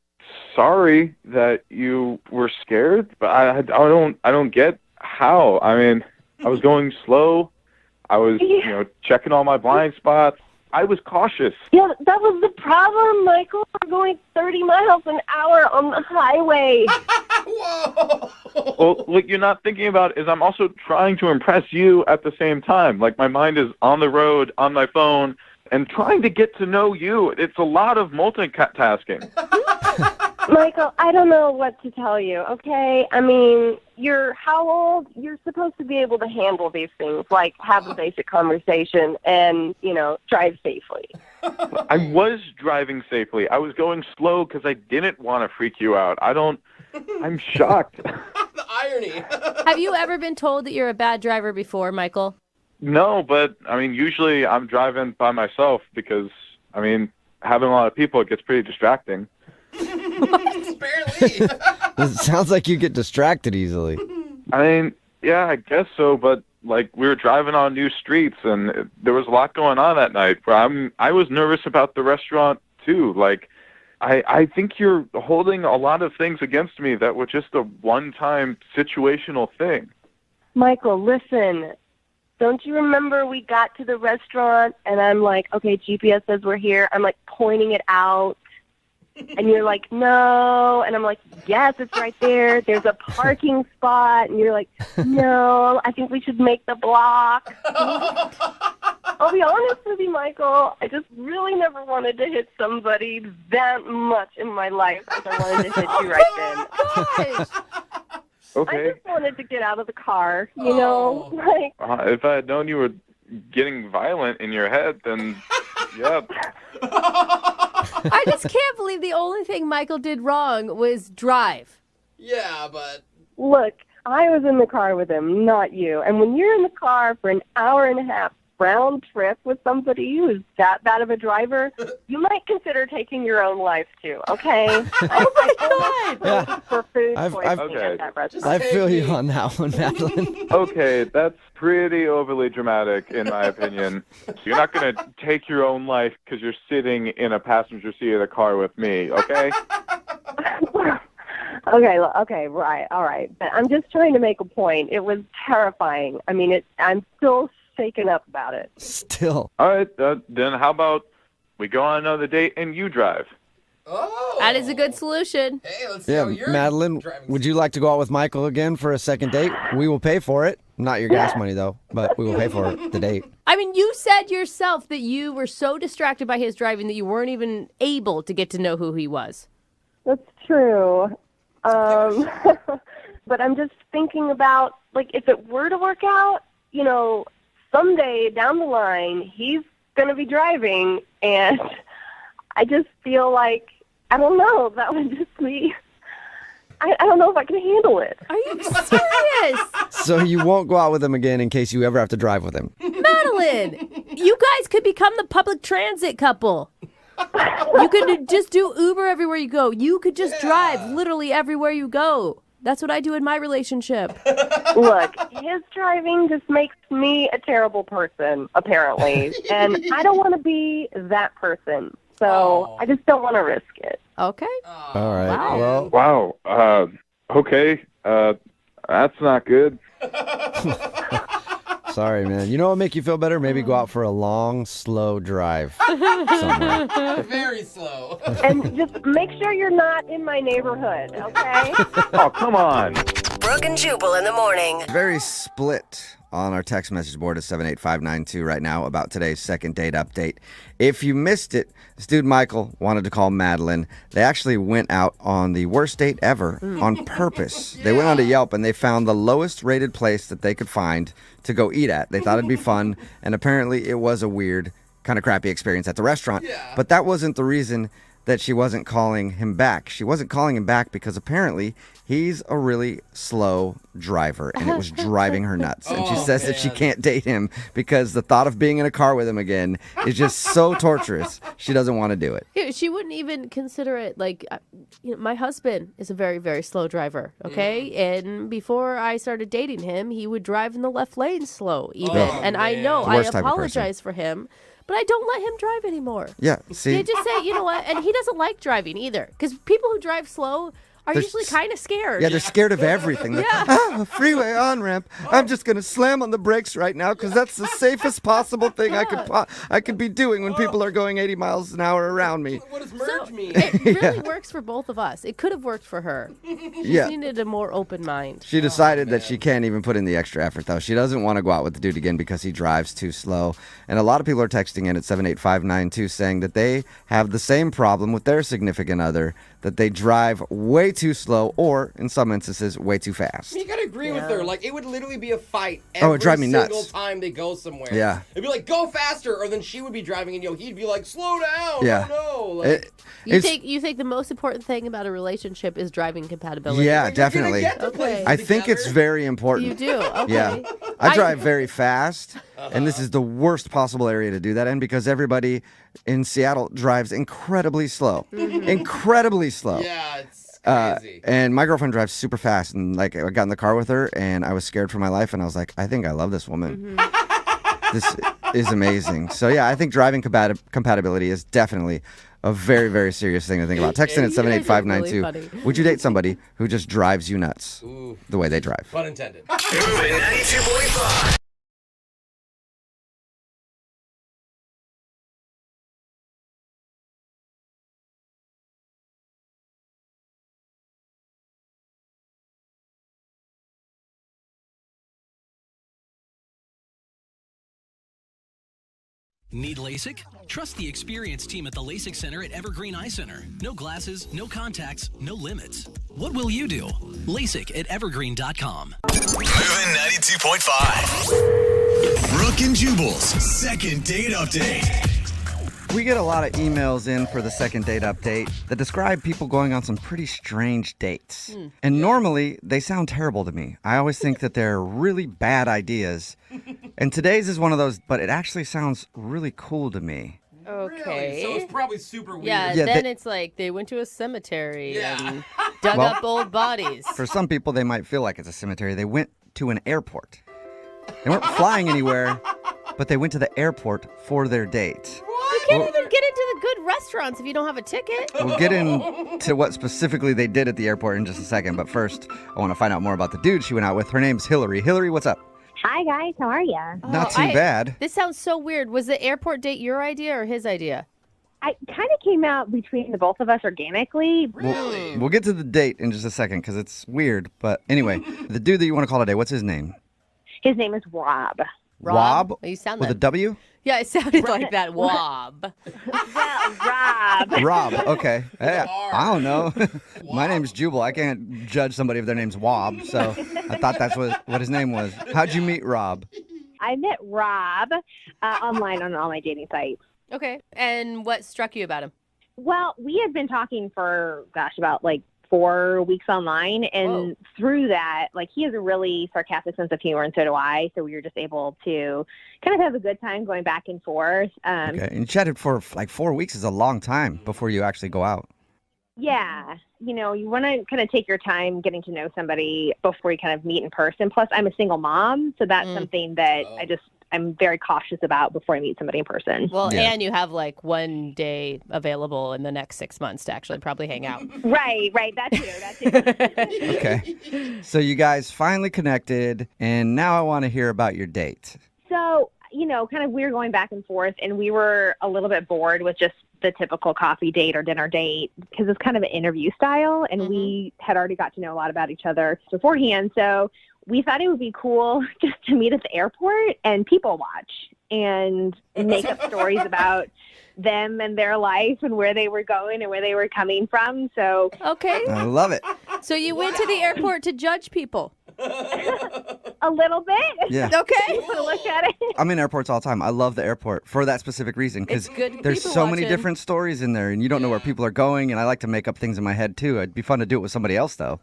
Speaker 16: sorry that you were scared, but I don't get how. I mean, I was going slow. I was, you know, checking all my blind spots. I was cautious.
Speaker 17: Yeah, that was the problem, Michael. We're going 30 miles an hour on the highway.
Speaker 16: Well, what you're not thinking about is I'm also trying to impress you at the same time. Like, my mind is on the road, on my phone, and trying to get to know you. It's a lot of multitasking.
Speaker 17: Michael, I don't know what to tell you, okay? I mean, you're how old? You're supposed to be able to handle these things, like have a basic conversation and, you know, drive safely.
Speaker 16: I was driving safely. I was going slow because I didn't want to freak you out. I'm shocked.
Speaker 4: The irony.
Speaker 5: Have you ever been told that you're a bad driver before, Michael?
Speaker 16: No, but, I mean, usually I'm driving by myself because, I mean, having a lot of people, it gets pretty distracting.
Speaker 4: Barely.
Speaker 15: It sounds like you get distracted easily.
Speaker 16: I mean, yeah, I guess so, but, like, we were driving on new streets, and there was a lot going on that night. Where I was nervous about the restaurant, too. Like, I think you're holding a lot of things against me that were just a one-time situational thing.
Speaker 17: Michael, listen. Don't you remember we got to the restaurant, and I'm like, okay, GPS says we're here. I'm, like, pointing it out. And you're like, no. And I'm like, yes, it's right there. There's a parking spot. And you're like, no, I think we should make the block. I'll be honest with you, Michael. I just really never wanted to hit somebody that much in my life as I wanted to hit you right then.
Speaker 16: Okay.
Speaker 17: I just wanted to get out of the car, you know? Like,
Speaker 16: If I had known you were getting violent in your head, then, yeah.
Speaker 5: I just can't believe the only thing Michael did wrong was drive.
Speaker 4: Yeah, but...
Speaker 17: Look, I was in the car with him, not you. And when you're in the car for an hour and a half round trip with somebody who's that bad of a driver, you might consider taking your own life too, okay? Oh my God! For food poisoning at that restaurant.
Speaker 15: I feel you on that one, Madeline.
Speaker 16: Okay, that's pretty overly dramatic, in my opinion. You're not going to take your own life because you're sitting in a passenger seat of the car with me, okay?
Speaker 17: Okay, right, all right. But I'm just trying to make a point. It was terrifying. I mean, I'm still shaken up about it.
Speaker 15: Still.
Speaker 16: All right, then how about we go on another date and you drive?
Speaker 4: Oh.
Speaker 5: That is a good solution.
Speaker 4: Hey, let's see
Speaker 15: Yeah,
Speaker 4: how you're
Speaker 15: Madeline,
Speaker 4: driving.
Speaker 15: would you like to go out with Michael again for a second date? We will pay for it. Not your gas money, though, but we will pay for the date.
Speaker 5: I mean, you said yourself that you were so distracted by his driving that you weren't even able to get to know who he was.
Speaker 17: That's true. But I'm just thinking about, like, if it were to work out, you know, someday down the line, he's going to be driving, and I just feel like, I don't know, that would just be, I don't know if I can handle it.
Speaker 5: Are you serious?
Speaker 15: So you won't go out with him again in case you ever have to drive with him.
Speaker 5: Madeline, you guys could become the public transit couple. You could just do Uber everywhere you go. You could just drive literally everywhere you go. That's what I do in my relationship.
Speaker 17: Look, his driving just makes me a terrible person, apparently. And I don't want to be that person. So I just don't want to risk it.
Speaker 5: Okay.
Speaker 15: All right.
Speaker 5: Wow.
Speaker 15: Well,
Speaker 16: Wow. Okay. That's not good.
Speaker 15: sorry, man. You know what would make you feel better? Maybe go out for a long, slow drive somewhere.
Speaker 4: Very slow.
Speaker 17: And just make sure you're not in my neighborhood, okay?
Speaker 16: Oh, come on.
Speaker 10: Brooke and Jubal in the morning.
Speaker 3: Very split on our text message board at 78592 right now about today's second date update. If you missed it, this dude Michael wanted to call Madeline. They actually went out on the worst date ever on purpose. They went on to Yelp and they found the lowest rated place that they could find to go eat at. They thought it'd be fun, and apparently it was a weird, kind of crappy experience at the restaurant. But that wasn't the reason that she wasn't calling him back. She wasn't calling him back because apparently he's a really slow driver, and it was driving her nuts. And she says that she can't date him because the thought of being in a car with him again is just so torturous. She doesn't want to do it.
Speaker 5: Yeah, she wouldn't even consider it. Like, my husband is a very, very slow driver, okay? And before I started dating him, he would drive in the left lane slow even. And I know, I apologize for him. But I don't let him drive anymore.
Speaker 3: Yeah, see?
Speaker 5: They just say, you know what? And he doesn't like driving either. Because people who drive slow are usually kind of scared.
Speaker 3: Yeah, they're scared of everything. A freeway on-ramp. I'm just going to slam on the brakes right now because that's the safest possible thing I could be doing when people are going 80 miles an hour around me.
Speaker 4: What does merge mean?
Speaker 5: It really works for both of us. It could have worked for her. She just needed a more open mind.
Speaker 3: She decided that she can't even put in the extra effort, though. She doesn't want to go out with the dude again because he drives too slow. And a lot of people are texting in at 78592 saying that they have the same problem with their significant other, that they drive way too slow or, in some instances, way too fast.
Speaker 4: You gotta agree with her. Like, it would literally be a fight
Speaker 3: it'd drive me
Speaker 4: single
Speaker 3: nuts.
Speaker 4: time they go somewhere.
Speaker 3: Yeah.
Speaker 4: It'd be like, go faster, or then she would be driving and he'd be like, slow down.
Speaker 3: Yeah.
Speaker 4: Oh no. Like,
Speaker 5: You think the most important thing about a relationship is driving compatibility?
Speaker 3: Yeah, definitely.
Speaker 5: Okay.
Speaker 3: I think it's very important.
Speaker 5: You do? Okay.
Speaker 3: Yeah. I drive very fast, and this is the worst possible area to do that in because everybody in Seattle drives incredibly slow. Incredibly slow.
Speaker 4: Yeah, it's crazy.
Speaker 3: And my girlfriend drives super fast, and like I got in the car with her, and I was scared for my life, and I was like, I think I love this woman. This is amazing. So yeah, I think driving compatibility is definitely a very, very serious thing to think about. Text in at 78592. Would you date somebody who just drives you nuts the way they drive?
Speaker 4: Pun intended.
Speaker 2: Moving 92.5.
Speaker 14: Need LASIK? Trust the experienced team at the LASIK Center at Evergreen Eye Center. No glasses, no contacts, no limits. What will you do? LASIK at evergreen.com.
Speaker 2: Moving 92.5. Brooke and Jubal's second date update.
Speaker 3: We get a lot of emails in for the second date update that describe people going on some pretty strange dates. And normally, they sound terrible to me. I always think that they're really bad ideas. And today's is one of those, but it actually sounds really cool to me.
Speaker 5: Okay.
Speaker 4: Really? So it's probably super weird.
Speaker 5: Yeah, then it's like they went to a cemetery and dug up old bodies.
Speaker 3: For some people, they might feel like it's a cemetery. They went to an airport. They weren't flying anywhere, but they went to the airport for their date.
Speaker 5: You can't even get into the good restaurants if you don't have a ticket.
Speaker 3: We'll get into what specifically they did at the airport in just a second, but first, I want to find out more about the dude she went out with. Her name's Hillary. Hillary, what's up?
Speaker 18: Hi, guys. How are you?
Speaker 3: Not too bad.
Speaker 5: This sounds so weird. Was the airport date your idea or his idea?
Speaker 18: I kind of came out between the both of us organically.
Speaker 3: Really? We'll get to the date in just a second because it's weird. But anyway, the dude that you want to call today, what's his name?
Speaker 18: His name is Rob.
Speaker 3: Wob?
Speaker 5: You sound
Speaker 3: with
Speaker 5: that.
Speaker 3: a W?
Speaker 5: Yeah, it sounded like that. Wob.
Speaker 8: Rob.
Speaker 3: Rob. Okay. Hey, I don't know. My name's Jubal. I can't judge somebody if their name's Wob, so I thought that's what his name was. How'd you meet Rob?
Speaker 18: I met Rob online on all my dating sites.
Speaker 5: Okay. And what struck you about him?
Speaker 18: Well, we had been talking for, about like 4 weeks online. And through that, like, he has a really sarcastic sense of humor, and so do I. So we were just able to kind of have a good time going back and forth.
Speaker 3: Okay. And you chatted for like 4 weeks is a long time before you actually go out.
Speaker 18: Yeah. You know, you want to kind of take your time getting to know somebody before you kind of meet in person. Plus, I'm a single mom, so that's something that I'm very cautious about before I meet somebody in person.
Speaker 5: Well, and you have like 1 day available in the next 6 months to actually probably hang out.
Speaker 18: Right. That too.
Speaker 3: Okay. So you guys finally connected, and now I want to hear about your date.
Speaker 18: So, you know, kind of we were going back and forth, and we were a little bit bored with just the typical coffee date or dinner date because it's kind of an interview style, and we had already got to know a lot about each other beforehand. So we thought it would be cool just to meet at the airport and people watch and make up stories about them and their life and where they were going and where they were coming from. So
Speaker 5: okay.
Speaker 3: I love it.
Speaker 5: So you went to the airport to judge people.
Speaker 18: A little bit.
Speaker 3: Yeah.
Speaker 5: Okay.
Speaker 18: Look at it.
Speaker 3: I'm in airports all the time. I love the airport for that specific reason because there's
Speaker 5: people
Speaker 3: so many
Speaker 5: watching.
Speaker 3: different stories in there, and you don't know where people are going, and I like to make up things in my head, too. It'd be fun to do it with somebody else, though.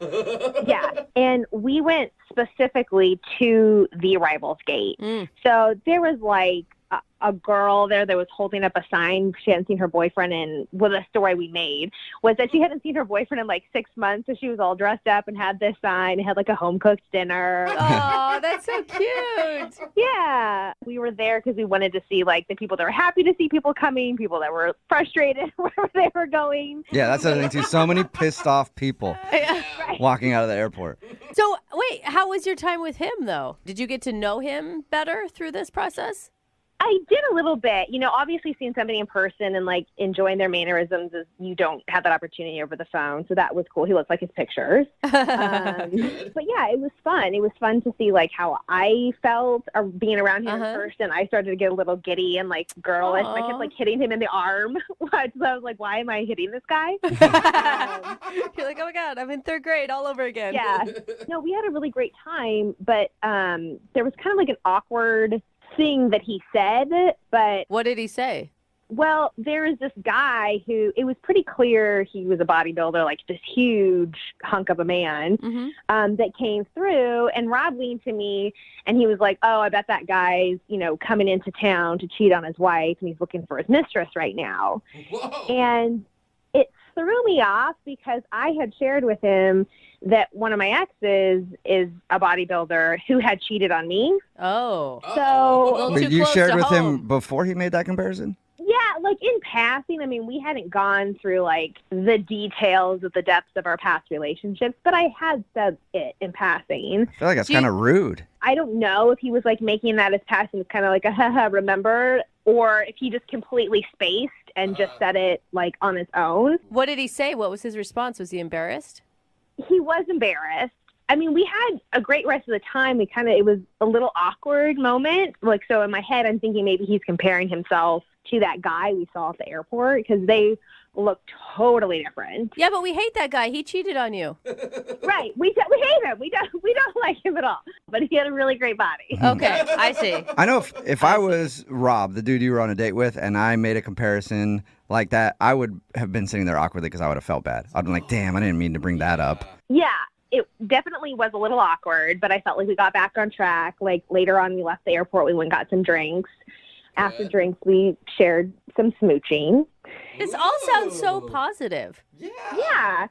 Speaker 18: Yeah. And we went specifically to the arrivals gate. So there was like a girl there that was holding up a sign. She hadn't seen her boyfriend, and the story we made was that she hadn't seen her boyfriend in like 6 months. So she was all dressed up and had this sign and had like a home cooked dinner.
Speaker 5: Oh, that's so cute.
Speaker 18: Yeah. We were there because we wanted to see like the people that were happy to see people coming, people that were frustrated wherever they were going.
Speaker 3: Yeah, that's the other thing, too. So many pissed off people walking out of the airport.
Speaker 5: So wait, how was your time with him, though? Did you get to know him better through this process?
Speaker 18: I did a little bit. You know, obviously seeing somebody in person and like enjoying their mannerisms is you don't have that opportunity over the phone. So that was cool. He looks like his pictures. But yeah, it was fun. It was fun to see like how I felt or being around him in person. I started to get a little giddy and like girlish. I kept like hitting him in the arm. So I was like, why am I hitting this guy?
Speaker 5: You're like, oh my God, I'm in 3rd grade all over again.
Speaker 18: Yeah. No, we had a really great time, but there was kind of like an awkward thing that he said, but
Speaker 5: what did he say?
Speaker 18: Well, there is this guy who it was pretty clear he was a bodybuilder, like this huge hunk of a man that came through, and Rob leaned to me and he was like, oh, I bet that guy's, you know, coming into town to cheat on his wife and he's looking for his mistress right now. Whoa. And it threw me off because I had shared with him that one of my exes is a bodybuilder who had cheated on me.
Speaker 5: Oh.
Speaker 18: So
Speaker 3: But you shared with him before he made that comparison?
Speaker 18: yeah, like in passing, I mean, we hadn't gone through like the details of the depths of our past relationships, but I had said it in passing.
Speaker 3: I feel like that's kind of rude.
Speaker 18: I don't know if he was like making that as passing as kind of like a haha, remember, or if he just completely spaced and just said it like on its own.
Speaker 5: What did he say? What was his response? Was he embarrassed?
Speaker 18: He was embarrassed. I mean, we had a great rest of the time. It was a little awkward moment. Like, so in my head, I'm thinking maybe he's comparing himself to that guy we saw at the airport because they look totally different.
Speaker 5: Yeah, but we hate that guy. He cheated on you.
Speaker 18: Right. We hate him. We don't like him at all. But he had a really great body.
Speaker 5: Okay, I see.
Speaker 3: I know if I was Rob, the dude you were on a date with, and I made a comparison like that, I would have been sitting there awkwardly because I would have felt bad. I'd been like, damn, I didn't mean to bring that up.
Speaker 18: Yeah. It definitely was a little awkward, but I felt like we got back on track. Like later on, we left the airport. We went and got some drinks. After drinks, we shared some smooching.
Speaker 5: This all sounds so positive.
Speaker 18: Yeah.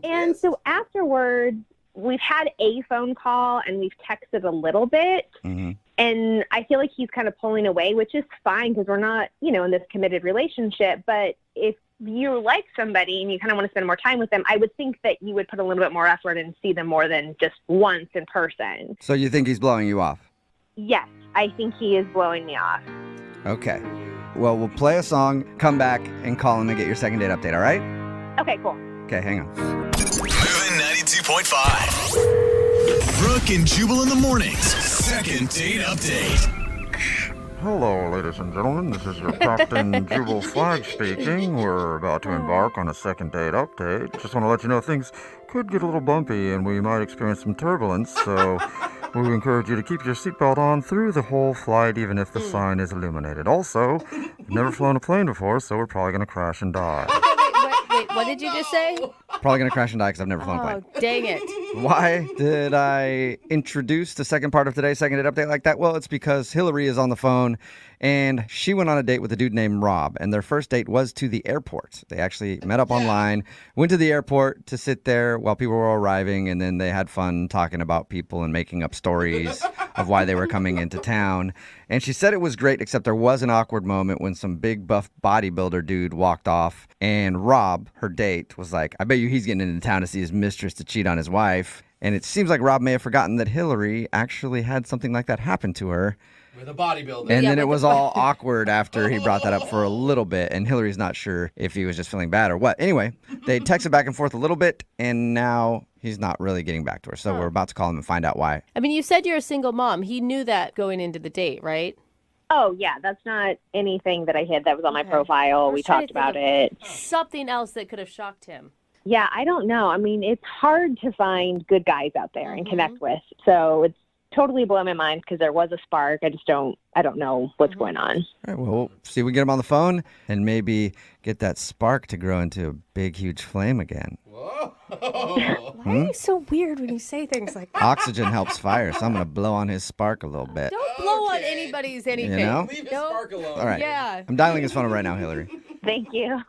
Speaker 18: And so afterwards, we've had a phone call and we've texted a little bit.
Speaker 3: Mm-hmm.
Speaker 18: And I feel like he's kind of pulling away, which is fine because we're not, in this committed relationship. But if you like somebody and you kind of want to spend more time with them, I would think that you would put a little bit more effort and see them more than just once in person.
Speaker 3: So you think he's blowing you off?
Speaker 18: Yes, I think he is blowing me off.
Speaker 3: Okay. Well, we'll play a song, come back, and call him and get your second date update, all right?
Speaker 18: Okay, cool.
Speaker 3: Okay, hang on.
Speaker 2: Moving 92.5. Brooke and Jubal in the mornings. Second date update.
Speaker 3: Hello, ladies and gentlemen. This is your Captain Jubal Flag speaking. We're about to embark on a second date update. Just want to let you know things could get a little bumpy and we might experience some turbulence, so we encourage you to keep your seatbelt on through the whole flight, even if the sign is illuminated. Also, we've never flown a plane before, so we're probably going to crash and die.
Speaker 5: Wait, what did you just say?
Speaker 3: Probably going to crash and die because I've never flown a plane.
Speaker 5: Oh, dang it.
Speaker 3: Why did I introduce the second part of today's second date update like that? Well, it's because Hillary is on the phone, and she went on a date with a dude named Rob, and their first date was to the airport. They actually met up online, went to the airport to sit there while people were arriving, and then they had fun talking about people and making up stories of why they were coming into town. And she said it was great, except there was an awkward moment when some big buff bodybuilder dude walked off, and Rob, her date, was like, I bet you he's getting into town to see his mistress to cheat on his wife. And it seems like Rob may have forgotten that Hillary actually had something like that happen to her.
Speaker 4: With a bodybuilder.
Speaker 3: And then it was all awkward after he brought that up for a little bit, and Hillary's not sure if he was just feeling bad or what. Anyway, they texted back and forth a little bit, and now he's not really getting back to her. So we're about to call him and find out why.
Speaker 5: I mean, you said you're a single mom. He knew that going into the date, right?
Speaker 18: Oh, yeah, that's not anything that I hid that was on my profile. We talked about it.
Speaker 5: Something else that could have shocked him.
Speaker 18: Yeah, I don't know. I mean, it's hard to find good guys out there and connect with. So it's totally blowing my mind because there was a spark. I don't know what's going on.
Speaker 3: All right, well, we'll see if we can get him on the phone and maybe get that spark to grow into a big, huge flame again.
Speaker 5: Why are you so weird when you say things like that?
Speaker 3: Oxygen helps fire, so I'm going to blow on his spark a little bit.
Speaker 5: Don't blow on anybody's anything.
Speaker 3: You know?
Speaker 4: Leave his spark alone.
Speaker 3: All right.
Speaker 5: Yeah.
Speaker 3: I'm dialing his phone right now, Hillary.
Speaker 18: Thank you.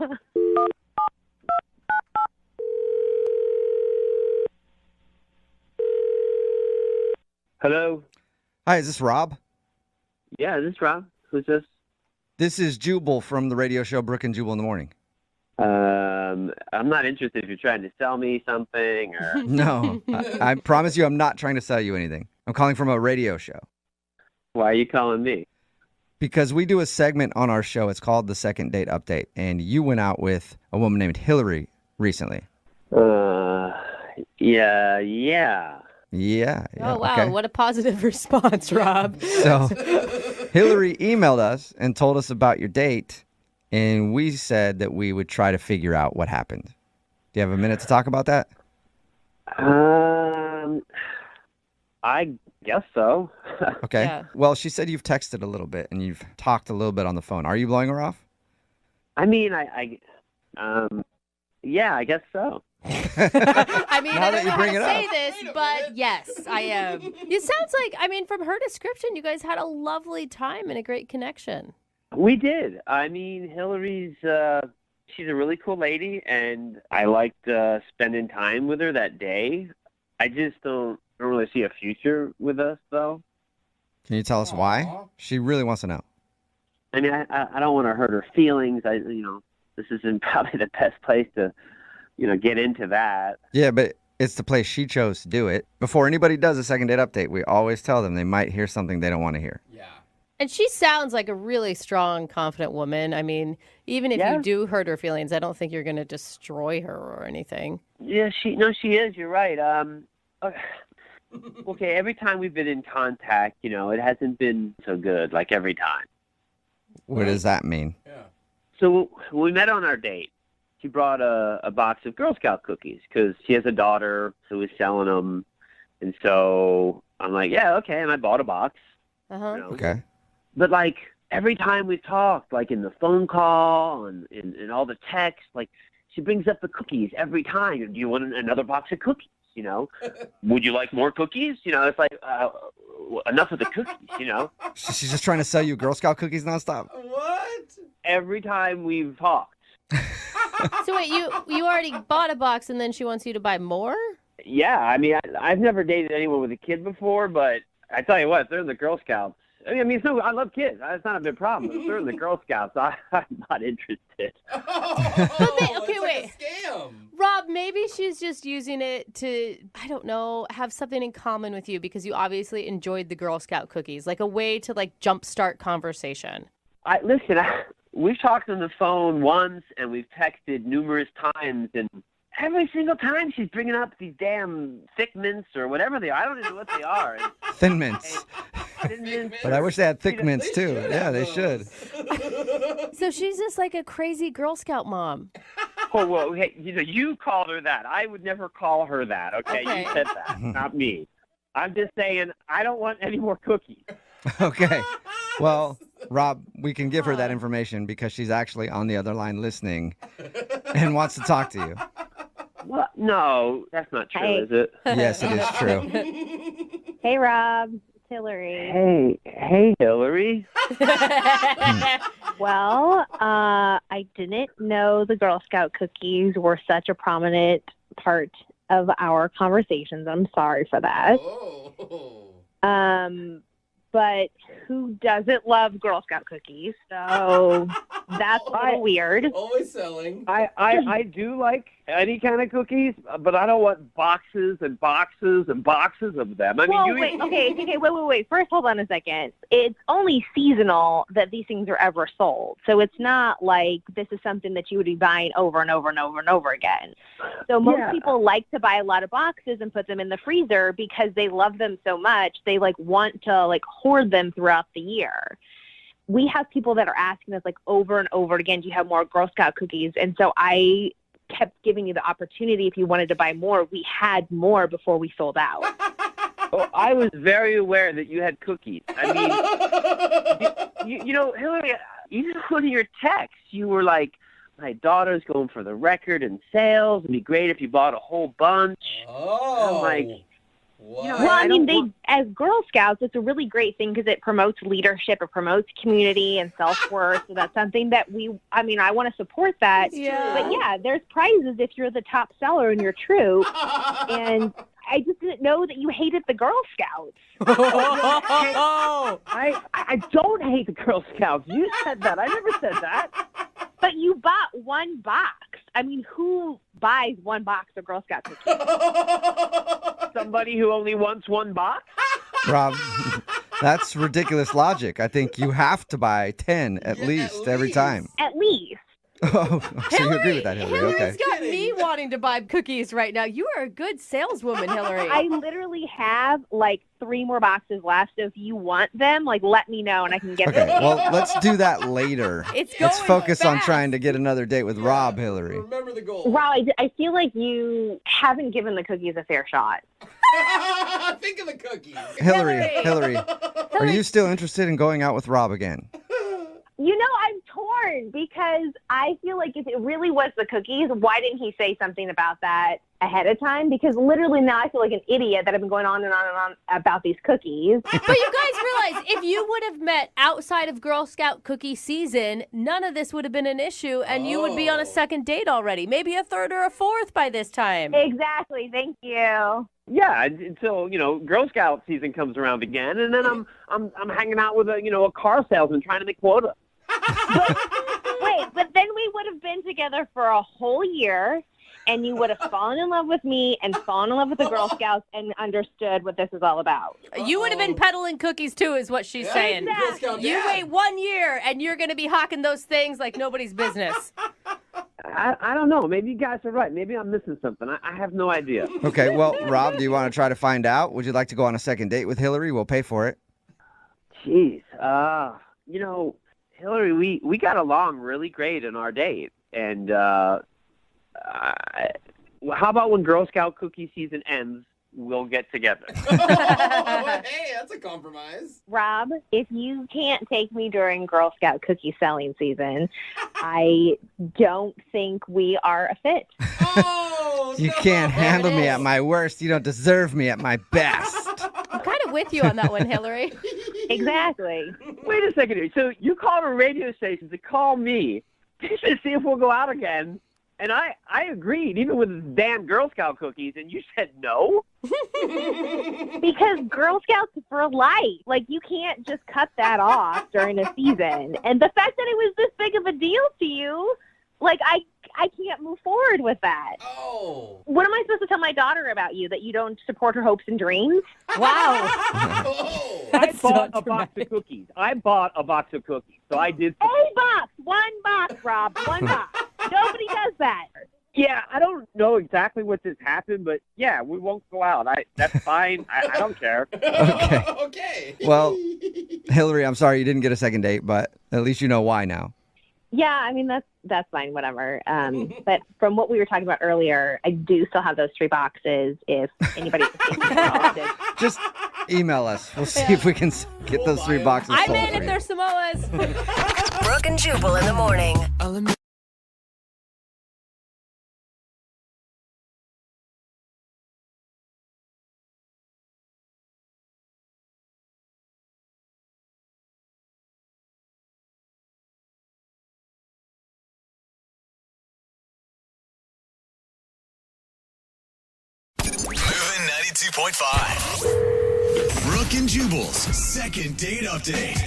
Speaker 19: Hello?
Speaker 3: Hi, is this Rob?
Speaker 19: Yeah, this is Rob. Who's this?
Speaker 3: This is Jubal from the radio show Brooke and Jubal in the Morning.
Speaker 19: I'm not interested if you're trying to sell me something or...
Speaker 3: No, I promise you I'm not trying to sell you anything. I'm calling from a radio show.
Speaker 19: Why are you calling me?
Speaker 3: Because we do a segment on our show. It's called The Second Date Update, and you went out with a woman named Hillary recently.
Speaker 19: Yeah.
Speaker 3: Yeah.
Speaker 5: Oh, wow.
Speaker 3: Okay.
Speaker 5: What a positive response, Rob.
Speaker 3: So Hillary emailed us and told us about your date, and we said that we would try to figure out what happened. Do you have a minute to talk about that?
Speaker 19: I guess so.
Speaker 3: Okay.
Speaker 5: Yeah.
Speaker 3: Well, she said you've texted a little bit and you've talked a little bit on the phone. Are you blowing her off?
Speaker 19: I mean, yeah, I guess so.
Speaker 5: I mean,
Speaker 3: Now
Speaker 5: I
Speaker 3: that
Speaker 5: don't
Speaker 3: you
Speaker 5: know
Speaker 3: bring
Speaker 5: how to
Speaker 3: it
Speaker 5: say
Speaker 3: up.
Speaker 5: this, but yes, I am. It sounds like, I mean, from her description, you guys had a lovely time and a great connection.
Speaker 19: We did. I mean, Hillary's, she's a really cool lady, and I liked spending time with her that day. I just don't really see a future with us, though.
Speaker 3: Can you tell us why? She really wants to know.
Speaker 19: I mean, I don't want to hurt her feelings. This isn't probably the best place to, get into that.
Speaker 3: Yeah, but it's the place she chose to do it. Before anybody does a second date update, we always tell them they might hear something they don't want to hear.
Speaker 5: And she sounds like a really strong, confident woman. I mean, even if you do hurt her feelings, I don't think you're going to destroy her or anything.
Speaker 19: Yeah, she is. You're right. Okay, every time we've been in contact, it hasn't been so good, like every time.
Speaker 3: What does that mean?
Speaker 19: So when we met on our date, she brought a box of Girl Scout cookies because she has a daughter who is selling them. And so I'm like, yeah, okay. And I bought a box.
Speaker 3: Okay.
Speaker 19: But, like, every time we've talked, like in the phone call and in all the texts, like, she brings up the cookies every time. Do you want another box of cookies, Would you like more cookies? It's like, enough of the cookies,
Speaker 3: She's just trying to sell you Girl Scout cookies nonstop.
Speaker 4: What?
Speaker 19: Every time we've talked.
Speaker 5: So wait, you already bought a box and then she wants you to buy more?
Speaker 19: Yeah, I mean, I've never dated anyone with a kid before, but I tell you what, if they're in the Girl Scouts, I mean, I love kids. That's not a big problem. If they're in the Girl Scouts, I'm not interested.
Speaker 5: Okay, wait.
Speaker 4: Scam.
Speaker 5: Rob, maybe she's just using it to, I don't know, have something in common with you because you obviously enjoyed the Girl Scout cookies, like a way to jumpstart conversation.
Speaker 19: Listen, we've talked on the phone once and we've texted numerous times, and every single time she's bringing up these damn thick mints or whatever they are. I don't even know what they are.
Speaker 3: Thin mints.
Speaker 15: But I wish they had thick mints too. Yeah, they should.
Speaker 5: So she's just like a crazy Girl Scout mom.
Speaker 19: Oh, well, hey, you called her that. I would never call her that, okay? You said that, not me. I'm just saying I don't want any more cookies.
Speaker 15: Okay. Well, Rob, we can give her that information because she's actually on the other line listening and wants to talk to you.
Speaker 19: What? No, that's not true, is it?
Speaker 15: Yes, it is true.
Speaker 18: Hey, Rob. It's Hillary.
Speaker 19: Hey, Hillary.
Speaker 18: Well, I didn't know the Girl Scout cookies were such a prominent part of our conversations. I'm sorry for that. But who doesn't love Girl Scout cookies? So that's a little weird.
Speaker 4: Always selling.
Speaker 19: I do like any kind of cookies, but I don't want boxes and boxes and boxes of them. I mean,
Speaker 18: wait. First, hold on a second. It's only seasonal that these things are ever sold. So it's not like this is something that you would be buying over and over and over and over again. So most people like to buy a lot of boxes and put them in the freezer because they love them so much. They want to hoard them throughout the year. We have people that are asking us over and over again, do you have more Girl Scout cookies? And so I kept giving you the opportunity if you wanted to buy more. We had more before we sold out.
Speaker 19: Oh, I was very aware that you had cookies. I mean, Hillary, even one of your texts, you were like, my daughter's going for the record in sales. It'd be great if you bought a whole bunch.
Speaker 4: Oh.
Speaker 19: I'm like,
Speaker 18: as Girl Scouts, it's a really great thing because it promotes leadership, it promotes community and self-worth. So that's something that I want to support that.
Speaker 5: Yeah.
Speaker 18: But there's prizes if you're the top seller in your troop. And I just didn't know that you hated the Girl Scouts.
Speaker 19: I don't hate the Girl Scouts. You said that. I never said that.
Speaker 18: But you bought one box. I mean, who buys one box of Girl Scout cookies?
Speaker 19: Somebody who only wants one box?
Speaker 15: Rob, that's ridiculous logic. I think you have to buy 10 at least every time.
Speaker 18: At least.
Speaker 15: Oh, so you agree with that, Hillary?
Speaker 5: Hillary's
Speaker 15: Okay.
Speaker 5: got me wanting to buy cookies right now. You are a good saleswoman, Hillary.
Speaker 18: I literally have 3 more boxes left. So if you want them, let me know and I can get
Speaker 15: Okay,
Speaker 18: them.
Speaker 15: well, let's do that later.
Speaker 5: It's
Speaker 15: Let's
Speaker 5: going
Speaker 15: focus on
Speaker 5: fast.
Speaker 15: trying to get another date with Rob, Hillary.
Speaker 4: Remember the goal.
Speaker 18: Rob, I feel like you haven't given the cookies a fair shot.
Speaker 4: Think of the cookies.
Speaker 15: Hillary, are you still interested in going out with Rob again?
Speaker 18: I'm torn because I feel like if it really was the cookies, why didn't he say something about that ahead of time? Because literally now I feel like an idiot that I've been going on and on and on about these cookies.
Speaker 5: But you guys realize if you would have met outside of Girl Scout cookie season, none of this would have been an issue and you would be on a second date already. Maybe a third or a fourth by this time.
Speaker 18: Exactly. Thank you.
Speaker 19: Yeah, until Girl Scout season comes around again, and then I'm hanging out with a car salesman trying to make quota.
Speaker 18: But then we would have been together for a whole year, and you would have fallen in love with me and fallen in love with the Girl Scouts and understood what this is all about.
Speaker 5: You would have been peddling cookies too, is what she's saying.
Speaker 18: Exactly.
Speaker 5: You wait 1 year, and you're going to be hawking those things like nobody's business.
Speaker 19: I don't know. Maybe you guys are right. Maybe I'm missing something. I have no idea.
Speaker 15: Okay, well, Rob, do you want to try to find out? Would you like to go on a second date with Hillary? We'll pay for it.
Speaker 19: Jeez. Hillary, we got along really great in our date. And how about when Girl Scout cookie season ends, we'll get together?
Speaker 4: Hey, that's a compromise.
Speaker 18: Rob, if you can't take me during Girl Scout cookie selling season, I don't think we are a fit.
Speaker 15: You can't handle me at my worst. You don't deserve me at my best.
Speaker 5: I'm kind of with you on that one, Hillary.
Speaker 18: Exactly.
Speaker 19: Wait a second here. So you called a radio station to call me to see if we'll go out again. And I agreed, even with the damn Girl Scout cookies, and you said no?
Speaker 18: Because Girl Scouts for life. You can't just cut that off during a season. And the fact that it was this big of a deal to you, I can't move forward with that.
Speaker 4: Oh.
Speaker 18: What am I supposed to tell my daughter about you? That you don't support her hopes and dreams?
Speaker 5: Wow.
Speaker 19: I bought a box of cookies. So I did.
Speaker 18: A box. 1 box, Rob. 1 box. Nobody does that.
Speaker 19: Yeah, I don't know exactly what just happened, but yeah, we won't go out. That's fine. I don't care.
Speaker 3: Okay.
Speaker 4: Okay.
Speaker 3: Well, Hillary, I'm sorry you didn't get a second date, but at least you know why now.
Speaker 18: Yeah, I mean that's fine, whatever. But from what we were talking about earlier, I do still have those 3 boxes. If anybody is interested,
Speaker 3: Just email us. We'll see if we can get those 3 boxes
Speaker 5: I'm
Speaker 3: sold
Speaker 5: in
Speaker 3: for
Speaker 5: if
Speaker 3: you.
Speaker 5: there's Samoas.
Speaker 10: Brooke and Jubal in the morning.
Speaker 2: Moving 92.5. Brooke and Jubal's second date update.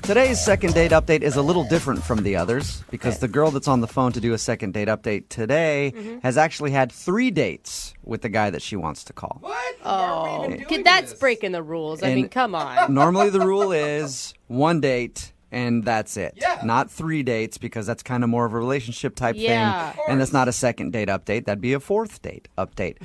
Speaker 3: Today's second date update is a little different from the others because the girl that's on the phone to do a second date update today has actually had 3 dates with the guy that she wants to call.
Speaker 4: What?
Speaker 5: Oh, that's breaking the rules. I mean, come on.
Speaker 3: Normally the rule is 1 date and that's it.
Speaker 4: Yeah.
Speaker 3: Not 3 dates because that's kind of more of a relationship type
Speaker 5: Yeah.
Speaker 3: thing. And that's not a second date update. That'd be a 4th date update.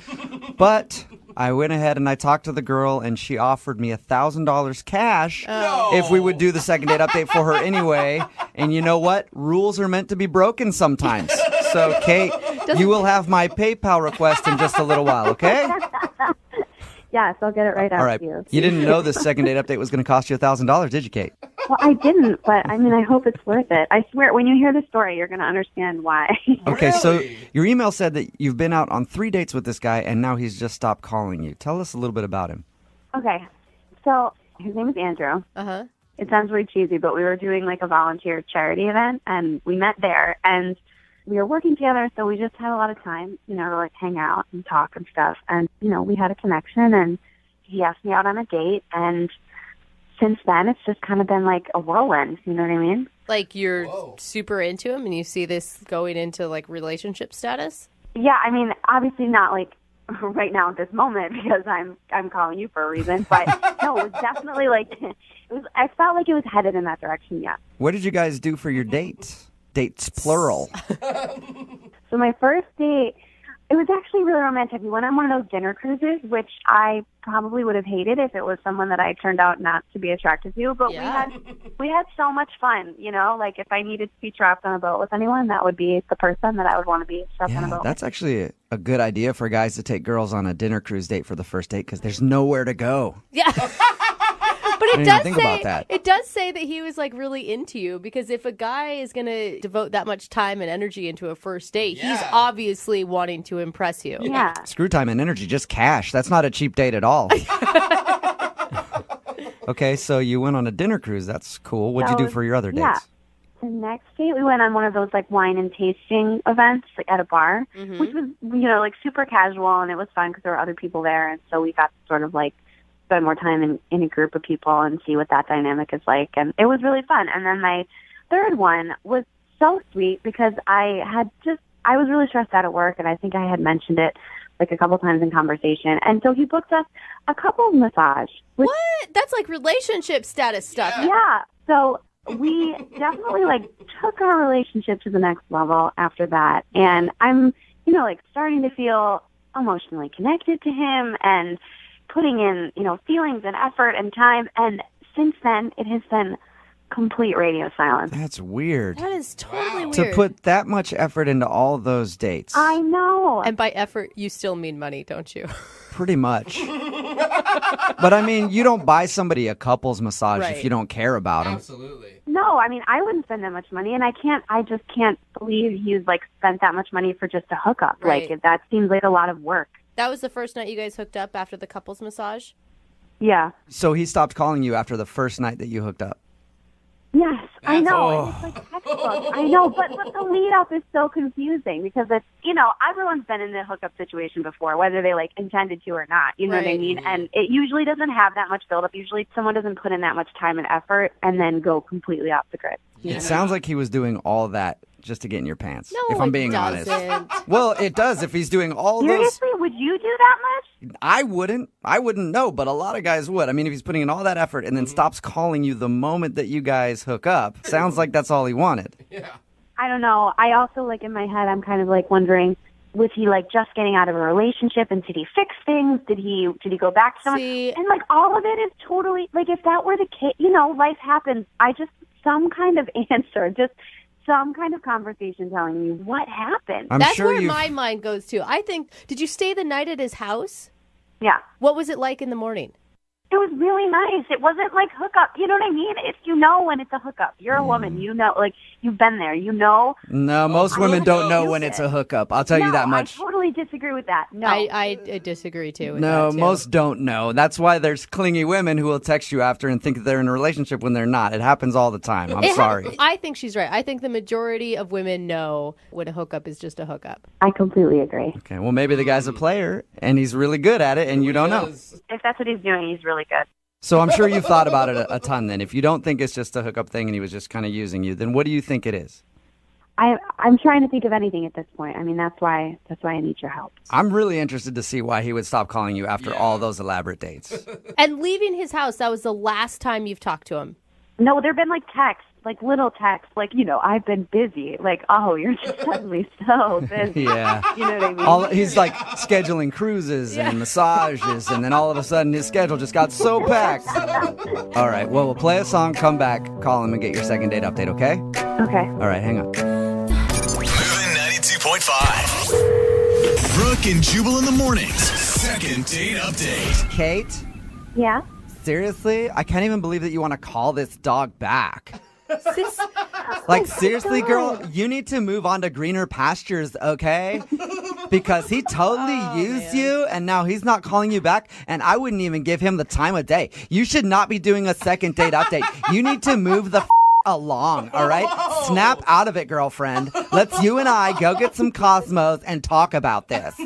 Speaker 3: But I went ahead and I talked to the girl and she offered me $1,000 cash if we would do the second date update for her anyway. And you know what? Rules are meant to be broken sometimes. So, Kate, you will have my PayPal request in just a little while, okay?
Speaker 8: Yes, I'll get it right
Speaker 3: All
Speaker 8: out
Speaker 3: right.
Speaker 8: to you.
Speaker 3: You didn't know this second date update was going to cost you $1,000, did you, Kate?
Speaker 8: Well, I didn't, but I mean, I hope it's worth it. I swear, when you hear the story, you're going to understand why.
Speaker 3: Okay, so your email said that you've been out on 3 dates with this guy and now he's just stopped calling you. Tell us a little bit about him.
Speaker 8: Okay, so his name is Andrew.
Speaker 5: Uh-huh.
Speaker 8: It sounds really cheesy, but we were doing like a volunteer charity event, and we met there, and we were working together, so we just had a lot of time, to like hang out and talk and stuff. And, we had a connection, and he asked me out on a date, and since then, it's just kind of been like a whirlwind, you know what I mean?
Speaker 5: Like you're super into him and you see this going into like relationship status?
Speaker 8: Yeah, I mean, obviously not like right now at this moment because I'm calling you for a reason, but no, it was definitely like I felt like it was headed in that direction. Yeah.
Speaker 3: What did you guys do for your date? Dates plural.
Speaker 8: So my first date, it was actually really romantic. We went on one of those dinner cruises, which I probably would have hated if it was someone that I turned out not to be attracted to. But we had so much fun, like if I needed to be trapped on a boat with anyone, that would be the person that I would want to be trapped on a boat.
Speaker 3: That's actually a good idea for guys to take girls on a dinner cruise date for the first date because there's nowhere to go.
Speaker 5: Yeah. But
Speaker 3: I didn't even think about that.
Speaker 5: It does say that he was like really into you because if a guy is going to devote that much time and energy into a first date, he's obviously wanting to impress you.
Speaker 8: Yeah.
Speaker 3: Screw time and energy, just cash. That's not a cheap date at all. Okay, so you went on a dinner cruise. That's cool. What'd you do for your other dates?
Speaker 8: Yeah. The next date, we went on one of those like wine and tasting events like, at a bar, which was, like super casual, and it was fun because there were other people there, and so we got to sort of like spend more time in a group of people and see what that dynamic is like, and it was really fun. And then my third one was so sweet because I was really stressed out at work, and I think I had mentioned it like a couple times in conversation, and so he booked us a couples massage.
Speaker 5: What? That's like relationship status stuff.
Speaker 8: Yeah. So we definitely like took our relationship to the next level after that. And I'm, like starting to feel emotionally connected to him and putting in, feelings and effort and time. And since then, it has been complete radio silence.
Speaker 3: That's weird.
Speaker 5: That is totally weird.
Speaker 3: To put that much effort into all those dates.
Speaker 8: I know.
Speaker 5: And by effort, you still mean money, don't you?
Speaker 3: Pretty much. But I mean, you don't buy somebody a couples massage if you don't care about them.
Speaker 4: Absolutely.
Speaker 8: No, I mean, I wouldn't spend that much money, and I just can't believe he's like spent that much money for just a hookup.
Speaker 5: Right.
Speaker 8: Like, that seems like a lot of work.
Speaker 5: That was the first night you guys hooked up after the couples massage?
Speaker 8: Yeah.
Speaker 3: So he stopped calling you after the first night that you hooked up.
Speaker 8: Yes, I know.
Speaker 3: Oh.
Speaker 8: And it's like textbook. I know, but the lead up is so confusing because it's, everyone's been in the hookup situation before, whether they like intended to or not. You know what I mean? And it usually doesn't have that much build up. Usually someone doesn't put in that much time and effort and then go completely off the grid.
Speaker 3: It sounds like he was doing all that just to get in your pants.
Speaker 5: No,
Speaker 3: if I'm
Speaker 5: it
Speaker 3: being
Speaker 5: doesn't.
Speaker 3: honest. Well, it does if he's doing all those.
Speaker 8: Seriously, would you do that much?
Speaker 3: I wouldn't know, but a lot of guys would. I mean, if he's putting in all that effort and then stops calling you the moment that you guys hook up, sounds like that's all he wanted.
Speaker 4: Yeah.
Speaker 8: I don't know. I also, like, in my head, I'm kind of, like, wondering, was he, like, just getting out of a relationship, and did he fix things? Did he go back to someone? And, like, all of it is totally, like, if that were the case, you know, life happens. Some kind of answer, just some kind of conversation telling me what happened.
Speaker 5: That's where my mind goes to. I think, did you stay the night at his house?
Speaker 8: Yeah.
Speaker 5: What was it like in the morning?
Speaker 8: It was really nice. It wasn't like hookup. You know what I mean? It's, you know, when it's a hookup. You're a woman. You know, like, you've been there. You know.
Speaker 3: No, most women don't know when it's a hookup. I'll tell you that much.
Speaker 8: I totally disagree with that. No.
Speaker 5: I disagree, too, with
Speaker 3: No,
Speaker 5: that, too.
Speaker 3: most don't know. That's why there's clingy women who will text you after and think that they're in a relationship when they're not. It happens all the time. I'm sorry.
Speaker 5: I think she's right. I think the majority of women know when a hookup is just a hookup.
Speaker 8: I completely agree.
Speaker 3: Okay, well, maybe the guy's a player, and he's really good at it, and you don't know.
Speaker 8: If that's what he's doing, he's really good.
Speaker 3: So I'm sure you've thought about it a ton then. If you don't think it's just a hookup thing and he was just kind of using you, then what do you think it is?
Speaker 8: I'm trying to think of anything at this point. I mean, that's why I need your help.
Speaker 3: I'm really interested to see why he would stop calling you after all those elaborate dates.
Speaker 5: And leaving his house, that was the last time you've talked to him?
Speaker 8: No, there have been, like, texts, like, little texts, like, you know, I've been busy. Like, oh, you're just suddenly so busy.
Speaker 3: Yeah.
Speaker 8: You know what I mean?
Speaker 3: He's, like, scheduling cruises and massages, and then all of a sudden his schedule just got so packed. All right, well, we'll play a song, come back, call him, and get your second date update, okay?
Speaker 8: Okay.
Speaker 3: All right, hang on.
Speaker 2: Moving 92.5. Brooke and Jubal in the mornings. Second date update.
Speaker 3: Kate?
Speaker 8: Yeah?
Speaker 3: Seriously? I can't even believe that you want to call this dog back. Like, seriously, girl, you need to move on to greener pastures, okay? Because he totally used you, and now he's not calling you back, and I wouldn't even give him the time of day. You should not be doing a second date update. You need to move the along, all right? Snap out of it, girlfriend. Let's you and I go get some Cosmos and talk about this.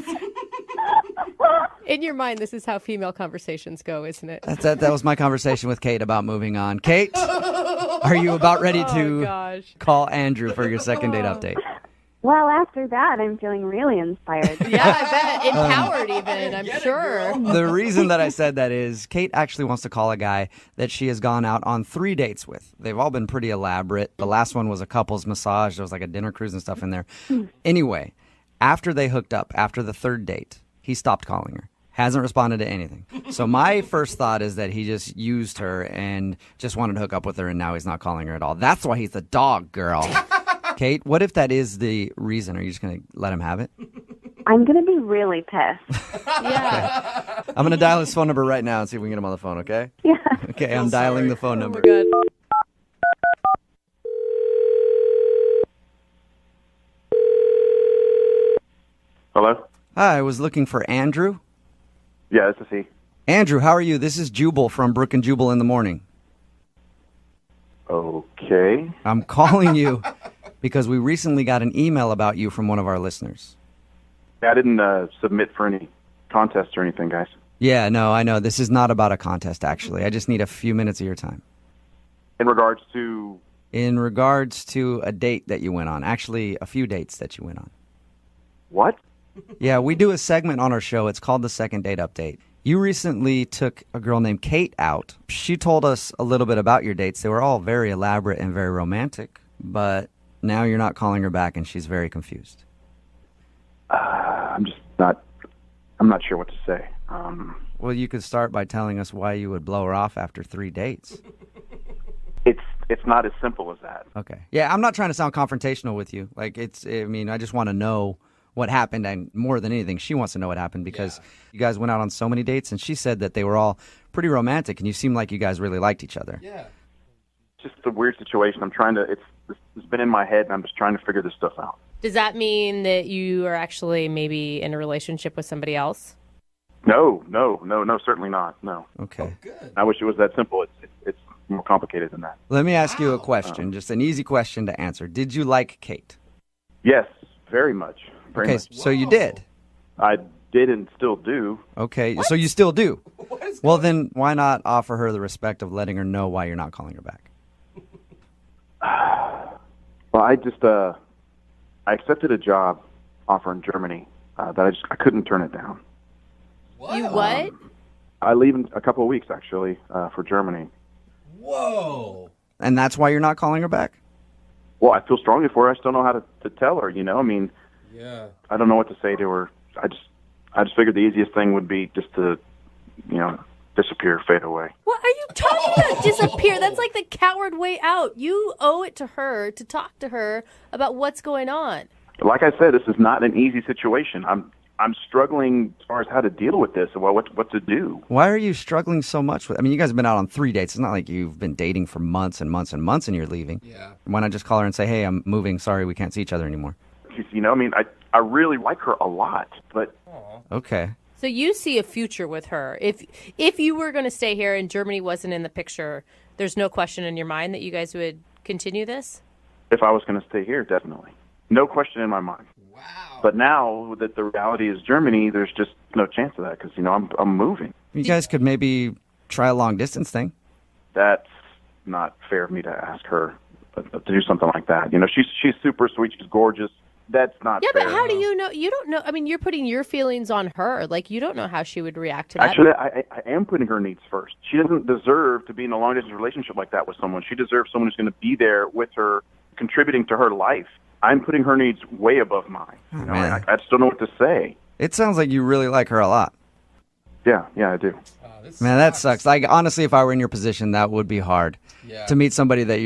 Speaker 5: In your mind, this is how female conversations go, isn't it?
Speaker 3: That was my conversation with Kate about moving on. Kate, are you about ready to call Andrew for your second date update?
Speaker 8: Well, after that, I'm feeling really inspired.
Speaker 5: Yeah, I bet. Empowered even, I'm sure.
Speaker 3: The reason that I said that is Kate actually wants to call a guy that she has gone out on 3 dates with. They've all been pretty elaborate. The last one was a couple's massage. There was like a dinner cruise and stuff in there. Anyway, after they hooked up, after the 3rd date, he stopped calling her. Hasn't responded to anything. So my first thought is that he just used her and just wanted to hook up with her, and now he's not calling her at all. That's why he's a dog, girl. Kate, what if that is the reason? Are you just going to let him have it?
Speaker 8: I'm going to be really pissed.
Speaker 5: Yeah.
Speaker 3: I'm going to dial his phone number right now and see if we can get him on the phone, okay?
Speaker 8: Yeah.
Speaker 3: Okay, I'm dialing the phone number.
Speaker 5: Oh, my God.
Speaker 13: Hello?
Speaker 3: Hi, I was looking for Andrew.
Speaker 13: Yeah, this is he.
Speaker 3: Andrew, how are you? This is Jubal from Brooke and Jubal in the morning.
Speaker 13: Okay.
Speaker 3: I'm calling you because we recently got an email about you from one of our listeners.
Speaker 13: I didn't submit for any contests or anything, guys.
Speaker 3: Yeah, no, I know. This is not about a contest, actually. I just need a few minutes of your time.
Speaker 13: In regards to...
Speaker 3: In regards to a date that you went on. Actually, a few dates that you went on.
Speaker 13: What?
Speaker 3: Yeah, we do a segment on our show. It's called the Second Date Update. You recently took a girl named Kate out. She told us a little bit about your dates. They were all very elaborate and very romantic, but now you're not calling her back and she's very confused.
Speaker 13: I'm not sure what to say.
Speaker 3: Well, you could start by telling us why you would blow her off after 3 dates.
Speaker 13: It's not as simple as that.
Speaker 3: Okay. Yeah, I'm not trying to sound confrontational with you. Like, I just want to know what happened, and more than anything, she wants to know what happened because you guys went out on so many dates, and she said that they were all pretty romantic, and you seem like you guys really liked each other.
Speaker 13: Yeah. It's just a weird situation. It's been in my head, and I'm just trying to figure this stuff out.
Speaker 5: Does that mean that you are actually maybe in a relationship with somebody else?
Speaker 13: No, certainly not. No.
Speaker 3: Okay.
Speaker 13: I wish it was that simple. It's more complicated than that.
Speaker 3: Let me ask you a question, just an easy question to answer. Did you like Kate?
Speaker 13: Yes, very much.
Speaker 3: Okay, so you did.
Speaker 13: I did and still do.
Speaker 3: Okay, so you still do. Well, then why not offer her the respect of letting her know why you're not calling her back?
Speaker 13: Well, I accepted a job offer in Germany that I couldn't turn it down.
Speaker 5: You what?
Speaker 13: I leave in a couple of weeks, actually, for Germany.
Speaker 4: Whoa.
Speaker 3: And that's why you're not calling her back?
Speaker 20: Well, I feel strongly for her. I still don't know how to tell her, I mean,
Speaker 4: Yeah.
Speaker 20: I don't know what to say to her. I just figured the easiest thing would be just to, disappear, fade away.
Speaker 5: What are you talking about? Disappear? That's like the coward way out. You owe it to her to talk to her about what's going on.
Speaker 20: Like I said, this is not an easy situation. I'm struggling as far as how to deal with this and what to do.
Speaker 3: Why are you struggling so much with? I mean, you guys have been out on 3 dates. It's not like you've been dating for months and months and months and you're leaving.
Speaker 4: Yeah.
Speaker 3: Why not just call her and say, "Hey, I'm moving. Sorry, we can't see each other anymore."
Speaker 20: I mean, I really like her a lot, but
Speaker 3: Okay.
Speaker 5: So you see a future with her. If you were going to stay here and Germany wasn't in the picture, there's no question in your mind that you guys would continue this?
Speaker 20: if I was going to stay here, definitely. No question in my mind. Wow. But now that the reality is Germany, there's just no chance of that because, I'm moving.
Speaker 3: You guys could maybe try a long distance thing.
Speaker 20: That's not fair of me to ask her to do something like that. She's super sweet. She's gorgeous. That's not
Speaker 5: Yeah,
Speaker 20: fair.
Speaker 5: but how do you know? You don't know. I mean, you're putting your feelings on her. Like, you don't know how she would react to that.
Speaker 20: Actually, I am putting her needs first. She doesn't deserve to be in a long-distance relationship like that with someone. She deserves someone who's going to be there with her, contributing to her life. I'm putting her needs way above mine. I just don't know what to say.
Speaker 3: It sounds like you really like her a lot.
Speaker 20: Yeah, I do.
Speaker 3: Man, that sucks. Like, honestly, if I were in your position, that would be hard.
Speaker 4: Yeah.
Speaker 3: To meet somebody that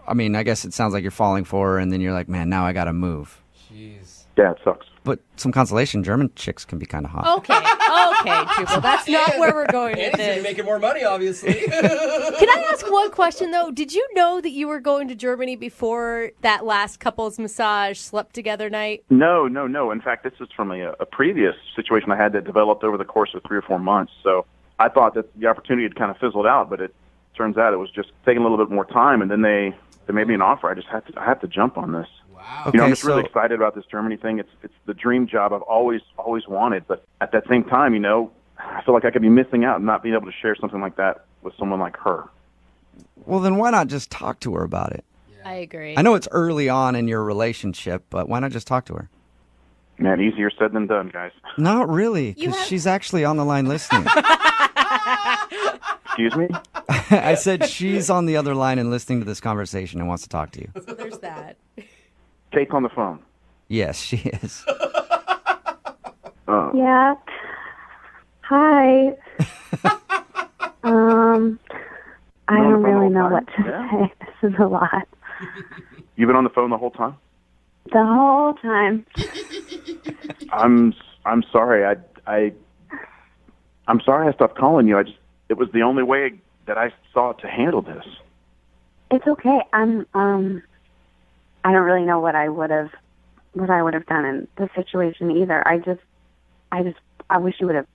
Speaker 3: I guess it sounds like you're falling for, and then you're like, man, now I got to move.
Speaker 4: Jeez.
Speaker 20: Yeah, it sucks.
Speaker 3: But some consolation, German chicks can be kind of hot.
Speaker 5: Okay, Jubal, that's not where we're going with
Speaker 4: And he's going to be
Speaker 5: this.
Speaker 4: making more money, obviously.
Speaker 5: Can I ask one question, though? Did you know that you were going to Germany before that last couples massage slept together night?
Speaker 20: No. In fact, this is from a previous situation I had that developed over the course of 3 or 4 months. So I thought that the opportunity had kind of fizzled out, but it turns out it was just taking a little bit more time, and then they made me an offer. I had to jump on this.
Speaker 3: Okay,
Speaker 20: I'm just really excited about this Germany thing. It's the dream job I've always wanted, but at that same time, I feel like I could be missing out and not being able to share something like that with someone like her.
Speaker 3: Well, then why not just talk to her about it?
Speaker 5: I agree.
Speaker 3: I know it's early on in your relationship, but why not just talk to her?
Speaker 20: Man, easier said than done, guys.
Speaker 3: Not really, because she's actually on the line listening.
Speaker 20: Excuse me?
Speaker 3: I said she's on the other line and listening to this conversation and wants to talk to you.
Speaker 5: So there's that.
Speaker 20: Kate's on the phone.
Speaker 3: Yes, she is.
Speaker 8: Yeah. Hi. I don't really know what to say. This is a lot.
Speaker 20: You've been on the phone the whole time?
Speaker 8: The whole time.
Speaker 20: I'm sorry. I'm sorry I stopped calling you. It was the only way that I saw to handle this.
Speaker 8: It's okay. I don't really know what I would have done in the situation either. I wish you would have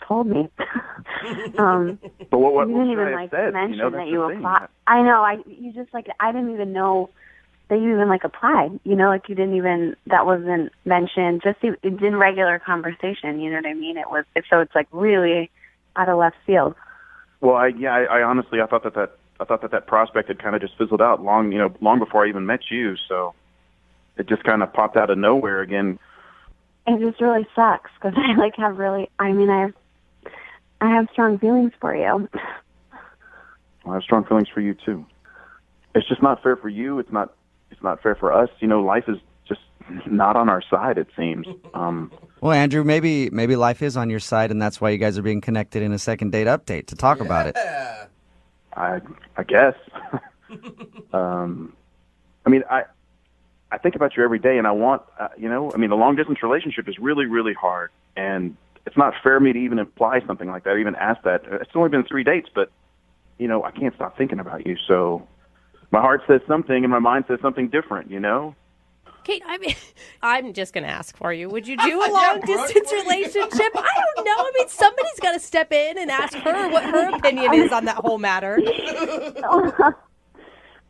Speaker 8: told me.
Speaker 20: But what
Speaker 8: you didn't
Speaker 20: should
Speaker 8: even
Speaker 20: I have said?
Speaker 8: mention
Speaker 20: That's
Speaker 8: that
Speaker 20: the
Speaker 8: you
Speaker 20: thing.
Speaker 8: applied. I know. I didn't even know that you even applied. You didn't even, that wasn't mentioned. Just in regular conversation. You know what I mean? So it's really out of left field.
Speaker 20: Well, I honestly I thought that prospect had kind of just fizzled out long before I even met you. So it just kind of popped out of nowhere again.
Speaker 8: It just really sucks because I have strong feelings for you.
Speaker 20: I have strong feelings for you too. It's just not fair for you. It's not fair for us. Life is just not on our side, it seems.
Speaker 3: Well, Andrew, maybe life is on your side, and that's why you guys are being connected in a second date update to talk about it.
Speaker 20: I guess. I think about you every day, and I want, a long-distance relationship is really, really hard, and it's not fair of me to even imply something like that, even ask that. It's only been 3 dates, but, I can't stop thinking about you, so my heart says something, and my mind says something different,
Speaker 5: Kate, I'm just going to ask for you. Would you do a long-distance relationship? I don't know. Somebody's got to step in and ask her what her opinion is on that whole matter.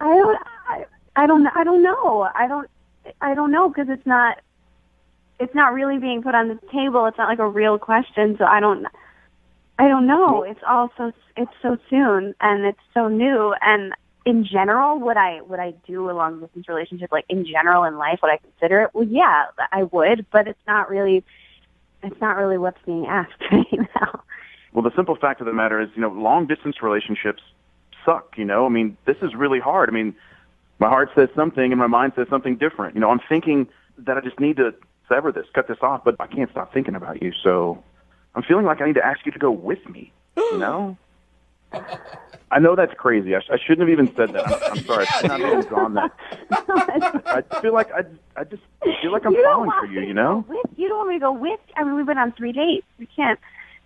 Speaker 8: I don't know. I don't know because it's not really being put on the table. It's not like a real question, so I don't know. It's so soon and it's so new. And in general, would I do a long distance relationship? Like in general in life, would I consider it? Well, yeah, I would, but it's not really what's being asked right now.
Speaker 20: Well, the simple fact of the matter is, long distance relationships suck. This is really hard. My heart says something and my mind says something different. I'm thinking that I just need to sever this, cut this off, but I can't stop thinking about you. So I'm feeling like I need to ask you to go with me, I know that's crazy. I shouldn't have even said that. I'm sorry. I should not have even gone that. I feel like I just feel like I'm falling for you,
Speaker 8: You don't want me to go with? I mean, we've been on 3 dates. We can't.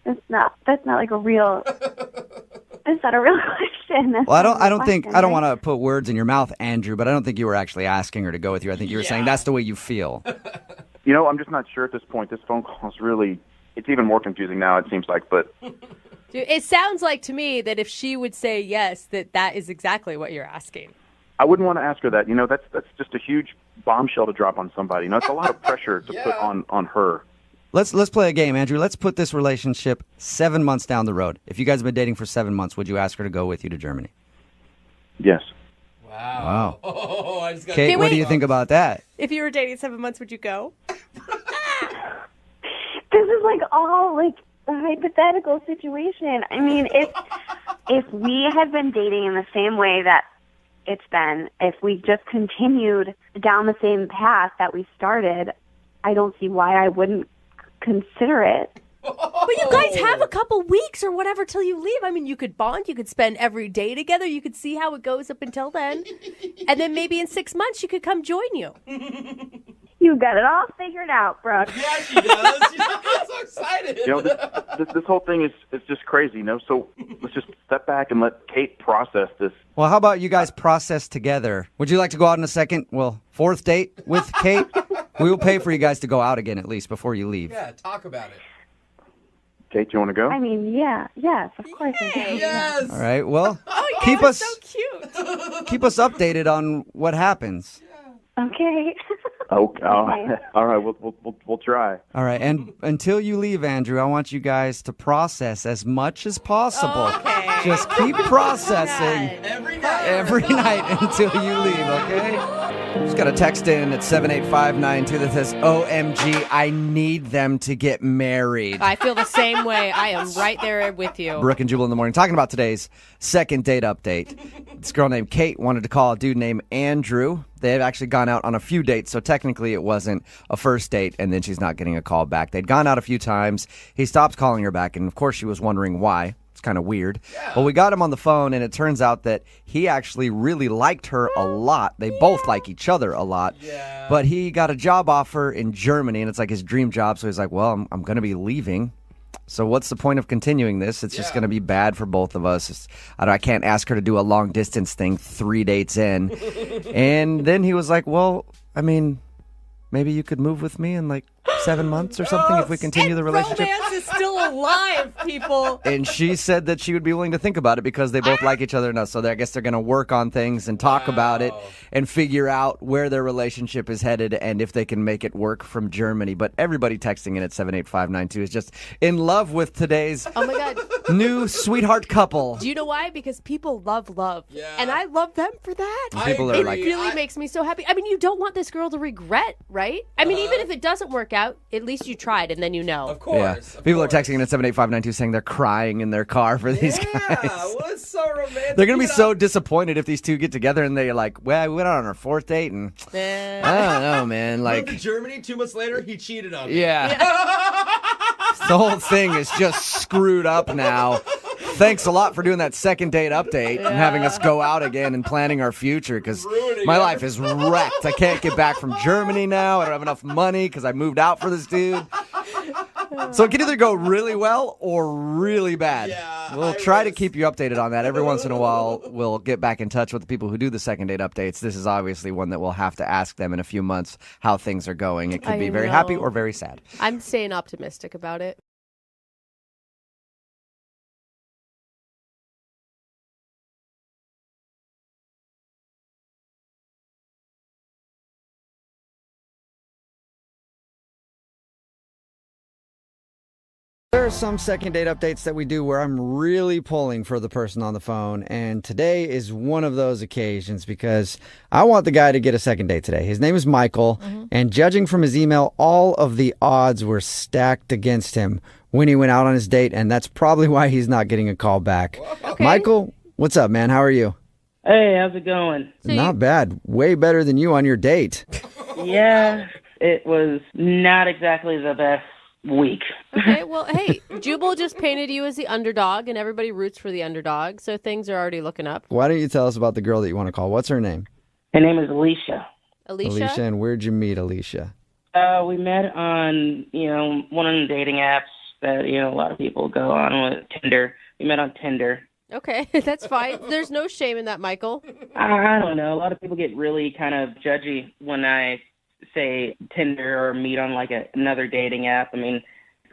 Speaker 8: That's not like a real. That's not a real question.
Speaker 3: Well, I don't want to put words in your mouth, Andrew, but I don't think you were actually asking her to go with you. I think you were saying that's the way you feel.
Speaker 20: I'm just not sure at this point. This phone call is really. It's even more confusing now. It seems like, but.
Speaker 5: Dude, it sounds like to me that if she would say yes, that is exactly what you're asking.
Speaker 20: I wouldn't want to ask her that. That's just a huge bombshell to drop on somebody. It's a lot of pressure to put on her.
Speaker 3: Let's play a game, Andrew. Let's put this relationship 7 months down the road. If you guys have been dating for 7 months, would you ask her to go with you to Germany?
Speaker 20: Yes.
Speaker 3: Wow.
Speaker 4: Oh, I just got
Speaker 3: Kate, what do you think about that?
Speaker 5: If you were dating 7 months, would you go?
Speaker 8: This is all a hypothetical situation. I mean, if we had been dating in the same way that it's been, if we just continued down the same path that we started, I don't see why I wouldn't consider it.
Speaker 5: But you guys have a couple weeks or whatever till you leave. I mean, you could bond. You could spend every day together. You could see how it goes up until then. And then maybe in 6 months, she could come join you.
Speaker 8: You got it all figured out, Brooke.
Speaker 4: Yeah, she does. She's so excited.
Speaker 20: This whole thing is just crazy, So let's just step back and let Kate process this.
Speaker 3: Well, how about you guys process together? Would you like to go out on a fourth date with Kate? We will pay for you guys to go out again at least before you leave.
Speaker 4: Yeah, talk about it.
Speaker 20: Kate, do you want to go?
Speaker 8: I mean, yes, of course.
Speaker 4: Yes.
Speaker 3: All right. Well,
Speaker 5: keep us so cute.
Speaker 3: Keep us updated on what happens.
Speaker 8: Okay.
Speaker 20: Okay. All right. We'll try.
Speaker 3: All right. And until you leave, Andrew, I want you guys to process as much as possible.
Speaker 5: Okay.
Speaker 3: Just keep processing every night until you leave. Okay. Just got a text in at 78592 that says, "OMG, I need them to get married."
Speaker 5: I feel the same way. I am right there with you.
Speaker 3: Brooke and Jubal in the morning, talking about today's second date update. This girl named Kate wanted to call a dude named Andrew. They had actually gone out on a few dates, so technically it wasn't a first date, and then she's not getting a call back. They'd gone out a few times. He stopped calling her back, and of course she was wondering why. It's kind of weird. Yeah. Well, we got him on the phone, and it turns out that he actually really liked her a lot. They both like each other a lot. Yeah. But he got a job offer in Germany, and it's like his dream job, so he's like, well, I'm going to be leaving. So what's the point of continuing this? It's just going to be bad for both of us. I can't ask her to do a long distance thing 3 dates in. And then he was like, well, I mean, maybe you could move with me in 7 months or something if we continue the relationship.
Speaker 5: Romance is still alive, people.
Speaker 3: And she said that she would be willing to think about it because they both like each other enough. So I guess they're going to work on things and talk about it and figure out where their relationship is headed and if they can make it work from Germany. But everybody texting in at 78592 is just in love with today's new sweetheart couple.
Speaker 5: Do you know why? Because people love love. Yeah. And I love them for that.
Speaker 3: People
Speaker 5: it
Speaker 3: are
Speaker 5: really makes me so happy. I mean, you don't want this girl to regret, right? I mean, even if it doesn't work out, at least you tried and then you know.
Speaker 4: Of course.
Speaker 3: Yeah. People are texting in at 78592 saying they're crying in their car for these guys.
Speaker 4: Yeah, well, it's so romantic.
Speaker 3: They're going to be so disappointed if these two get together and they're like, well, we went out on our fourth date and I don't know, man.
Speaker 4: Moved to Germany 2 months later, he cheated on me.
Speaker 3: Yeah. The whole thing is just screwed up now. Thanks a lot for doing that second date update and having us go out again and planning our future because my life is wrecked. I can't get back from Germany now. I don't have enough money because I moved out for this dude. So it can either go really well or really bad. Yeah, we'll try to keep you updated on that. Every once in a while, we'll get back in touch with the people who do the second date updates. This is obviously one that we'll have to ask them in a few months how things are going. It could be very happy or very sad.
Speaker 5: I'm staying optimistic about it.
Speaker 3: There are some second date updates that we do where I'm really pulling for the person on the phone, and today is one of those occasions because I want the guy to get a second date today. His name is Michael, and judging from his email, all of the odds were stacked against him when he went out on his date, and that's probably why he's not getting a call back. Okay. Michael, what's up, man? How are you?
Speaker 21: Hey, how's it going?
Speaker 15: Not bad. Way better than you on your date.
Speaker 21: Yeah, it was not exactly the best week.
Speaker 5: Okay, well, hey, Jubal just painted you as the underdog, and everybody roots for the underdog, so things are already looking up.
Speaker 15: Why don't you tell us about the girl that you want to call? What's her name?
Speaker 21: Her name is Alicia.
Speaker 5: Alicia?
Speaker 15: And where'd you meet Alicia?
Speaker 21: We met on, one of the dating apps that, a lot of people go on with, Tinder. We met on Tinder.
Speaker 5: Okay, that's fine. There's no shame in that, Michael.
Speaker 21: I don't know. A lot of people get really kind of judgy when I say Tinder or meet on like another dating app. I mean,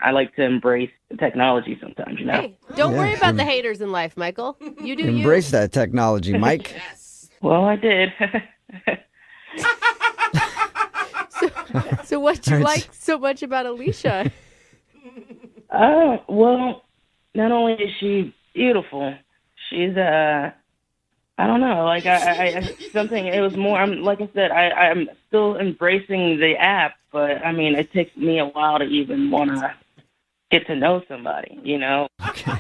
Speaker 21: I like to embrace the technology sometimes,
Speaker 5: Hey, don't worry about the haters in life, Michael. You do you.
Speaker 15: Embrace that technology, Mike.
Speaker 21: Well, I did.
Speaker 5: So what do you like so much about Alicia?
Speaker 21: Well, not only is she beautiful, she's I don't know, like I something. It was more. Like I said, I'm still embracing the app, but I mean, it takes me a while to even want to get to know somebody, Okay.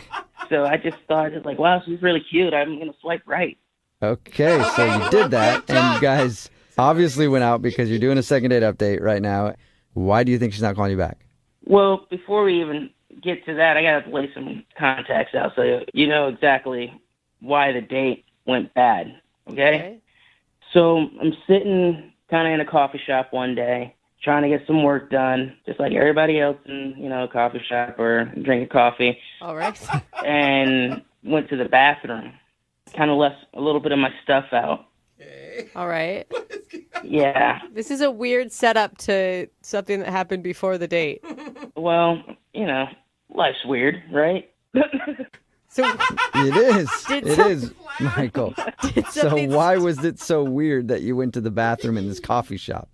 Speaker 21: So I just thought, like, wow, she's really cute. I'm gonna swipe right.
Speaker 15: Okay, so you did that, and you guys obviously went out because you're doing a second date update right now. Why do you think she's not calling you back?
Speaker 21: Well, before we even get to that, I gotta lay some context out so you know exactly why the date went bad. Okay? So I'm sitting kind of in a coffee shop one day, trying to get some work done, just like everybody else in, a coffee shop or drinking coffee.
Speaker 5: All right.
Speaker 21: And went to the bathroom. Kind of left a little bit of my stuff out.
Speaker 5: All right.
Speaker 21: Yeah.
Speaker 5: This is a weird setup to something that happened before the date.
Speaker 21: Well, life's weird, right?
Speaker 5: So
Speaker 15: it is, Michael. So why was it so weird that you went to the bathroom in this coffee shop?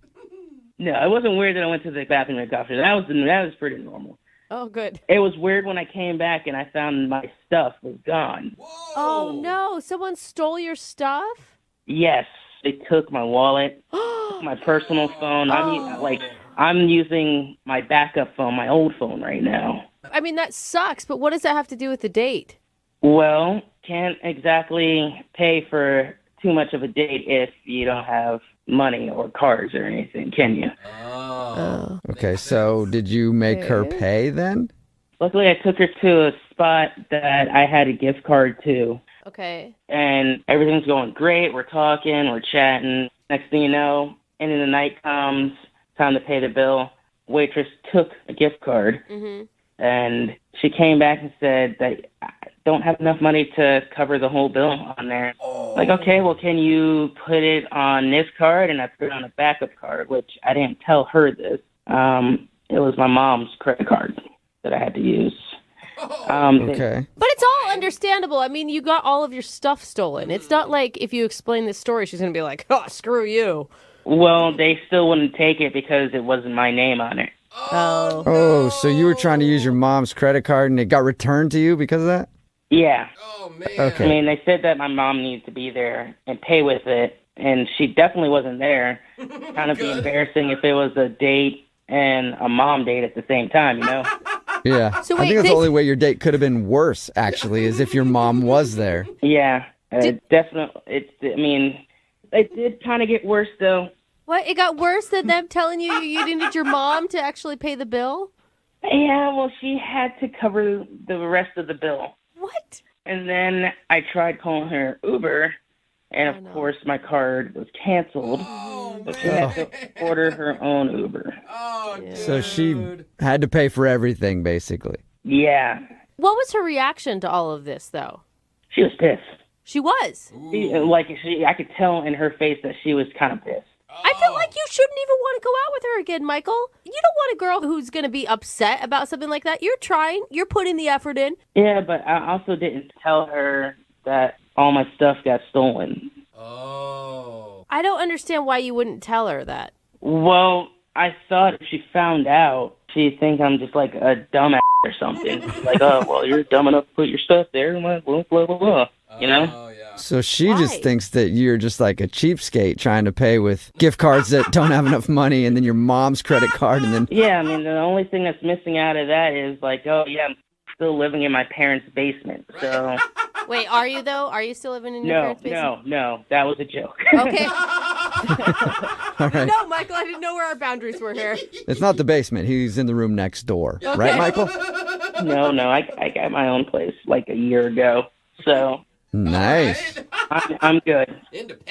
Speaker 21: No, it wasn't weird that I went to the bathroom in the coffee shop. That was pretty normal.
Speaker 5: Oh, good.
Speaker 21: It was weird when I came back and I found my stuff was gone.
Speaker 5: Oh, no. Someone stole your stuff?
Speaker 21: Yes. They took my wallet, my personal phone. I'm using my backup phone, my old phone right now.
Speaker 5: I mean, that sucks, but what does that have to do with the date?
Speaker 21: Well, can't exactly pay for too much of a date if you don't have money or cards or anything, can you?
Speaker 5: Oh.
Speaker 15: Okay, so did you make her pay then?
Speaker 21: Luckily, I took her to a spot that I had a gift card to.
Speaker 5: Okay.
Speaker 21: And everything's going great. We're talking, we're chatting. Next thing you know, end of the night comes, time to pay the bill. Waitress took a gift card, and she came back and said that I don't have enough money to cover the whole bill on there. Like, okay, well, can you put it on this card? And I put it on a backup card, which I didn't tell her this. It was my mom's credit card that I had to use.
Speaker 15: Okay.
Speaker 5: But it's all understandable. I mean, you got all of your stuff stolen. It's not like if you explain this story, she's going to be like, oh, screw you.
Speaker 21: Well, they still wouldn't take it because it wasn't my name on it.
Speaker 15: Oh, so you were trying to use your mom's credit card and it got returned to you because of that?
Speaker 21: Yeah.
Speaker 4: Oh, man.
Speaker 15: Okay.
Speaker 21: I mean, they said that my mom needed to be there and pay with it, and she definitely wasn't there. Kind of be embarrassing if it was a date and a mom date at the same time,
Speaker 15: Yeah.
Speaker 5: So
Speaker 15: I
Speaker 5: wait,
Speaker 15: think that's the only way your date could have been worse, actually, is if your mom was there.
Speaker 21: Yeah. Definitely. It did kind of get worse, though.
Speaker 5: What? It got worse than them telling you you needed your mom to actually pay the bill?
Speaker 21: Yeah, well, she had to cover the rest of the bill.
Speaker 5: What?
Speaker 21: And then I tried calling her Uber, and of course my card was canceled. So she had to order her own Uber.
Speaker 15: So she had to pay for everything, basically.
Speaker 21: Yeah.
Speaker 5: What was her reaction to all of this, though?
Speaker 21: She was pissed.
Speaker 5: She was?
Speaker 21: I could tell in her face that she was kind of pissed.
Speaker 5: I feel like you shouldn't even want to go out with her again, Michael. You don't want a girl who's going to be upset about something like that. You're trying. You're putting the effort in.
Speaker 21: Yeah, but I also didn't tell her that all my stuff got stolen.
Speaker 4: Oh.
Speaker 5: I don't understand why you wouldn't tell her that.
Speaker 21: Well, I thought if she found out, she'd think I'm just like a dumbass or something. Like, oh, well, you're dumb enough to put your stuff there. Blah, blah, blah, blah. You know?
Speaker 15: So she just thinks that you're just like a cheapskate trying to pay with gift cards that don't have enough money and then your mom's credit card and then...
Speaker 21: Yeah, I mean, the only thing that's missing out of that is like, oh, yeah, I'm still living in my parents' basement. So
Speaker 5: Wait, are you though? Are you still living in your parents' basement?
Speaker 21: No. That was a joke.
Speaker 5: Okay.
Speaker 15: All right.
Speaker 11: No, Michael, I didn't know where our boundaries were here.
Speaker 15: It's not the basement. He's in the room next door.
Speaker 11: Okay.
Speaker 15: Right, Michael?
Speaker 21: No. I got my own place like a year ago. So
Speaker 15: Nice.
Speaker 21: I'm good.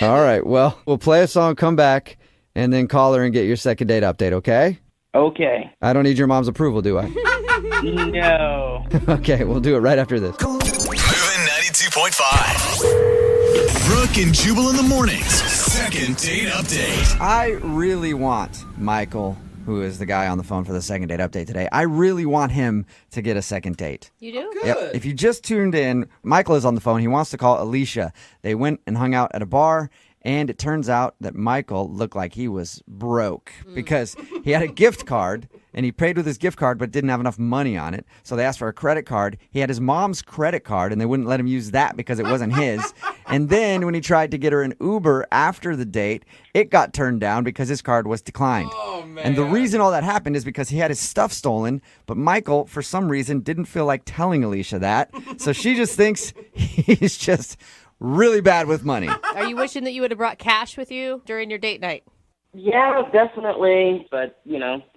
Speaker 15: All right. Well, we'll play a song, come back, and then call her and get your second date update, okay?
Speaker 21: Okay.
Speaker 15: I don't need your mom's approval, do I?
Speaker 21: No.
Speaker 15: Okay, we'll do it right after this.
Speaker 2: Moving 92.5. Brooke and Jubal in the mornings. Second date update.
Speaker 3: I really want Michael, who is the guy on the phone for the second date update today, I really want him to get a second date.
Speaker 5: You do?
Speaker 3: Yep. If you just tuned in, Michael is on the phone. He wants to call Alicia. They went and hung out at a bar, and it turns out that Michael looked like he was broke because he had a gift card, and he paid with his gift card but didn't have enough money on it. So they asked for a credit card. He had his mom's credit card, and they wouldn't let him use that because it wasn't his. And then when he tried to get her an Uber after the date, it got turned down because his card was declined.
Speaker 4: Oh, man.
Speaker 3: And the reason all that happened is because he had his stuff stolen, but Michael, for some reason, didn't feel like telling Alicia that. So she just thinks he's just really bad with money.
Speaker 5: Are you wishing that you would have brought cash with you during your date night?
Speaker 21: Yeah, definitely. But,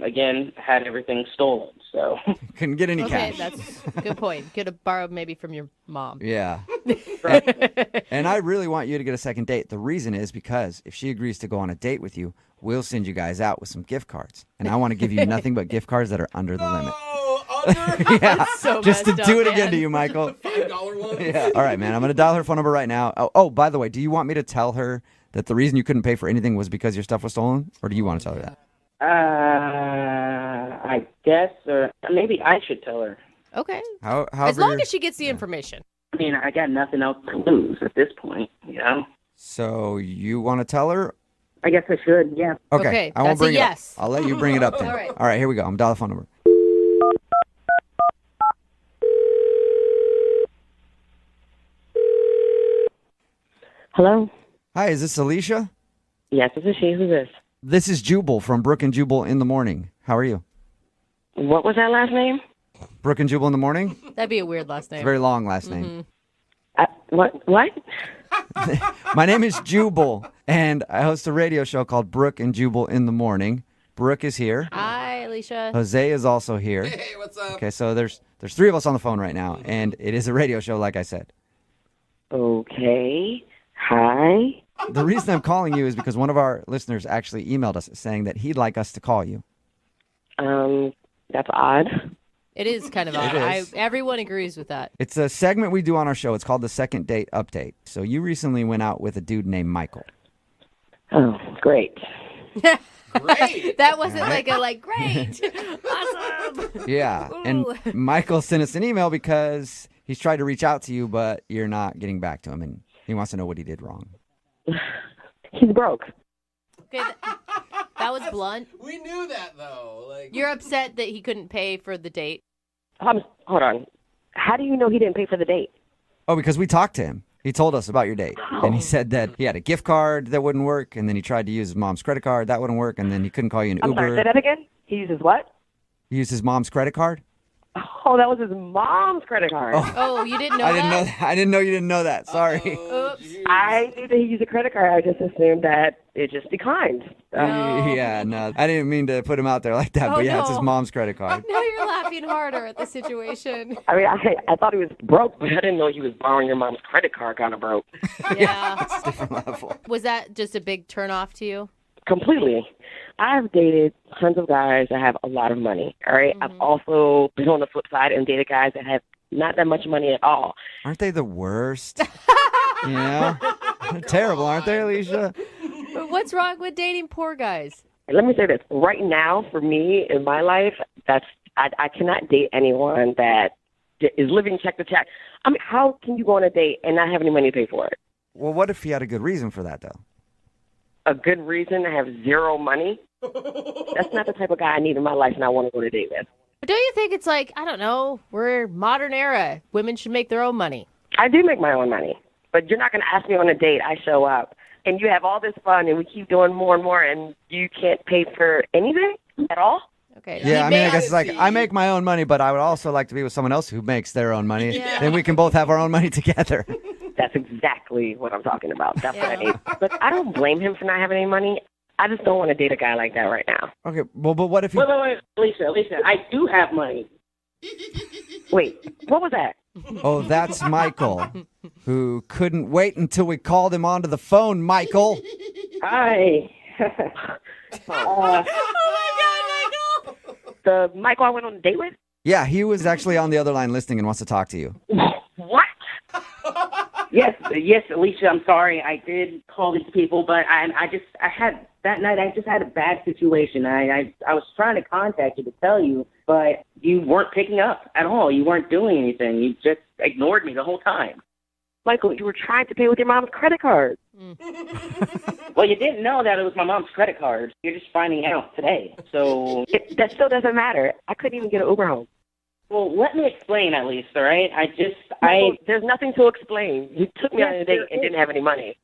Speaker 21: again, had everything stolen, so.
Speaker 3: Couldn't get any
Speaker 5: Okay,
Speaker 3: cash.
Speaker 5: that's a good point. Could have borrowed maybe from your mom.
Speaker 3: Yeah. And I really want you to get a second date. The reason is because if she agrees to go on a date with you, we'll send you guys out with some gift cards. And I want to give you nothing but gift cards that are under the limit. Yeah,
Speaker 5: So
Speaker 3: just to
Speaker 5: messed
Speaker 3: do
Speaker 5: up,
Speaker 3: it again
Speaker 5: man.
Speaker 3: to you, Michael.
Speaker 4: $5 one.
Speaker 3: Yeah. All right, man. I'm going to dial her phone number right now. Oh, by the way, do you want me to tell her that the reason you couldn't pay for anything was because your stuff was stolen? Or do you want to tell her that?
Speaker 21: I guess, or maybe I should tell her.
Speaker 5: Okay.
Speaker 3: However
Speaker 5: As long
Speaker 3: you're-
Speaker 5: as she gets the information.
Speaker 21: I mean, I got nothing else to lose at this point,
Speaker 3: So you want to tell her?
Speaker 21: I guess I should, yeah.
Speaker 5: Okay,
Speaker 3: I won't
Speaker 5: that's a
Speaker 3: bring it
Speaker 5: yes.
Speaker 3: up. I'll let you bring it up then.
Speaker 5: All right.
Speaker 3: All right, here we go. I'm dialing the phone number.
Speaker 21: Hello?
Speaker 3: Hi, is this Alicia?
Speaker 21: Yes, this is she. Who's this?
Speaker 3: This is Jubal from Brooke and Jubal in the Morning. How are you?
Speaker 21: What was that last name?
Speaker 3: Brooke and Jubal in the Morning?
Speaker 5: That'd be a weird last
Speaker 3: It's
Speaker 5: name.
Speaker 3: a very long last name.
Speaker 21: What?
Speaker 3: My name is Jubal, and I host a radio show called Brooke and Jubal in the Morning. Brooke is here.
Speaker 5: Hi, Alicia.
Speaker 3: Jose is also here.
Speaker 4: Hey, what's up?
Speaker 3: Okay, so there's three of us on the phone right now, and it is a radio show, like I said.
Speaker 21: Okay. Hi.
Speaker 3: The reason I'm calling you is because one of our listeners actually emailed us saying that he'd like us to call you.
Speaker 21: That's odd.
Speaker 5: It is kind of
Speaker 3: It
Speaker 5: odd.
Speaker 3: is.
Speaker 5: Everyone agrees with that.
Speaker 3: It's a segment we do on our show. It's called the Second Date Update. So you recently went out with a dude named Michael.
Speaker 21: Oh, great.
Speaker 4: Great.
Speaker 5: That wasn't great. Awesome.
Speaker 3: Yeah, and
Speaker 5: Ooh.
Speaker 3: Michael sent us an email because he's tried to reach out to you, but you're not getting back to him, and he wants to know what he did wrong.
Speaker 21: He's broke.
Speaker 5: Okay, that was blunt.
Speaker 4: We knew that, though.
Speaker 5: You're upset that he couldn't pay for the date.
Speaker 21: Hold on. How do you know he didn't pay for the date?
Speaker 3: Oh, because we talked to him. He told us about your date, and he said that he had a gift card that wouldn't work, and then he tried to use his mom's credit card. That wouldn't work, and then he couldn't call you an
Speaker 21: I'm
Speaker 3: Uber.
Speaker 21: sorry, say that again? He uses what?
Speaker 3: He used his mom's credit card?
Speaker 21: Oh, that was his mom's credit card.
Speaker 5: Oh, you didn't know
Speaker 3: I didn't
Speaker 5: that?
Speaker 3: know that. I didn't know you didn't know that. Sorry.
Speaker 5: Oops.
Speaker 21: I knew that he used a credit card. I just assumed that it just declined.
Speaker 3: Yeah, no. I didn't mean to put him out there like that,
Speaker 5: Oh,
Speaker 3: but yeah, it's his
Speaker 5: no.
Speaker 3: mom's credit card.
Speaker 5: Now you're laughing harder at the situation.
Speaker 21: I mean, I thought he was broke, but I didn't know he was borrowing your mom's credit card kind of broke.
Speaker 5: Yeah.
Speaker 3: It's a different level.
Speaker 5: Was that just a big turnoff to you?
Speaker 21: Completely. I've dated tons of guys that have a lot of money, all right? I've also been on the flip side and dated guys that have not that much money at all.
Speaker 3: Aren't they the worst? You know? They're terrible, aren't they, Alicia?
Speaker 5: But what's wrong with dating poor guys?
Speaker 21: Let me say this. Right now, for me, in my life, I cannot date anyone that is living check to check. I mean, how can you go on a date and not have any money to pay for it?
Speaker 3: Well, what if he had a good reason for that, though?
Speaker 21: A good reason to have zero money? That's not the type of guy I need in my life and I want to go on a date with.
Speaker 5: But don't you think it's like, I don't know, we're modern era. Women should make their own money.
Speaker 21: I do make my own money, but you're not going to ask me on a date. I show up, and you have all this fun, and we keep doing more and more, and you can't pay for anything at all?
Speaker 5: Okay.
Speaker 3: Yeah, I mean, I guess it's like I make my own money, but I would also like to be with someone else who makes their own money.
Speaker 5: Yeah.
Speaker 3: Then we can both have our own money together.
Speaker 1: That's exactly what I'm talking about. That's what I need. But I don't blame him for not having any money. I just don't want to date a guy like that right now.
Speaker 3: Okay, well, but what if you...
Speaker 21: Wait, Lisa, I do have money.
Speaker 1: Wait, what was that?
Speaker 3: Oh, that's Michael, who couldn't wait until we called him onto the phone, Michael.
Speaker 1: Hi.
Speaker 11: Oh my God, Michael!
Speaker 1: The Michael I went on a date with?
Speaker 3: Yeah, he was actually on the other line listening and wants to talk to you.
Speaker 1: What?
Speaker 21: Yes, Alicia, I'm sorry. I did call these people, but I had that night. I just had a bad situation. I was trying to contact you to tell you, but you weren't picking up at all. You weren't doing anything. You just ignored me the whole time.
Speaker 1: Michael, you were trying to pay with your mom's credit card.
Speaker 21: Well, you didn't know that it was my mom's credit card. You're just finding out today. So
Speaker 1: That still doesn't matter. I couldn't even get an Uber home.
Speaker 21: well, let me explain at least, all right?
Speaker 1: There's nothing to explain. You took me on a date and didn't have any money.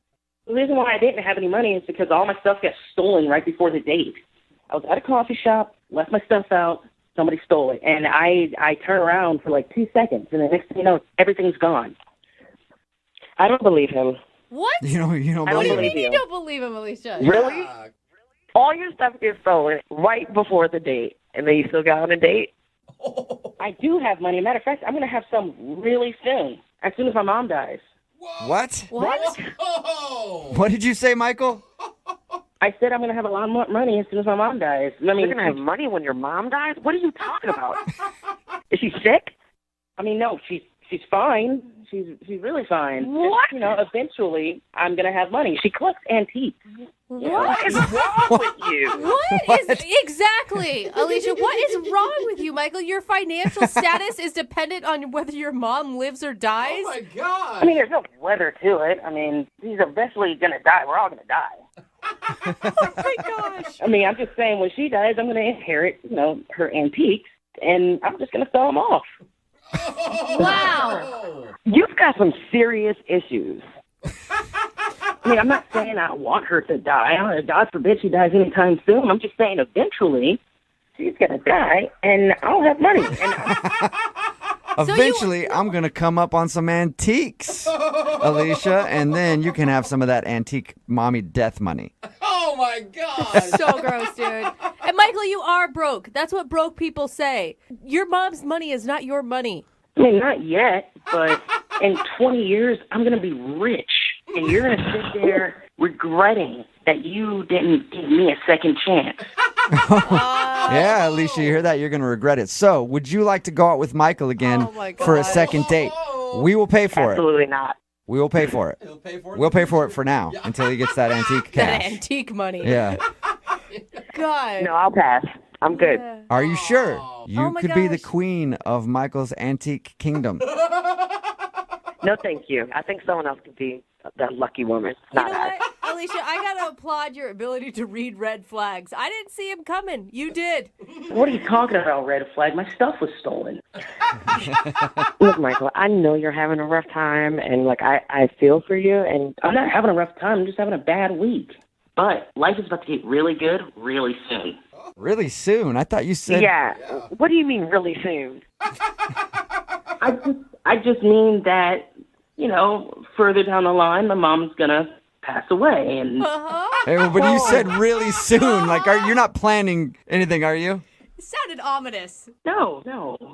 Speaker 21: The reason why I didn't have any money is because all my stuff got stolen right before the date. I was at a coffee shop, left my stuff out, somebody stole it, and I turn around for like 2 seconds, and the next thing you know, everything's gone.
Speaker 1: I don't believe him.
Speaker 5: What?
Speaker 3: You don't
Speaker 1: I don't
Speaker 3: believe
Speaker 1: believe
Speaker 3: it?
Speaker 1: you.
Speaker 11: You don't believe him, Alicia.
Speaker 1: Really? All your stuff gets stolen right before the date, and then you still got on a date?
Speaker 21: I do have money. Matter of fact, I'm going to have some really soon, as soon as my mom dies.
Speaker 3: What?
Speaker 5: What?
Speaker 3: What did you say, Michael?
Speaker 21: I said I'm going to have a lot more money as soon as my mom dies. I mean,
Speaker 1: You're going to have money when your mom dies? What are you talking about? Is she sick?
Speaker 21: I mean, no, she's fine. She's really fine.
Speaker 1: What?
Speaker 21: Just, eventually I'm going to have money. She collects antiques.
Speaker 1: What is wrong with you?
Speaker 5: What is exactly, Alicia? What is wrong with you, Michael? Your financial status is dependent on whether your mom lives or dies.
Speaker 4: Oh my God!
Speaker 21: I mean, there's no weather to it. I mean, she's eventually going to die. We're all going to die.
Speaker 11: Oh my gosh!
Speaker 21: I mean, I'm just saying, when she dies, I'm going to inherit, her antiques, and I'm just going to sell them off.
Speaker 5: Wow.
Speaker 1: You've got some serious issues.
Speaker 21: I mean, I'm not saying I want her to die. God forbid she dies anytime soon. I'm just saying eventually she's going to die, and I'll have money. And
Speaker 3: Eventually, I'm going to come up on some antiques, Alicia, and then you can have some of that antique mommy death money.
Speaker 4: Oh my God!
Speaker 5: So gross, dude. And Michael, you are broke. That's what broke people say. Your mom's money is not your money.
Speaker 21: I mean, not yet, but in 20 years, I'm going to be rich. And you're going to sit there regretting that you didn't give me a second chance.
Speaker 3: Yeah, Alicia, you hear that? You're going to regret it. So, would you like to go out with Michael again for a second date? We will pay for it.
Speaker 1: Absolutely not.
Speaker 3: We will pay for it. We'll pay for it for now until he gets that antique
Speaker 5: That
Speaker 3: cash.
Speaker 5: antique money.
Speaker 3: Yeah.
Speaker 5: God.
Speaker 1: No, I'll pass. I'm good.
Speaker 5: Yeah.
Speaker 3: Are you sure? You
Speaker 5: Oh my
Speaker 3: could be the
Speaker 5: gosh.
Speaker 3: queen of Michael's antique kingdom.
Speaker 1: No, thank you. I think someone else could be that lucky woman. Not
Speaker 5: You know
Speaker 1: us.
Speaker 5: what, Alicia? I gotta applaud your ability to read red flags. I didn't see him coming. You did.
Speaker 21: What are you talking about, red flag? My stuff was stolen.
Speaker 1: Look, Michael, I know you're having a rough time, and I feel for you. And
Speaker 21: I'm not having a rough time. I'm just having a bad week. But life is about to get really good really soon.
Speaker 3: Really soon? I thought you said...
Speaker 1: yeah. What do you mean, really soon?
Speaker 21: I just mean that, further down the line, my mom's gonna pass away, and
Speaker 3: Hey, but you said really soon. Like, you're not planning anything, are you?
Speaker 5: It sounded ominous.
Speaker 21: no,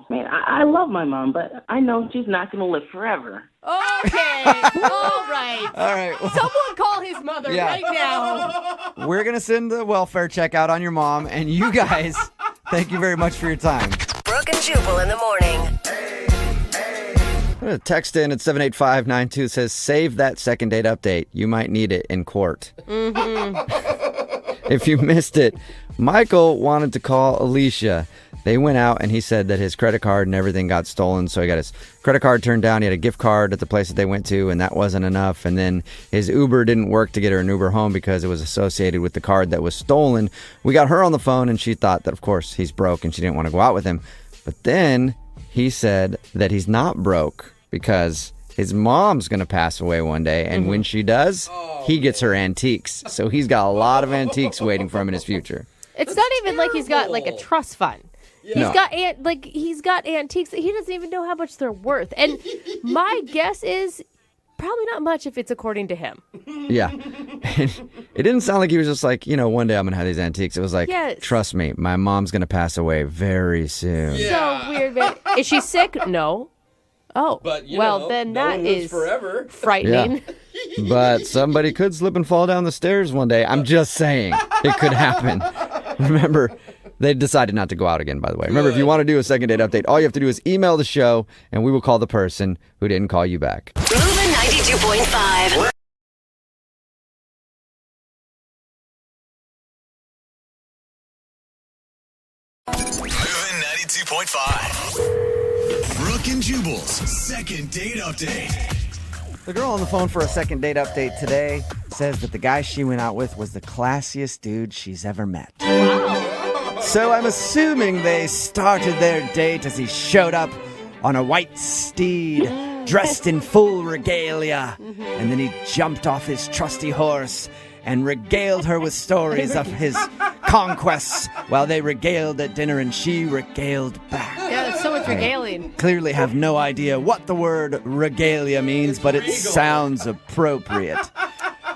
Speaker 21: man, I love my mom, but I know she's not gonna live forever.
Speaker 5: Okay. All right.
Speaker 3: All right. Well,
Speaker 5: Someone call his mother
Speaker 3: Yeah.
Speaker 5: right now.
Speaker 3: we're going to send the welfare check out on your mom. And you guys, thank you very much for your time.
Speaker 10: Brooke and Jubal in the morning.
Speaker 3: A text in at 78592 says, save that second date update. You might need it in court. If you missed it, Michael wanted to call Alicia. They went out and he said that his credit card and everything got stolen. So he got his credit card turned down. He had a gift card at the place that they went to, and that wasn't enough. And then his Uber didn't work to get her an Uber home because it was associated with the card that was stolen. We got her on the phone and she thought that, of course, he's broke and she didn't want to go out with him. But then he said that he's not broke because his mom's going to pass away one day. And when she does, he gets her antiques. So he's got a lot of antiques waiting for him in his future.
Speaker 5: It's not even like he's got like a trust fund.
Speaker 3: No.
Speaker 5: He's got antiques that he doesn't even know how much they're worth. And my guess is probably not much if it's according to him.
Speaker 3: Yeah. It didn't sound like he was just like, one day I'm going to have these antiques. It was like,
Speaker 5: Yes.
Speaker 3: trust me, my mom's going to pass away very soon.
Speaker 5: So weird, man. Is she sick? No. Oh,
Speaker 4: But,
Speaker 5: then
Speaker 4: no
Speaker 5: that
Speaker 4: one lives
Speaker 5: is
Speaker 4: forever.
Speaker 5: frightening.
Speaker 3: But somebody could slip and fall down the stairs one day. I'm just saying. It could happen. Remember, they decided not to go out again, by the way. Remember, if you want to do a second date update, all you have to do is email the show, and we will call the person who didn't call you back.
Speaker 10: Moving 92.5.
Speaker 2: Moving 92.5. Brooke and Jubal's second date update.
Speaker 3: The girl on the phone for a second date update today says that the guy she went out with was the classiest dude she's ever met. Wow. So I'm assuming they started their date as he showed up on a white steed, dressed in full regalia, and then he jumped off his trusty horse and regaled her with stories of his conquests while they regaled at dinner and she regaled back.
Speaker 5: Yeah, there's so much regaling.
Speaker 3: Clearly have no idea what the word regalia means, but it sounds appropriate.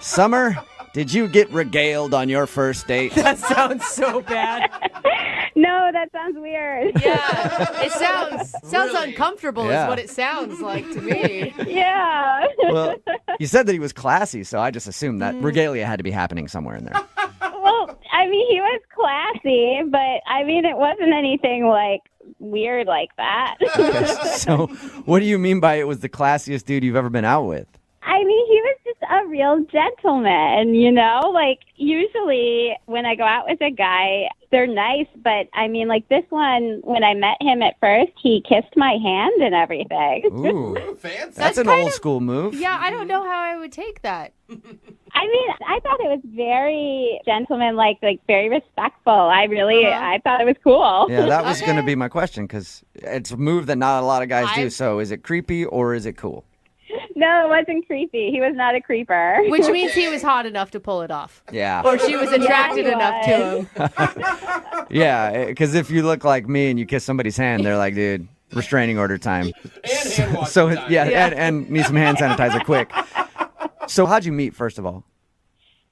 Speaker 3: Summer, did you get regaled on your first date?
Speaker 11: That sounds so bad.
Speaker 18: No, that sounds weird.
Speaker 5: Yeah, it sounds
Speaker 3: Really?
Speaker 5: uncomfortable
Speaker 3: Yeah.
Speaker 5: is what it sounds like to me.
Speaker 18: Yeah.
Speaker 3: Well, you said that he was classy, so I just assumed that regalia had to be happening somewhere in there.
Speaker 18: Well, I mean, he was classy, but I mean, it wasn't anything like weird like that.
Speaker 3: Okay, so what do you mean by it was the classiest dude you've ever been out with?
Speaker 18: I mean, he was just a real gentleman, you know? Like, usually when I go out with a guy, they're nice, but I mean, like this one, when I met him at first, he kissed my hand and everything.
Speaker 3: Ooh,
Speaker 4: fancy.
Speaker 3: that's an old school move.
Speaker 5: Yeah, I don't know how I would take that.
Speaker 18: I mean, I thought it was very gentlemanlike, like very respectful. I thought it was cool.
Speaker 3: Yeah, that was going to be my question because it's a move that not a lot of guys do. So is it creepy or is it cool?
Speaker 18: No, it wasn't creepy. He was not a creeper.
Speaker 5: Which means he was hot enough to pull it off.
Speaker 3: Yeah.
Speaker 5: Or she was attracted
Speaker 18: Yeah,
Speaker 5: enough to him.
Speaker 3: Yeah, because if you look like me and you kiss somebody's hand, they're like, dude, restraining order time. So, yeah, and need some hand sanitizer quick. So how'd you meet, first of all?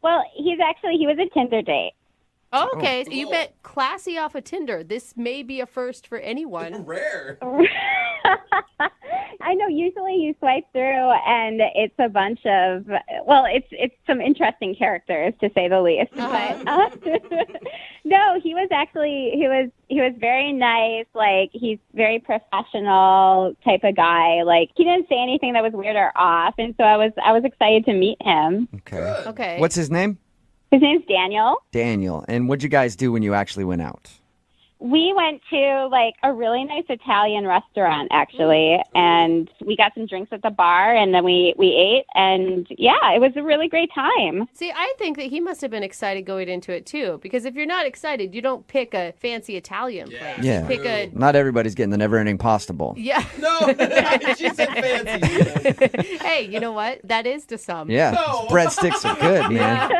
Speaker 18: Well, he was a Tinder date.
Speaker 5: Oh, okay, so you met classy off of Tinder. This may be a first for anyone.
Speaker 4: Rare.
Speaker 18: I know. Usually, you swipe through, and it's a bunch of it's some interesting characters to say the least. But no, he was very nice. Like he's very professional type of guy. Like he didn't say anything that was weird or off, and so I was excited to meet him.
Speaker 3: Okay.
Speaker 5: Okay.
Speaker 3: What's his name?
Speaker 18: His name's Daniel.
Speaker 3: Daniel. And what'd you guys do when you actually went out?
Speaker 18: We went to like a really nice Italian restaurant actually, and we got some drinks at the bar, and then we ate, and yeah, it was a really great time.
Speaker 5: See, I think that he must have been excited going into it too, because if you're not excited, you don't pick a fancy Italian place.
Speaker 3: Yeah.
Speaker 5: You pick a
Speaker 3: Not everybody's getting the never-ending pasta bowl.
Speaker 5: yeah.
Speaker 4: No, she said fancy.
Speaker 5: Hey, you know what? That is to some.
Speaker 3: Yeah. Breadsticks are good, man.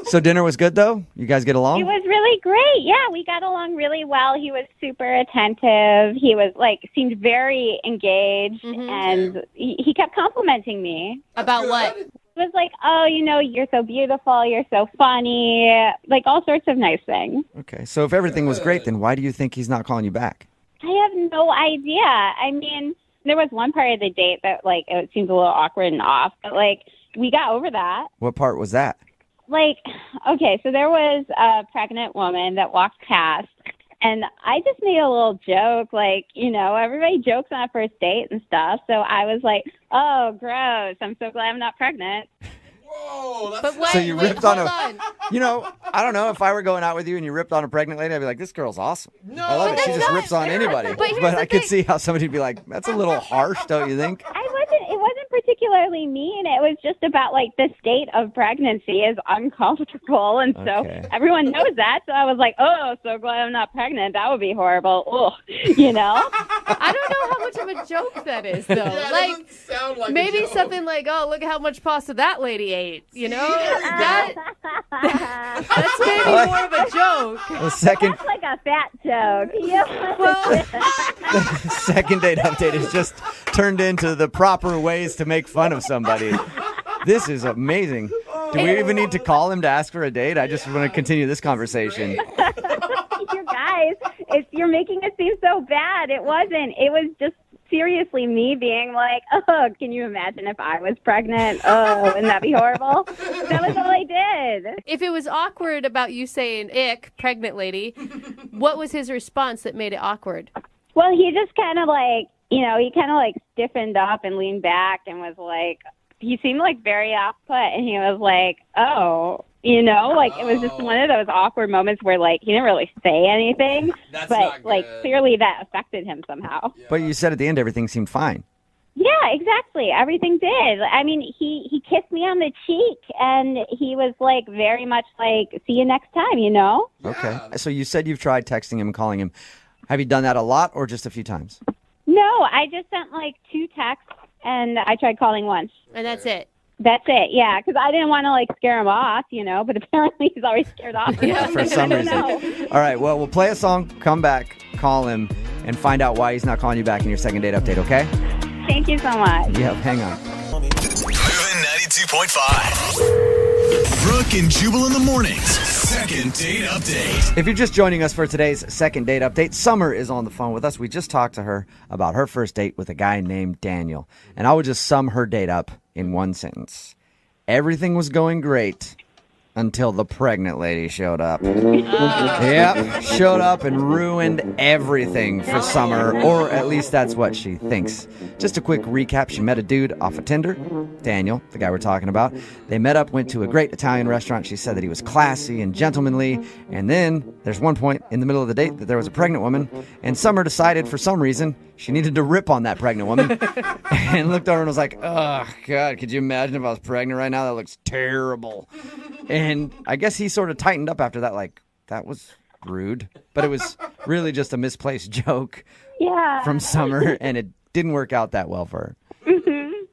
Speaker 3: So dinner was good, though? You guys get along?
Speaker 18: It was really great. Yeah, we got along really well. He was super attentive. He was seemed very engaged, and he kept complimenting me.
Speaker 5: About what?
Speaker 18: It was like, oh, you're so beautiful, you're so funny, like all sorts of nice things.
Speaker 3: Okay. So if everything was great, then why do you think he's not calling you back?
Speaker 18: I have no idea. I mean, there was one part of the date that it seemed a little awkward and off, but we got over that.
Speaker 3: What part was that?
Speaker 18: Okay, so there was a pregnant woman that walked past, and I just made a little joke, everybody jokes on a first date and stuff, so I was like, oh, gross, I'm so glad I'm not pregnant.
Speaker 4: Whoa,
Speaker 5: But wait,
Speaker 3: So you ripped on
Speaker 5: hold
Speaker 3: a-
Speaker 5: on.
Speaker 3: I don't know. If I were going out with you and you ripped on a pregnant lady, I'd be like, this girl's awesome.
Speaker 4: No,
Speaker 3: I love it. She
Speaker 5: that's
Speaker 3: just
Speaker 5: not
Speaker 3: rips on
Speaker 5: fair.
Speaker 3: anybody.
Speaker 5: But here's
Speaker 3: But
Speaker 5: the
Speaker 3: I could
Speaker 5: thing.
Speaker 3: see how somebody would be like, that's a little harsh, don't you think?
Speaker 18: It wasn't particularly
Speaker 7: particularly mean. It was just about like the state of pregnancy is uncomfortable, and so everyone knows that. So I was like, oh, so glad I'm not pregnant. That would be horrible. Oh, you know.
Speaker 5: I don't know how much of a joke that is, though.
Speaker 4: Yeah,
Speaker 5: like,
Speaker 4: doesn't sound like a
Speaker 5: maybe
Speaker 4: joke.
Speaker 5: something like, "Oh, look at how much pasta that lady ate." You know, that's maybe more of a joke.
Speaker 3: The second
Speaker 7: That's like a fat joke. Yeah.
Speaker 5: Well,
Speaker 3: second date update is just turned into the proper ways to make fun of somebody. This is amazing. Do we even need to call him to ask for a date? I just want to continue this conversation.
Speaker 7: You guys, you're making it seem so bad. It wasn't. It was just seriously me being like, oh, can you imagine if I was pregnant? Oh, wouldn't that be horrible? That was all I did.
Speaker 5: if it was awkward about you saying "ick," pregnant lady, what was his response that made it awkward?
Speaker 7: Well, he just kind of like, he kind of like stiffened up and leaned back and was like, he seemed like very off put, and he was like, oh, like it was just one of those awkward moments where like he didn't really say anything, but like clearly that affected him somehow.
Speaker 3: But you said at the end everything seemed fine.
Speaker 7: Yeah, exactly. Everything did. I mean, he kissed me on the cheek, and he was like very much like, see you next time,
Speaker 3: Okay. So you said you've tried texting him and calling him. Have you done that a lot or just a few times?
Speaker 7: No, I just sent like 2 texts, and I tried calling once.
Speaker 5: And that's it.
Speaker 7: That's it, yeah, because I didn't want to like scare him off, but apparently he's already scared off.
Speaker 3: For some reason. All right, well, we'll play a song, come back, call him, and find out why he's not calling you back in your second date update, okay?
Speaker 7: Thank you so much.
Speaker 3: Yeah, hang on.
Speaker 2: Moving 92.5. Brooke and Jubal in the mornings. Second date update.
Speaker 3: If you're just joining us for today's second date update, Summer is on the phone with us. We just talked to her about her first date with a guy named Daniel. And I would just sum her date up in one sentence. Everything was going great until the pregnant lady showed up. Yep, showed up and ruined everything for Summer, or at least that's what she thinks. Just a quick recap, she met a dude off of Tinder, Daniel, the guy we're talking about. They met up, went to a great Italian restaurant. She said that he was classy and gentlemanly, and then there's one point in the middle of the date that there was a pregnant woman, and Summer decided for some reason she needed to rip on that pregnant woman and looked over and was like, oh, God, could you imagine if I was pregnant right now? That looks terrible. And I guess he sort of tightened up after that, like, that was rude. But it was really just a misplaced joke from Summer, and it didn't work out that well for her.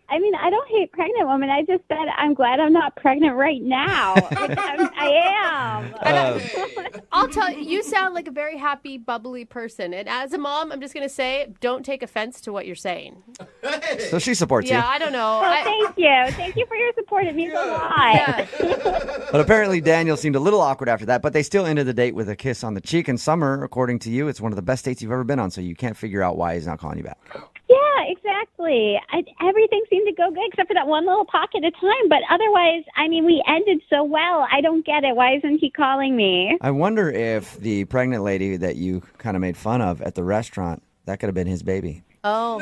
Speaker 7: I mean, I don't hate pregnant women. I just said I'm glad I'm not pregnant right now. I am.
Speaker 5: I'll tell you, you sound like a very happy, bubbly person. And as a mom, I'm just going to say, don't take offense to what you're saying.
Speaker 3: So she supports you.
Speaker 5: Yeah, I don't know.
Speaker 7: Oh, thank you. Thank you for your support. It means a lot.
Speaker 3: But apparently Daniel seemed a little awkward after that, but they still ended the date with a kiss on the cheek. And Summer, according to you, it's one of the best dates you've ever been on, so you can't figure out why he's not calling you back.
Speaker 7: Yeah, exactly. Everything seemed to go good except for that one little pocket of time. But otherwise, I mean, we ended so well. I don't get it. Why isn't he calling me?
Speaker 3: I wonder if the pregnant lady that you kind of made fun of at the rrestaurant, that could have been his baby.
Speaker 5: Oh,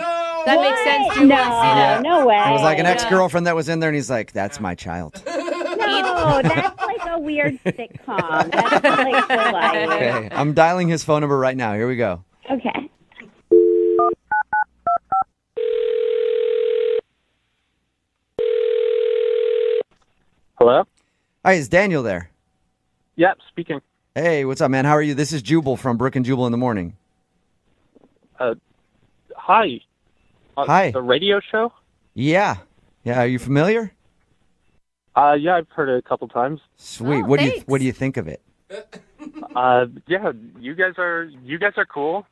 Speaker 5: that makes sense. Too.
Speaker 7: No way.
Speaker 3: It was like an ex-girlfriend that was in there, and he's like, that's my child.
Speaker 7: No, that's like a weird sitcom. That's like so light.
Speaker 3: Okay, I'm dialing his phone number right now. Here we go.
Speaker 7: Okay.
Speaker 9: Hello?
Speaker 3: Hi, is Daniel there?
Speaker 9: Yep, speaking.
Speaker 3: Hey, what's up, man? How are you? This is Jubal from Brooke and Jubal in the morning.
Speaker 9: Hi.
Speaker 3: Hi.
Speaker 9: The radio show?
Speaker 3: Yeah. Yeah, are you familiar?
Speaker 9: Yeah, I've heard it a couple times.
Speaker 3: Sweet.
Speaker 5: Oh,
Speaker 3: what do you think of it?
Speaker 9: Yeah, you guys are cool.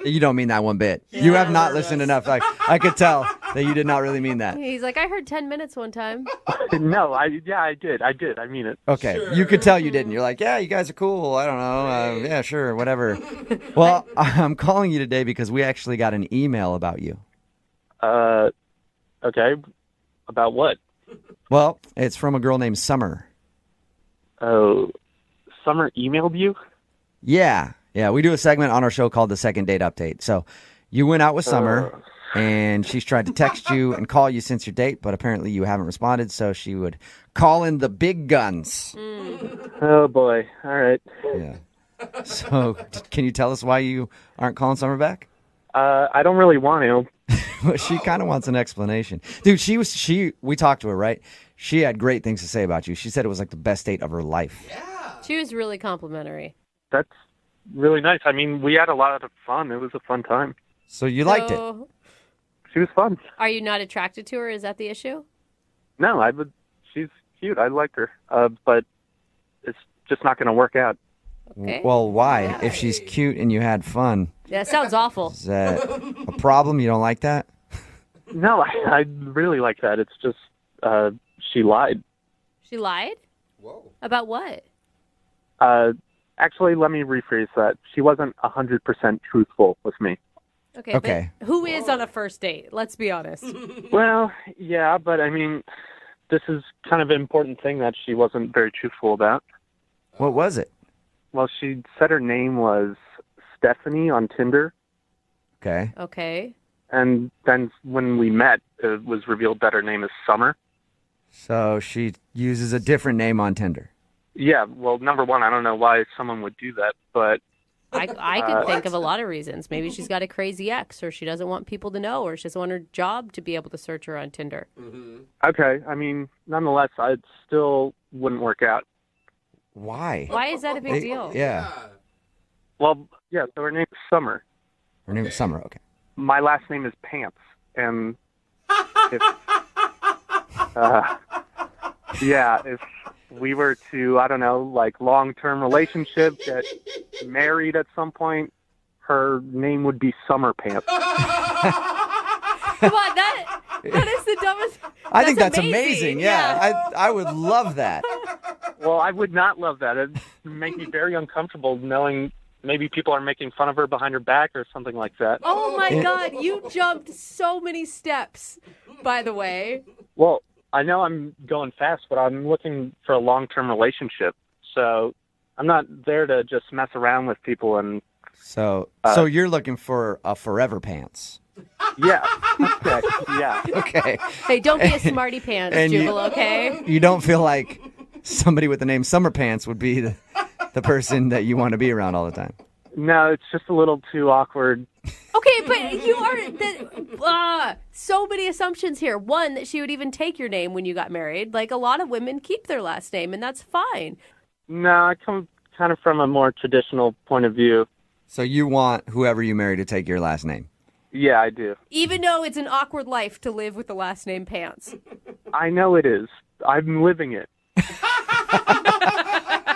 Speaker 3: You don't mean that one bit. You have not listened enough. I could tell that you did not really mean that.
Speaker 5: He's like, I heard 10 minutes one time.
Speaker 9: No, I did. I mean it.
Speaker 3: Okay, you could tell you didn't. You're like, yeah, you guys are cool. I don't know. Yeah, sure, whatever. Well, I'm calling you today because we actually got an email about you.
Speaker 9: Okay. About what?
Speaker 3: Well, it's from a girl named Summer.
Speaker 9: Oh, Summer emailed you?
Speaker 3: Yeah, we do a segment on our show called The Second Date Update. So you went out with Summer, and she's tried to text you and call you since your date, but apparently you haven't responded, so she would call in the big guns.
Speaker 9: Oh, boy. All right.
Speaker 3: Yeah. So can you tell us why you aren't calling Summer back?
Speaker 9: I don't really want to,
Speaker 3: But she kind of wants an explanation. Dude, we talked to her, right? She had great things to say about you. She said it was like the best date of her life.
Speaker 5: She was really complimentary.
Speaker 9: That's really nice. I mean, we had a lot of fun. It was a fun time.
Speaker 3: So you liked it?
Speaker 9: She was fun.
Speaker 5: Are you not attracted to her? Is that the issue?
Speaker 9: No, she's cute. I like her. But it's just not going to work out.
Speaker 5: Okay.
Speaker 3: Well, why? If she's cute and you had fun,
Speaker 5: Yeah, sounds awful.
Speaker 3: is that a problem? You don't like that?
Speaker 9: No, I really like that. It's just she lied.
Speaker 5: She lied? Whoa. About what?
Speaker 9: Actually, let me rephrase that. She wasn't 100% truthful with me.
Speaker 5: Okay. But who is on a first date? Let's be honest.
Speaker 9: Well, yeah, but I mean, this is kind of an important thing that she wasn't very truthful about.
Speaker 3: What was it?
Speaker 9: Well, she said her name was Stephanie on Tinder.
Speaker 3: Okay.
Speaker 5: Okay.
Speaker 9: And then when we met, it was revealed that her name is Summer.
Speaker 3: So she uses a different name on Tinder.
Speaker 9: Yeah, well, number one, I don't know why someone would do that, but...
Speaker 5: I could think of a lot of reasons. Maybe she's got a crazy ex, or she doesn't want people to know, or she doesn't want her job to be able to search her on Tinder.
Speaker 9: Okay, I mean, nonetheless, I still wouldn't work out.
Speaker 3: Why?
Speaker 5: Why is that a big deal?
Speaker 3: Yeah.
Speaker 9: Well, yeah, so her name is Summer.
Speaker 3: Her name is Summer, okay.
Speaker 9: My last name is Pants, and if we were to, I don't know, like long-term relationship, get married at some point, her name would be Summer Pants.
Speaker 5: Come on, that is the dumbest.
Speaker 3: I think that's amazing. Yeah. I would love that.
Speaker 9: Well, I would not love that. It'd make me very uncomfortable knowing maybe people are making fun of her behind her back or something like that.
Speaker 5: Oh, my God. You jumped so many steps, by the way.
Speaker 9: Well, I know I'm going fast, but I'm looking for a long-term relationship. So I'm not there to just mess around with people. And
Speaker 3: So you're looking for a forever pants.
Speaker 9: Yeah. Okay. Yeah.
Speaker 3: Okay.
Speaker 5: Hey, don't be a smarty pants, Jubal, okay?
Speaker 3: You don't feel like somebody with the name Summer Pants would be the person that you want to be around all the time.
Speaker 9: No, it's just a little too awkward.
Speaker 5: Okay, but you are so many assumptions here. One, that she would even take your name when you got married. Like, a lot of women keep their last name, and that's fine.
Speaker 9: No, I come kind of from a more traditional point of view.
Speaker 3: So you want whoever you marry to take your last name?
Speaker 9: Yeah, I do.
Speaker 5: Even though it's an awkward life to live with the last name Pants.
Speaker 9: I know it is. I'm living it.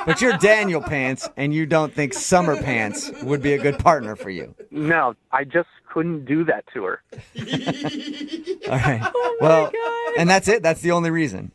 Speaker 3: But you're Daniel Pants, and you don't think Summer Pants would be a good partner for you.
Speaker 9: No, I just couldn't do that to her.
Speaker 3: All right. God. And that's it? That's the only reason?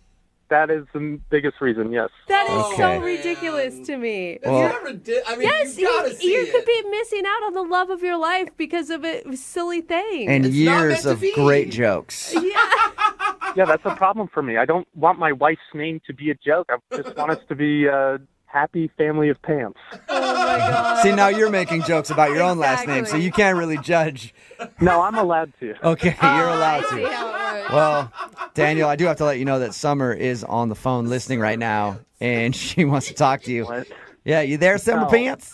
Speaker 9: That is the biggest reason, yes.
Speaker 5: That is so ridiculous to me.
Speaker 3: Well,
Speaker 5: Yes, you could be missing out on the love of your life because of a silly thing.
Speaker 3: And years of great jokes.
Speaker 9: Yeah, that's a problem for me. I don't want my wife's name to be a joke. I just want us to be a happy family of pants.
Speaker 5: Oh, my God.
Speaker 3: See, now you're making jokes about your own last name, so you can't really judge.
Speaker 9: No, I'm allowed to.
Speaker 3: Okay, you're allowed
Speaker 5: I see
Speaker 3: to.
Speaker 5: how it works.
Speaker 3: Well, Daniel, I do have to let you know that Summer is on the phone listening right now, and she wants to talk to you.
Speaker 9: What?
Speaker 3: Yeah, you there, Summer Pants?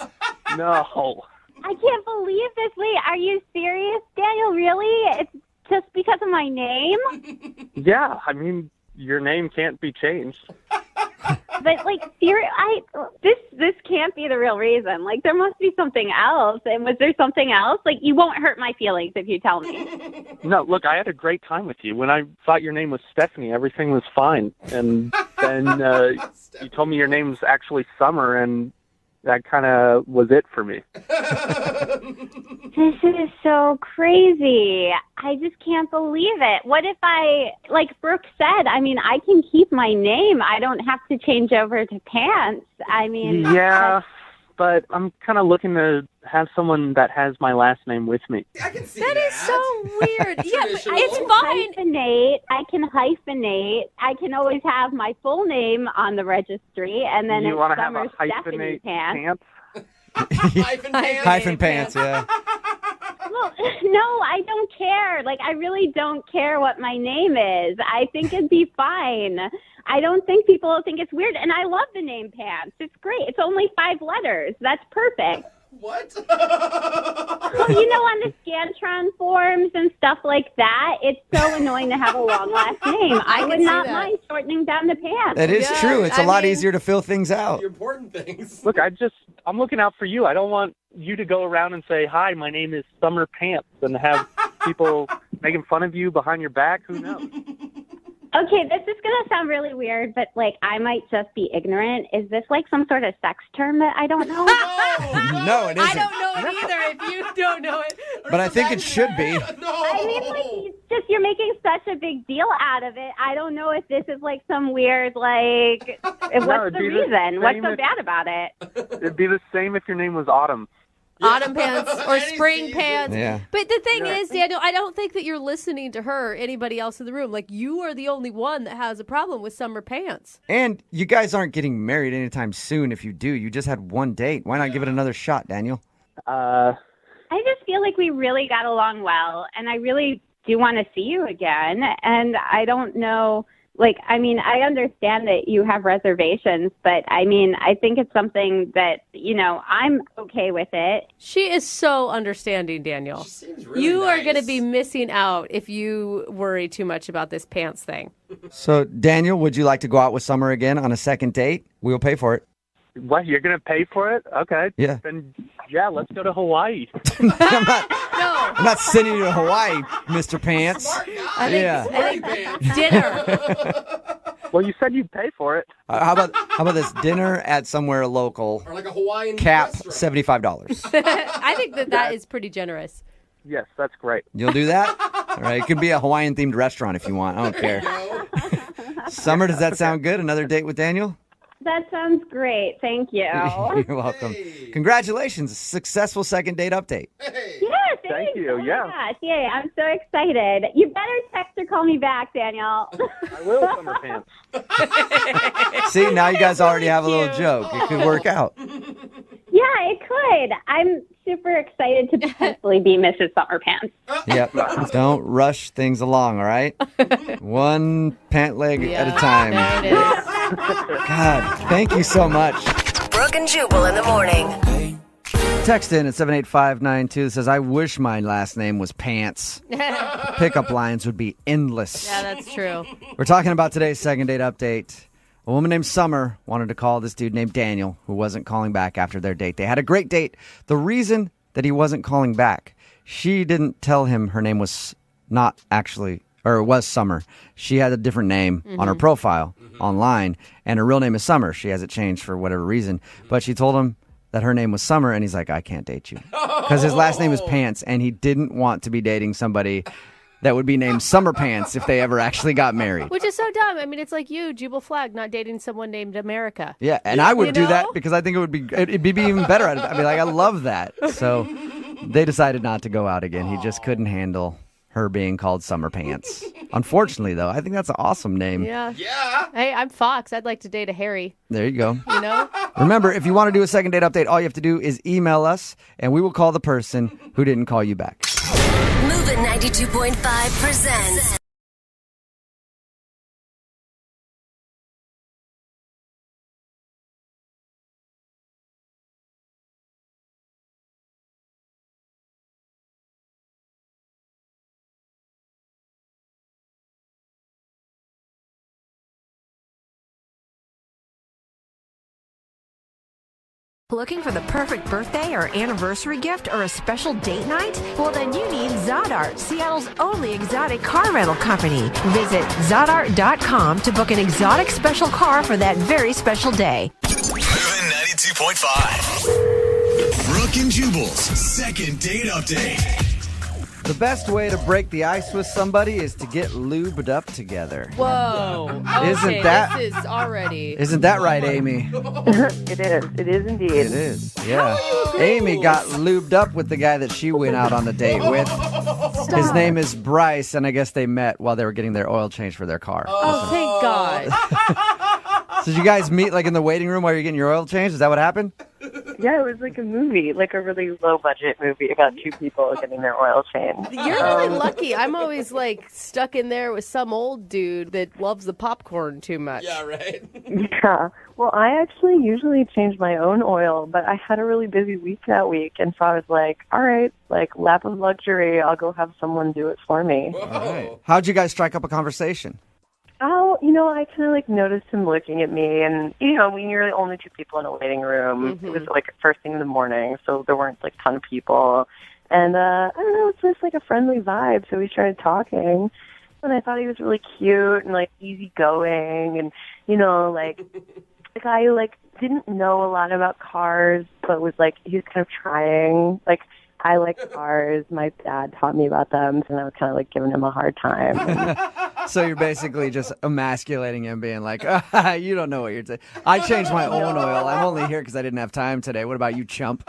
Speaker 9: No.
Speaker 7: I can't believe this. Wait, are you serious, Daniel? Really? It's just because of my name?
Speaker 9: Yeah, I mean, your name can't be changed.
Speaker 7: But like, this can't be the real reason. Like, there must be something else. And was there something else? Like, you won't hurt my feelings if you tell me.
Speaker 9: No, look, I had a great time with you. When I thought your name was Stephanie, everything was fine. And then you told me your name's actually Summer, and that kind of was it for me.
Speaker 7: This is so crazy. I just can't believe it. What if like Brooke said, I mean, I can keep my name. I don't have to change over to Pants. I mean...
Speaker 9: Yeah, but I'm kind of looking to have someone that has my last name with me.
Speaker 5: That is so weird. Yeah, but it's fine.
Speaker 7: I can hyphenate. I can always have my full name on the registry, and then
Speaker 9: You
Speaker 7: it's
Speaker 9: want to have
Speaker 7: Summer
Speaker 9: a
Speaker 7: Stephanie
Speaker 9: hyphenate
Speaker 7: Pants.
Speaker 3: Hyphen Pants, yeah.
Speaker 7: Well, no, I don't care. Like, I really don't care what my name is. I think it'd be fine. I don't think people will think it's weird. And I love the name Pants. It's great. It's only 5 letters. That's perfect.
Speaker 4: What?
Speaker 7: Well, on the Scantron forms and stuff like that, it's so annoying to have a long last name. I would not mind shortening down the pants.
Speaker 3: That is true. It's a lot easier to fill things out.
Speaker 4: The important things.
Speaker 9: Look, I'm looking out for you. I don't want you to go around and say, "Hi, my name is Summer Pants," and have people making fun of you behind your back. Who knows?
Speaker 7: Okay, this is going to sound really weird, but, I might just be ignorant. Is this, some sort of sex term that I don't know?
Speaker 3: No, it isn't.
Speaker 5: I don't know it either if you don't know it.
Speaker 3: But I think it should be.
Speaker 7: I mean, you're making such a big deal out of it. I don't know if this is, some weird, what's the reason? What's so bad about it?
Speaker 9: It'd be the same if your name was Autumn.
Speaker 5: Autumn pants or spring pants.
Speaker 3: Yeah.
Speaker 5: But the thing is, Daniel, I don't think that you're listening to her or anybody else in the room. You are the only one that has a problem with summer pants.
Speaker 3: And you guys aren't getting married anytime soon. If you do, you just had one date. Why not give it another shot, Daniel?
Speaker 7: I just feel like we really got along well, and I really do want to see you again. And I don't know... I understand that you have reservations, but I think it's something that, I'm okay with it.
Speaker 5: She is so understanding, Daniel.
Speaker 4: She seems really
Speaker 5: you are
Speaker 4: nice.
Speaker 5: going to be missing out if you worry too much about this pants thing.
Speaker 3: So, Daniel, would you like to go out with Summer again on a second date? We'll pay for it.
Speaker 9: What? You're going to pay for it? Okay.
Speaker 3: Yeah.
Speaker 9: Then, let's go to Hawaii.
Speaker 3: I'm not sending you to Hawaii, Mr. Pants.
Speaker 5: I think dinner.
Speaker 9: Well, you said you'd pay for it.
Speaker 3: How about this dinner at somewhere local?
Speaker 4: Or a Hawaiian
Speaker 3: Cap
Speaker 4: restaurant.
Speaker 3: $75.
Speaker 5: I think that is pretty generous.
Speaker 9: Yes, that's great.
Speaker 3: You'll do that? All right. It could be a Hawaiian themed restaurant if you want. I don't care. Summer, does that sound good? Another date with Daniel?
Speaker 7: That sounds great. Thank you.
Speaker 3: You're welcome. Congratulations. Successful second date update.
Speaker 7: Yeah,
Speaker 9: Thank you.
Speaker 7: Oh
Speaker 9: Yeah.
Speaker 7: my gosh. Yay, I'm so excited. You better text or call me back, Daniel.
Speaker 9: I will, Summer Pants.
Speaker 3: See, now you guys already have a little joke. It could work out.
Speaker 7: Yeah, it could. I'm super excited to potentially be Mrs. Summer Pants.
Speaker 3: Yep. Don't rush things along, all right? One pant leg at a time.
Speaker 5: There it is.
Speaker 3: God, thank you so much.
Speaker 10: Brooke and Jubal in the morning.
Speaker 3: Text in at 78592 that says, I wish my last name was Pants. Pickup lines would be endless.
Speaker 5: Yeah, that's true.
Speaker 3: We're talking about today's second date update. A woman named Summer wanted to call this dude named Daniel, who wasn't calling back after their date. They had a great date. The reason that he wasn't calling back, she didn't tell him her name was not actually, or it was Summer. She had a different name on her profile online, and her real name is Summer. She has it changed for whatever reason. But she told him that her name was Summer, and he's like, I can't date you. Because his last name is Pants, and he didn't want to be dating somebody that would be named Summer Pants if they ever actually got married.
Speaker 5: Which is so dumb. I mean, it's like you, Jubal Flag, not dating someone named America.
Speaker 3: Yeah, and I would
Speaker 5: You
Speaker 3: do
Speaker 5: know?
Speaker 3: that because I think it'd be even better. I'd be like, I love that. So they decided not to go out again. He just couldn't handle her being called Summer Pants. Unfortunately, though, I think that's an awesome name.
Speaker 5: Yeah. Hey, I'm Fox. I'd like to date a Harry.
Speaker 3: There you go.
Speaker 5: You know?
Speaker 3: Remember, if you want to do a second date update, all you have to do is email us, and we will call the person who didn't call you back.
Speaker 10: Moving 92.5 presents.
Speaker 6: Looking for the perfect birthday or anniversary gift or a special date night? Well, then you need Zodart, Seattle's only exotic car rental company. Visit Zodart.com to book an exotic special car for that very special day.
Speaker 2: Moving 92.5. Brooke and Jubal's second date update.
Speaker 3: The best way to break the ice with somebody is to get lubed up together.
Speaker 5: Whoa.
Speaker 3: Isn't
Speaker 5: Okay,
Speaker 3: that-
Speaker 5: This is already.
Speaker 3: Isn't that right, Amy?
Speaker 22: It is. It is indeed.
Speaker 3: It is, yeah. Amy got lubed up with the guy that she went out on a date with. His name is Bryce, and I guess they met while they were getting their oil change for their car.
Speaker 5: Oh, thank God.
Speaker 3: So did you guys meet like in the waiting room while you're getting your oil changed? Is that what happened?
Speaker 22: Yeah, it was like a movie, like a really low budget movie about two people getting their oil changed.
Speaker 5: You're really lucky. I'm always like stuck in there with some old dude that loves the popcorn too much.
Speaker 4: Yeah, right.
Speaker 22: Yeah. Well, I actually usually change my own oil, but I had a really busy week that week, and so I was like, all right, like lap of luxury, I'll go have someone do it for me.
Speaker 3: All right. How'd you guys strike up a conversation?
Speaker 22: Oh, I kind of like noticed him looking at me, and we were the only two people in a waiting room. It was like first thing in the morning, so there weren't like a ton of people, and I don't know, it's just like a friendly vibe. So we started talking, and I thought he was really cute and like easygoing, and like the guy who like didn't know a lot about cars, but was like he was kind of trying. Like I like cars. My dad taught me about them, and I was kind of like giving him a hard time.
Speaker 3: So you're basically just emasculating him, being like, you don't know what you're saying. I changed my own oil. I'm only here because I didn't have time today. What about you, chump?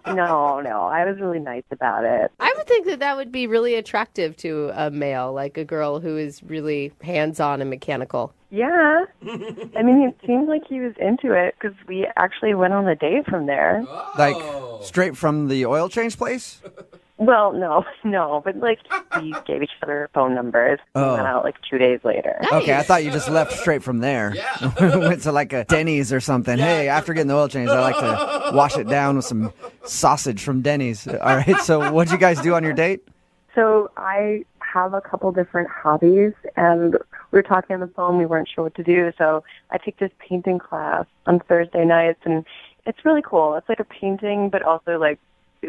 Speaker 22: No, I was really nice about it.
Speaker 5: I would think that would be really attractive to a male, like a girl who is really hands-on and mechanical.
Speaker 22: Yeah. I mean, it seemed like he was into it because we actually went on a date from there.
Speaker 3: Like, straight from the oil change place?
Speaker 22: Well, no, but like we gave each other phone numbers and went out like 2 days later.
Speaker 3: Okay, I thought you just left straight from there. Went to like a Denny's or something. Hey, after getting the oil change, I like to wash it down with some sausage from Denny's. All right, so what'd you guys do on your date?
Speaker 22: So I have a couple different hobbies, and we were talking on the phone. We weren't sure what to do, so I take this painting class on Thursday nights, and it's really cool. It's like a painting, but also like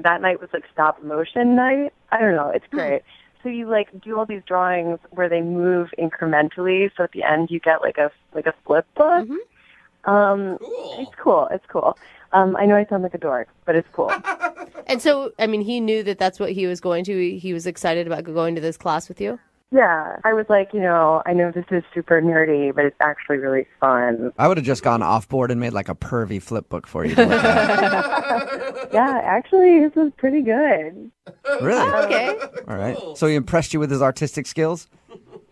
Speaker 22: that night was like stop motion night. I don't know. It's great. So you like do all these drawings where they move incrementally. So at the end you get like a flip book. It's cool. I know I sound like a dork, but it's cool.
Speaker 5: And so, I mean, he knew that that's what he was going to. He was excited about going to this class with you?
Speaker 22: Yeah, I was like, I know this is super nerdy, but it's actually really fun.
Speaker 3: I would have just gone off board and made like a pervy flip book for you to look at.
Speaker 22: Yeah, actually, this was pretty good.
Speaker 3: Really?
Speaker 5: Okay.
Speaker 3: All right. So he impressed you with his artistic skills?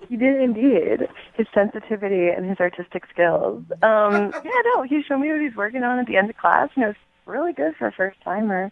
Speaker 22: He did indeed. His sensitivity and his artistic skills. He showed me what he's working on at the end of class, and it was really good for a first-timer.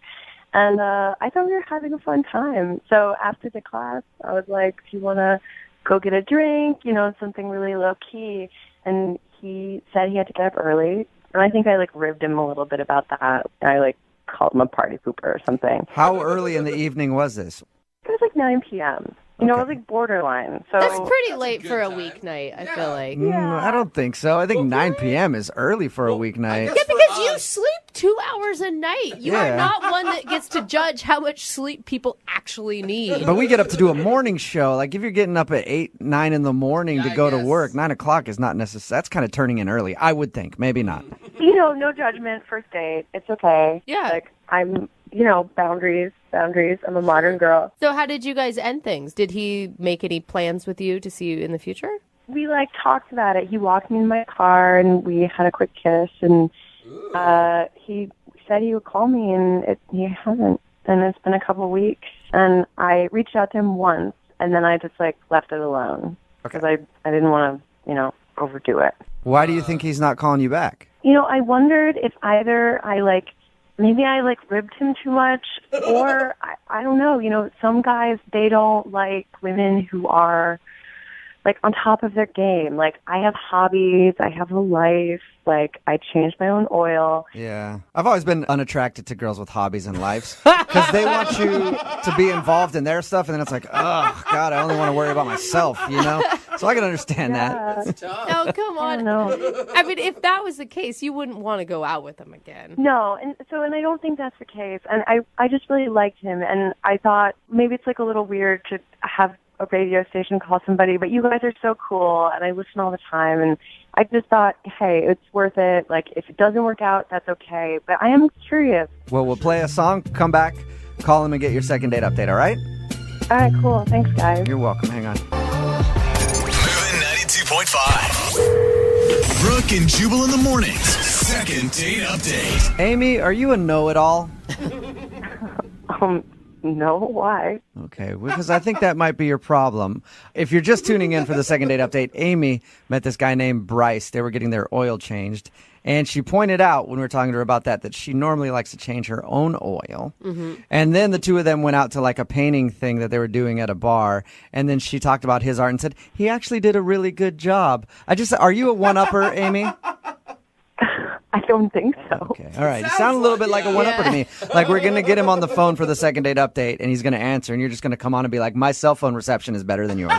Speaker 22: And I thought we were having a fun time. So after the class, I was like, do you want to go get a drink, something really low-key? And he said he had to get up early. And I think I, ribbed him a little bit about that. I, called him a party pooper or something.
Speaker 3: How early in the evening was this?
Speaker 22: It was 9 p.m. It was borderline. So
Speaker 5: that's pretty late for a weeknight, I feel like.
Speaker 3: I don't think so. I think 9 p.m. is early for a weeknight.
Speaker 5: Yeah, because you sleep 2 hours a night. You are
Speaker 3: Yeah.
Speaker 5: not one that gets to judge how much sleep people actually need.
Speaker 3: But we get up to do a morning show. Like if you're getting up at 8, 9 in the morning to go to work, 9 o'clock is not necessary. That's kind of turning in early. I would think. Maybe not.
Speaker 22: No judgment, first date. It's okay.
Speaker 5: Yeah.
Speaker 22: I'm, boundaries. I'm a modern girl.
Speaker 5: So how did you guys end things? Did he make any plans with you to see you in the future?
Speaker 22: We talked about it. He walked me in my car and we had a quick kiss, and he said he would call me, and he hasn't. And it's been a couple weeks, and I reached out to him once, and then I just left it alone because I didn't want to overdo it.
Speaker 3: Why do you think he's not calling you back?
Speaker 22: I wondered if either maybe I ribbed him too much, or I don't know. Some guys, they don't like women who are on top of their game. I have hobbies, I have a life, I change my own oil.
Speaker 3: Yeah. I've always been unattracted to girls with hobbies and lives because they want you to be involved in their stuff, and then it's oh, God, I only want to worry about myself, So I can understand that.
Speaker 5: No, come on. I mean, if that was the case, you wouldn't want to go out with him again.
Speaker 22: No, and I don't think that's the case. And I just really liked him, and I thought maybe it's a little weird to have a radio station call somebody, but you guys are so cool, and I listen all the time, and I just thought, hey, it's worth it. If it doesn't work out, that's okay. But I am curious.
Speaker 3: Well, we'll play a song, come back, call him, and get your second date update, all right?
Speaker 22: All right, cool. Thanks, guys.
Speaker 3: You're welcome. Hang on.
Speaker 2: Moving 92.5. Brooke and Jubal in the mornings. Second date update.
Speaker 3: Amy, are you a know-it-all?
Speaker 22: No, why?
Speaker 3: Okay, because I think that might be your problem. If you're just tuning in for the second date update, Amy met this guy named Bryce. They were getting their oil changed. And she pointed out when we were talking to her about that she normally likes to change her own oil.
Speaker 5: Mm-hmm.
Speaker 3: And then the two of them went out to like a painting thing that they were doing at a bar. And then she talked about his art and said, he actually did a really good job. Are you a one-upper, Amy?
Speaker 22: I don't think so.
Speaker 3: Okay, all right. You sound a little bit like a one-upper to me. Like we're going to get him on the phone for the second date update, and he's going to answer, and you're just going to come on and be like, my cell phone reception is better than yours.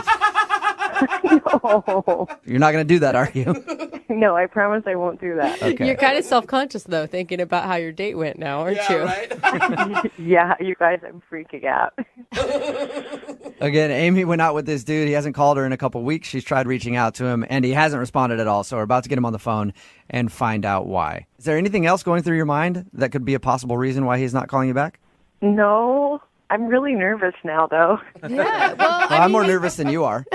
Speaker 22: No.
Speaker 3: You're not going to do that, are you?
Speaker 22: No, I promise I won't do that.
Speaker 3: Okay.
Speaker 5: You're kind of self-conscious, though, thinking about how your date went now, aren't you?
Speaker 4: Right?
Speaker 22: Yeah, you guys, I'm freaking out.
Speaker 3: Again, Amy went out with this dude. He hasn't called her in a couple weeks. She's tried reaching out to him, and he hasn't responded at all. So we're about to get him on the phone and find out why. Is there anything else going through your mind that could be a possible reason why he's not calling you back?
Speaker 22: No, I'm really nervous now, though.
Speaker 5: Yeah, well,
Speaker 3: I'm more nervous than you are.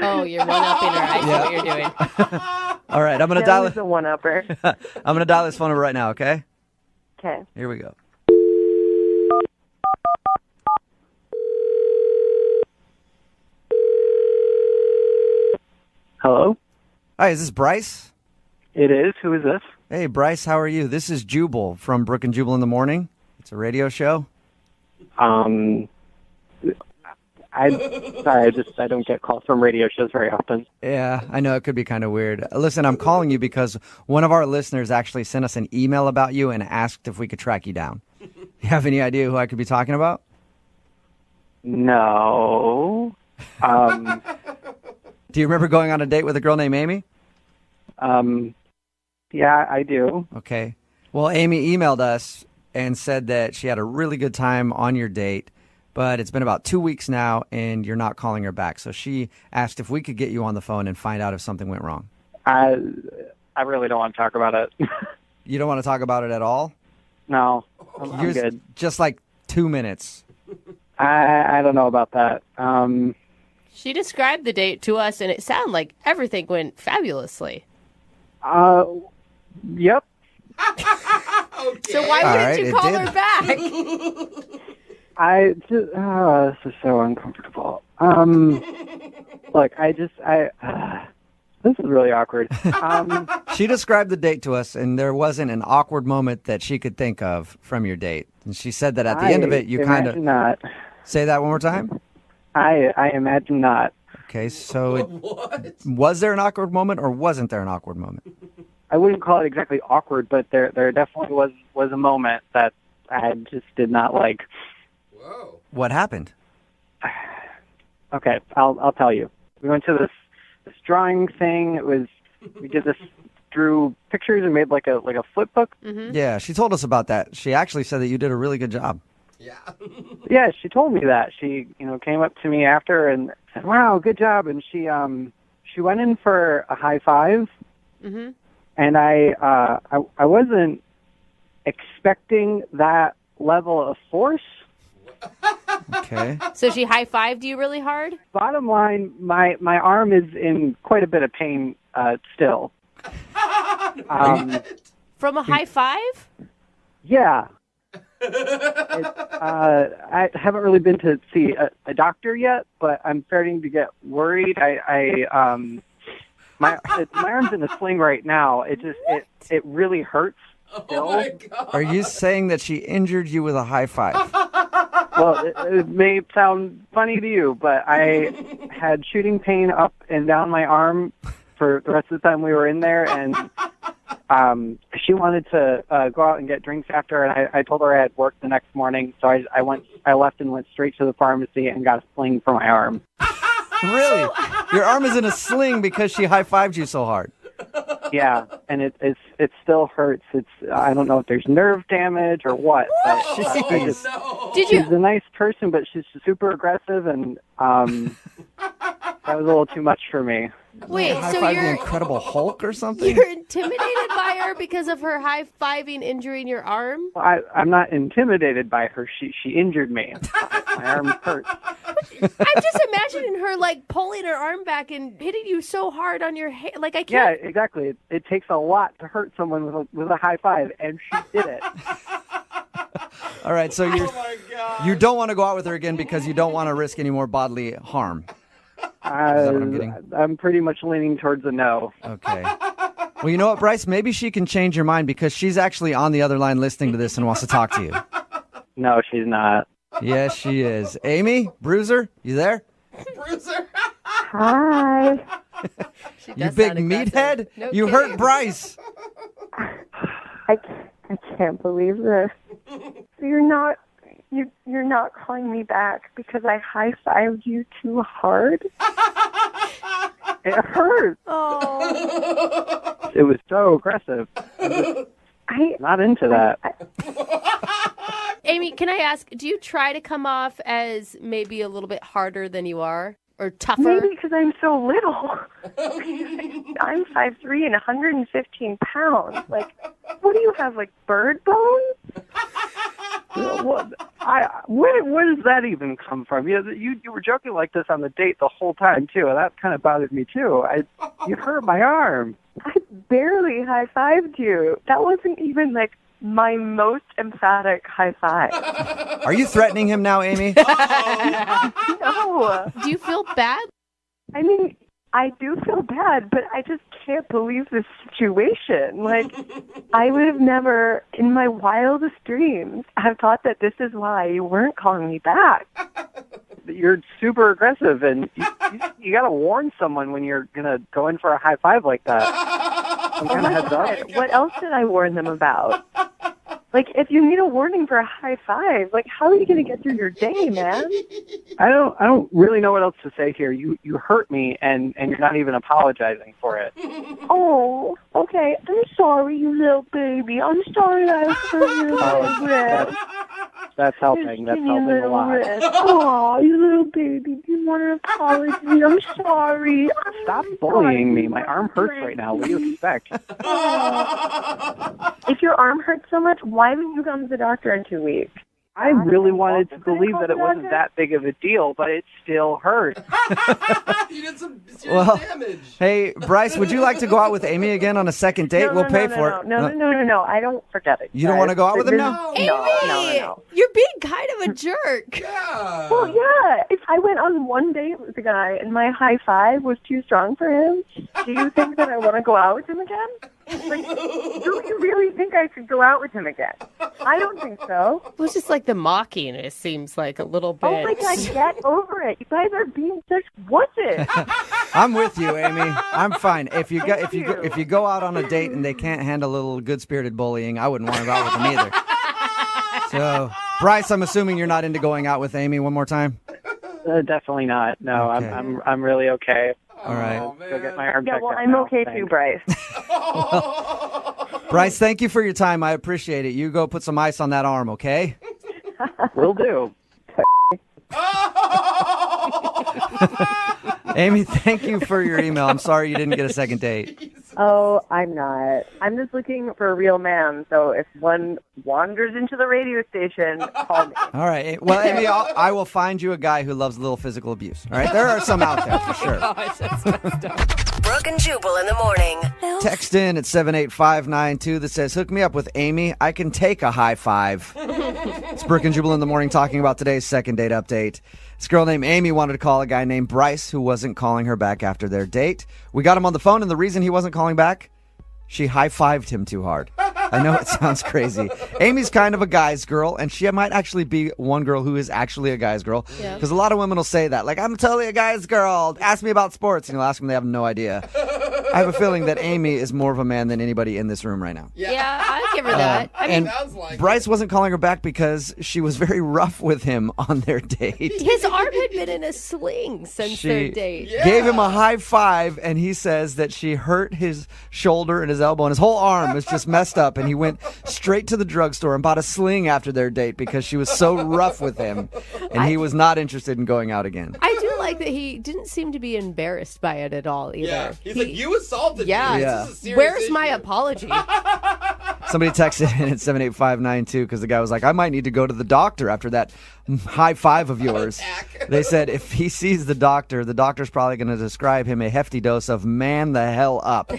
Speaker 5: Oh, you're one-upping her. I see what you're doing.
Speaker 3: All right, I'm going to
Speaker 22: Yeah,
Speaker 3: dial
Speaker 22: he's a one-upper.
Speaker 3: I'm going to dial this phone number right now, okay?
Speaker 22: Okay.
Speaker 3: Here we go.
Speaker 22: Hello?
Speaker 3: Hi, is this Bryce?
Speaker 22: It is. Who is this?
Speaker 3: Hey, Bryce, how are you? This is Jubal from Brooke and Jubal in the Morning. It's a radio show.
Speaker 22: I don't get calls from radio shows very often.
Speaker 3: Yeah, I know it could be kind of weird. Listen, I'm calling you because one of our listeners actually sent us an email about you and asked if we could track you down. You have any idea who I could be talking about?
Speaker 22: No.
Speaker 3: Do you remember going on a date with a girl named Amy?
Speaker 22: Yeah, I do.
Speaker 3: Okay. Well, Amy emailed us and said that she had a really good time on your date, but it's been about 2 weeks now and you're not calling her back. So she asked if we could get you on the phone and find out if something went wrong.
Speaker 22: I really don't want to talk about it.
Speaker 3: You don't want to talk about it at all?
Speaker 22: No, I'm good.
Speaker 3: Just like 2 minutes.
Speaker 22: I don't know about that.
Speaker 5: She described the date to us, and it sounded like everything went fabulously.
Speaker 22: Yep.
Speaker 5: So why wouldn't you call her back?
Speaker 22: I just, this is so uncomfortable. Look, this is really awkward.
Speaker 3: She described the date to us, and there wasn't an awkward moment that she could think of from your date. And she said that at the end of it, you kind of...
Speaker 22: not.
Speaker 3: Say that one more time?
Speaker 22: I imagine not.
Speaker 3: Okay, so was there an awkward moment or wasn't there an awkward moment?
Speaker 22: I wouldn't call it exactly awkward, but there definitely was a moment that I just did not like.
Speaker 4: Whoa.
Speaker 3: What happened?
Speaker 22: Okay, I'll tell you. We went to this drawing thing. We did this, drew pictures and made like a flip book.
Speaker 5: Mm-hmm.
Speaker 3: Yeah, she told us about that. She actually said that you did a really good job.
Speaker 4: Yeah.
Speaker 22: Yeah, she told me that. She, came up to me after and said, "Wow, good job." And she went in for a high five.
Speaker 5: Mm-hmm.
Speaker 22: And I wasn't expecting that level of force.
Speaker 3: Okay.
Speaker 5: So she high-fived you really hard?
Speaker 22: Bottom line, my arm is in quite a bit of pain still.
Speaker 5: From a high five?
Speaker 22: Yeah. I haven't really been to see a doctor yet, but I'm starting to get worried. My arm's in a sling right now. It really hurts still.
Speaker 4: Oh my God.
Speaker 3: Are you saying that she injured you with a high five?
Speaker 22: Well, it may sound funny to you, but I had shooting pain up and down my arm for the rest of the time we were in there, and she wanted to go out and get drinks after, and I told her I had work the next morning, so I left and went straight to the pharmacy and got a sling for my arm.
Speaker 3: Really? Your arm is in a sling because she high-fived you so hard.
Speaker 22: Yeah, and it still hurts. I don't know if there's nerve damage or what. But she's a nice person, but she's super aggressive, and that was a little too much for me.
Speaker 5: Wait, so
Speaker 3: high-five
Speaker 5: you're
Speaker 3: the Incredible Hulk or something?
Speaker 5: You're intimidated by her because of her high-fiving injuring your arm?
Speaker 22: I'm not intimidated by her. She injured me. My arm hurt.
Speaker 5: I'm just imagining her like pulling her arm back and hitting you so hard on your head. Like I
Speaker 22: Yeah,
Speaker 5: can't.
Speaker 22: exactly. It takes a lot to hurt someone with a high five, and she did it.
Speaker 3: All right, so you don't want to go out with her again because you don't want to risk any more bodily harm. Is that what I'm getting?
Speaker 12: I'm pretty much leaning towards a no.
Speaker 3: Okay. Well, you know what, Bryce? Maybe she can change your mind because she's actually on the other line listening to this and wants to talk to you.
Speaker 12: No, she's not.
Speaker 3: Yes, she is. Amy, Bruiser, you there?
Speaker 4: Bruiser.
Speaker 8: Hi.
Speaker 3: You big meathead?
Speaker 8: No
Speaker 3: you
Speaker 8: kidding.
Speaker 3: hurt Bryce.
Speaker 8: I can't believe this. So you're not calling me back because I high-fived you too hard?
Speaker 12: It hurt.
Speaker 8: Oh.
Speaker 12: It was so aggressive.
Speaker 8: I'm
Speaker 12: not into that.
Speaker 5: Amy, can I ask, do you try to come off as maybe a little bit harder than you are? Or tougher?
Speaker 8: Maybe because I'm so little. I'm 5'3" and 115 pounds. Like, what do you have, like bird bones?
Speaker 12: Where does that even come from? You were joking like this on the date the whole time, too. And that kind of bothered me, too. You hurt my arm.
Speaker 8: I barely high-fived you. That wasn't even, like, my most emphatic high five.
Speaker 3: Are you threatening him now, Amy?
Speaker 8: No.
Speaker 5: Do you feel bad?
Speaker 8: I mean, I do feel bad, but I just can't believe this situation. Like, I would have never, in my wildest dreams, have thought that this is why you weren't calling me back.
Speaker 12: You're super aggressive, and you got to warn someone when you're going to go in for a high five like that. Some kind of heads up.
Speaker 8: What else did I warn them about? Like, if you need a warning for a high five, like, how are you going to get through your day, man?
Speaker 12: I don't really know what else to say here. You hurt me, and you're not even apologizing for it.
Speaker 8: Oh, okay. I'm sorry, you little baby. I'm sorry I hurt your little wrist.
Speaker 12: That's helping. That's helping a lot.
Speaker 8: Oh, you little baby. Do you want an apology? I'm sorry.
Speaker 12: Stop bullying me. My arm hurts right now. What do you expect?
Speaker 8: If your arm hurts so much, why haven't you gone to the doctor in 2 weeks?
Speaker 12: I really wanted to believe that it wasn't that big of a deal, but it still hurt.
Speaker 4: You did some serious damage.
Speaker 3: Hey, Bryce, would you like to go out with Amy again on a second date? We'll pay for it.
Speaker 8: No. I don't forget it.
Speaker 3: You don't want to go out with him now?
Speaker 8: No.
Speaker 5: You're being kind of a jerk.
Speaker 4: Yeah.
Speaker 8: Well, yeah. If I went on one date with a guy and my high five was too strong for him, do you think that I want to go out with him again? Like, do you really think I should go out with him again? I don't think so.
Speaker 5: It was just like the mocking, it seems like a little bit.
Speaker 8: Oh my God, get over it. You guys are being such wusses.
Speaker 3: I'm with you, Amy. I'm fine. If you go out on a date and they can't handle a little good-spirited bullying, I wouldn't want to go out with them either. So, Bryce, I'm assuming you're not into going out with Amy one more time?
Speaker 12: Definitely not. No,
Speaker 3: Okay.
Speaker 12: I'm really okay.
Speaker 3: All right.
Speaker 12: Go get my arm checked out
Speaker 8: I'm
Speaker 12: now.
Speaker 8: okay
Speaker 12: Thanks.
Speaker 8: too, Bryce.
Speaker 3: Bryce, thank you for your time. I appreciate it. You go put some ice on that arm, okay?
Speaker 12: Will do.
Speaker 3: Amy, thank you for your email. I'm sorry you didn't get a second date.
Speaker 8: Oh, I'm not. I'm just looking for a real man. So if one wanders into the radio station, call me.
Speaker 3: All right. Well, Amy, I will find you a guy who loves a little physical abuse. All right? There are some out there for sure.
Speaker 10: Brooke and Jubal in the morning.
Speaker 3: Text in at 78592 that says, hook me up with Amy. I can take a high five. It's Brooke and Jubal in the morning talking about today's second date update. This girl named Amy wanted to call a guy named Bryce who wasn't calling her back after their date. We got him on the phone, and the reason he wasn't calling back, she high-fived him too hard. I know it sounds crazy. Amy's kind of a guy's girl, and she might actually be one girl who is actually a guy's girl. Because a lot of women will say that. Like, I'm totally a guy's girl. Ask me about sports. And you'll ask them, they have no idea. I have a feeling that Amy is more of a man than anybody in this room right now.
Speaker 5: Yeah, I'd give her that. I mean,
Speaker 3: And Bryce wasn't calling her back because she was very rough with him on their date.
Speaker 5: his arm had been in a sling since their date.
Speaker 3: Gave him a high five, and he says that she hurt his shoulder and his elbow, and his whole arm is just messed up, and he went straight to the drugstore and bought a sling after their date because she was so rough with him, and he was not interested in going out again.
Speaker 5: I do like that he didn't seem to be embarrassed by it at all either.
Speaker 4: Yeah. He's like, you assaulted me. This is a serious
Speaker 5: Where's
Speaker 4: issue.
Speaker 5: my apology?
Speaker 3: Somebody texted in at 78592 because the guy was like, I might need to go to the doctor after that high five of yours. They said if he sees the doctor's probably going to describe him a hefty dose of man the hell up.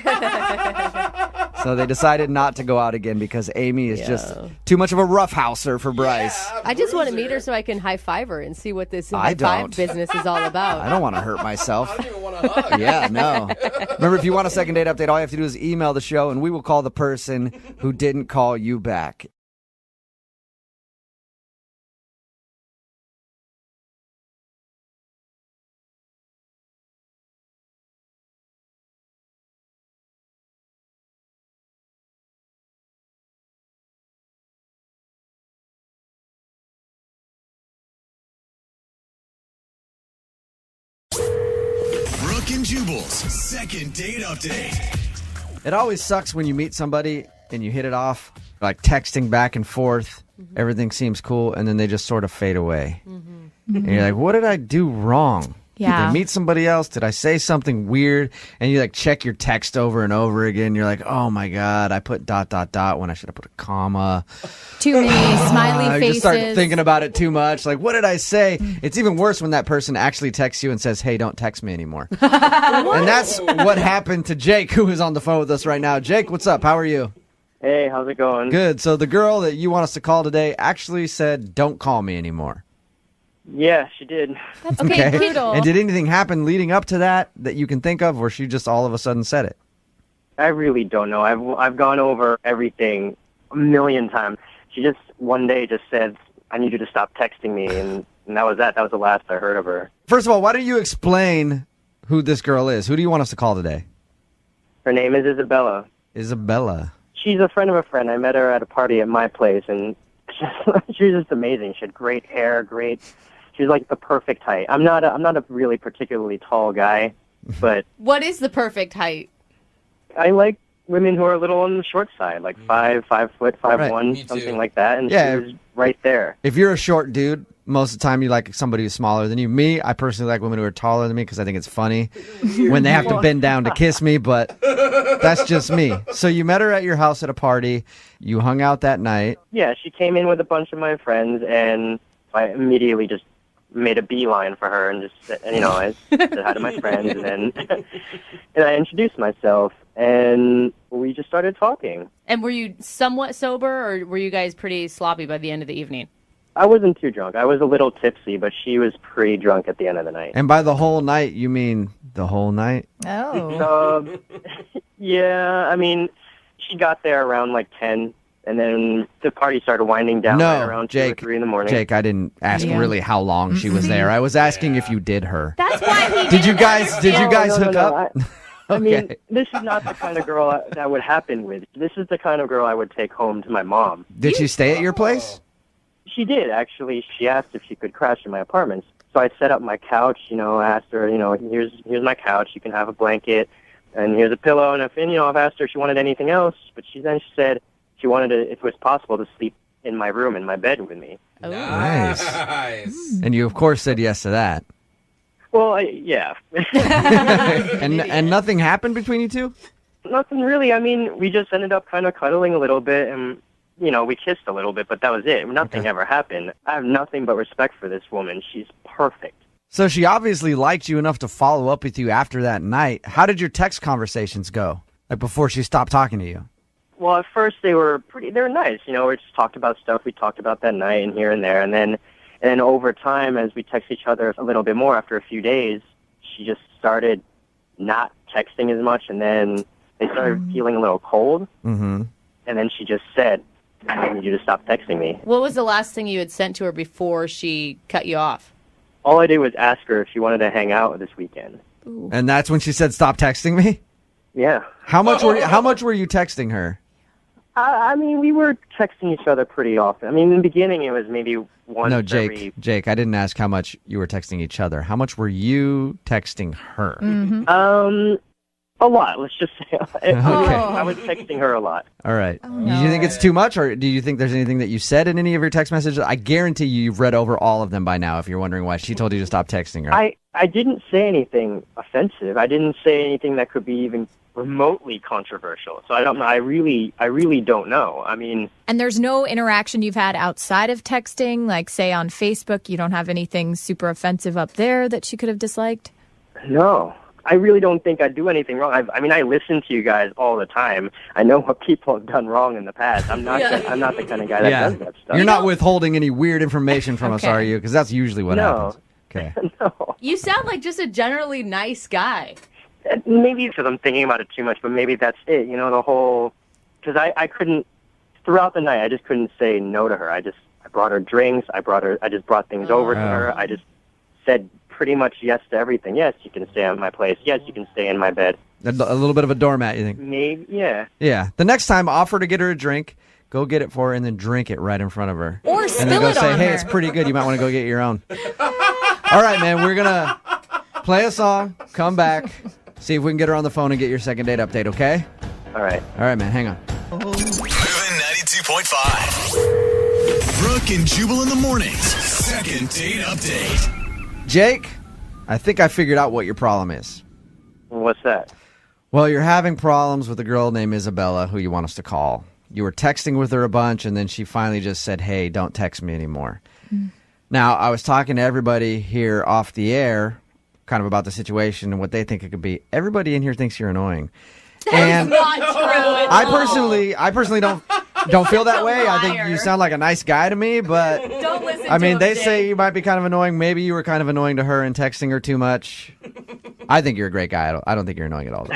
Speaker 3: So they decided not to go out again because Amy is just too much of a roughhouser for Bryce.
Speaker 5: I just want to meet her so I can high five her and see what this high five
Speaker 3: don't.
Speaker 5: business is all about.
Speaker 3: I don't want to hurt myself.
Speaker 4: I don't even want to hug.
Speaker 3: Yeah, no. Remember, if you want a second date update, all you have to do is email the show, and we will call the person who didn't call you back.
Speaker 2: Brooke and Jubal's second date update.
Speaker 3: It always sucks when you meet somebody and you hit it off, like texting back and forth. Everything seems cool, and then they just sort of fade away. And you're like, what did I do wrong? Did
Speaker 16: Yeah.
Speaker 3: I meet somebody else? Did I say something weird? And you like check your text over and over again. You're like, oh my God, I put ... when I should have put a comma.
Speaker 16: Too many smiley
Speaker 3: You
Speaker 16: faces.
Speaker 3: just start thinking about it too much. Like, what did I say? It's even worse when that person actually texts you and says, hey, don't text me anymore. And that's what happened to Jake, who is on the phone with us right now. Jake, what's up? How are you?
Speaker 17: Hey, how's it going?
Speaker 3: Good. So the girl that you want us to call today actually said, don't call me anymore.
Speaker 17: Yeah, she did.
Speaker 16: That's brutal.
Speaker 3: And did anything happen leading up to that you can think of, or she just all of a sudden said it?
Speaker 17: I really don't know. I've gone over everything a million times. She just one day just said, I need you to stop texting me, and that was that. That was the last I heard of her.
Speaker 3: First of all, why don't you explain who this girl is? Who do you want us to call today?
Speaker 17: Her name is Isabella.
Speaker 3: Isabella.
Speaker 17: She's a friend of a friend. I met her at a party at my place, and she was just amazing. She had great hair, She's like the perfect height. I'm not a really particularly tall guy, but
Speaker 5: What is the perfect height?
Speaker 17: I like women who are a little on the short side, like 5 foot, 5'1", something like that. And
Speaker 3: Yeah.
Speaker 17: she was right there.
Speaker 3: If you're a short dude, most of the time you like somebody who's smaller than you. Me, I personally like women who are taller than me because I think it's funny when they have to bend down to kiss me, but that's just me. So you met her at your house at a party. You hung out that night.
Speaker 17: Yeah, she came in with a bunch of my friends, and I immediately just made a beeline for her and just said, I said hi to my friends, and then and I introduced myself, and we just started talking.
Speaker 5: And were you somewhat sober, or were you guys pretty sloppy by the end of the evening?
Speaker 17: I wasn't too drunk. I was a little tipsy, but she was pretty drunk at the end of the night.
Speaker 3: And by the whole night, you mean the whole night?
Speaker 16: Oh.
Speaker 17: Yeah, I mean, she got there around like 10, and then the party started winding down right around 2 or 3 in the morning.
Speaker 3: Jake, I didn't ask really how long she was there. I was asking if you did her.
Speaker 5: That's why he
Speaker 3: Did you guys hook up?
Speaker 17: I mean, this is not the kind of girl that would happen with. This is the kind of girl I would take home to my mom.
Speaker 3: Did she stay at your place?
Speaker 17: She did, actually. She asked if she could crash in my apartment. So I set up my couch, asked her, here's my couch. You can have a blanket, and here's a pillow. And I've asked her if she wanted anything else, but she said she wanted to, if it was possible, to sleep in my room, in my bed with me.
Speaker 3: Nice. And you, of course, said yes to that.
Speaker 17: Well, yeah.
Speaker 3: And nothing happened between you two?
Speaker 17: Nothing really. I mean, we just ended up kind of cuddling a little bit, and we kissed a little bit, but that was it. Nothing ever happened. I have nothing but respect for this woman. She's perfect.
Speaker 3: So she obviously liked you enough to follow up with you after that night. How did your text conversations go? Like before she stopped talking to you?
Speaker 17: Well, at first they were nice. We just talked about stuff we talked about that night and here and there. And then over time, as we text each other a little bit more after a few days, she just started not texting as much. And then they started feeling a little cold.
Speaker 3: Mm-hmm.
Speaker 17: And then she just said, I need you to stop texting me.
Speaker 5: What was the last thing you had sent to her before she cut you off?
Speaker 17: All I did was ask her if she wanted to hang out this weekend.
Speaker 5: Ooh.
Speaker 3: And that's when she said, stop texting me?
Speaker 17: Yeah.
Speaker 3: How much were you texting her?
Speaker 17: I mean, we were texting each other pretty often. I mean, in the beginning, it was maybe once
Speaker 3: No, Jake,
Speaker 17: every...
Speaker 3: Jake, I didn't ask how much you were texting each other. How much were you texting her?
Speaker 17: A lot, let's just say.
Speaker 3: Okay.
Speaker 17: I was texting her a lot.
Speaker 3: All right. Do you think it's too much, or do you think there's anything that you said in any of your text messages? I guarantee you've read over all of them by now if you're wondering why she told you to stop texting her.
Speaker 17: I didn't say anything offensive. I didn't say anything that could be even remotely controversial. So I don't know. I really don't know. I mean...
Speaker 16: And there's no interaction you've had outside of texting, like say on Facebook, you don't have anything super offensive up there that she could have disliked?
Speaker 17: No. I really don't think I do anything wrong. I mean, I listen to you guys all the time. I know what people have done wrong in the past. I'm not the kind of guy that does that stuff.
Speaker 3: You're not withholding any weird information from us, are you? Because that's usually what happens. Okay.
Speaker 14: You sound like just a generally nice guy.
Speaker 17: Maybe because I'm thinking about it too much, but maybe that's it. You know, the whole... Because I couldn't... Throughout the night, I just couldn't say no to her. I brought her drinks. I just brought things over to her. I just said pretty much yes to everything. Yes, you can stay at my place. Yes, you can stay in my bed.
Speaker 3: A little bit of a doormat, you think?
Speaker 17: Maybe, yeah.
Speaker 3: Yeah. The next time, offer to get her a drink, go get it for her, and then drink it right in front of her.
Speaker 14: Or spill
Speaker 3: and then go
Speaker 14: it
Speaker 3: say,
Speaker 14: on
Speaker 3: hey,
Speaker 14: her.
Speaker 3: it's pretty good. You might want to go get your own. All right, man. We're going to play a song, come back, see if we can get her on the phone and get your second date update, okay?
Speaker 17: All right.
Speaker 3: All right, man. Hang on.
Speaker 2: Moving 92.5. Brooke and Jubal in the mornings. Second date update.
Speaker 3: Jake, I think I figured out what your problem is.
Speaker 17: What's that?
Speaker 3: Well, you're having problems with a girl named Isabella who you want us to call. You were texting with her a bunch, and then she finally just said, hey, don't text me anymore. Now, I was talking to everybody here off the air kind of about the situation and what they think it could be. Everybody in here thinks you're annoying. And
Speaker 14: Not true.
Speaker 3: I personally don't feel that way. I think you sound like a nice guy to me, but
Speaker 14: Don't listen
Speaker 3: I mean,
Speaker 14: to him,
Speaker 3: they
Speaker 14: Jake.
Speaker 3: say you might be kind of annoying. Maybe you were kind of annoying to her and texting her too much. I think you're a great guy. I don't think you're annoying at all.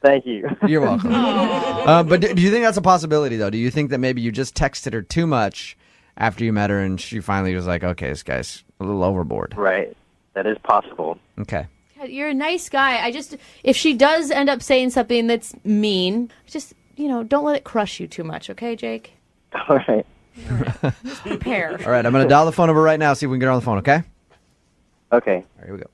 Speaker 17: Thank you.
Speaker 3: You're welcome. But do you think that's a possibility, though? Do you think that maybe you just texted her too much after you met her and she finally was like, okay, this guy's a little overboard?
Speaker 17: Right. That is possible.
Speaker 3: Okay.
Speaker 14: God, you're a nice guy. If she does end up saying something that's mean, just, don't let it crush you too much, okay, Jake?
Speaker 17: All right.
Speaker 14: Just prepare.
Speaker 3: All right, I'm going to dial the phone over right now, see if we can get her on the phone, okay?
Speaker 17: Okay.
Speaker 3: All right, here we go.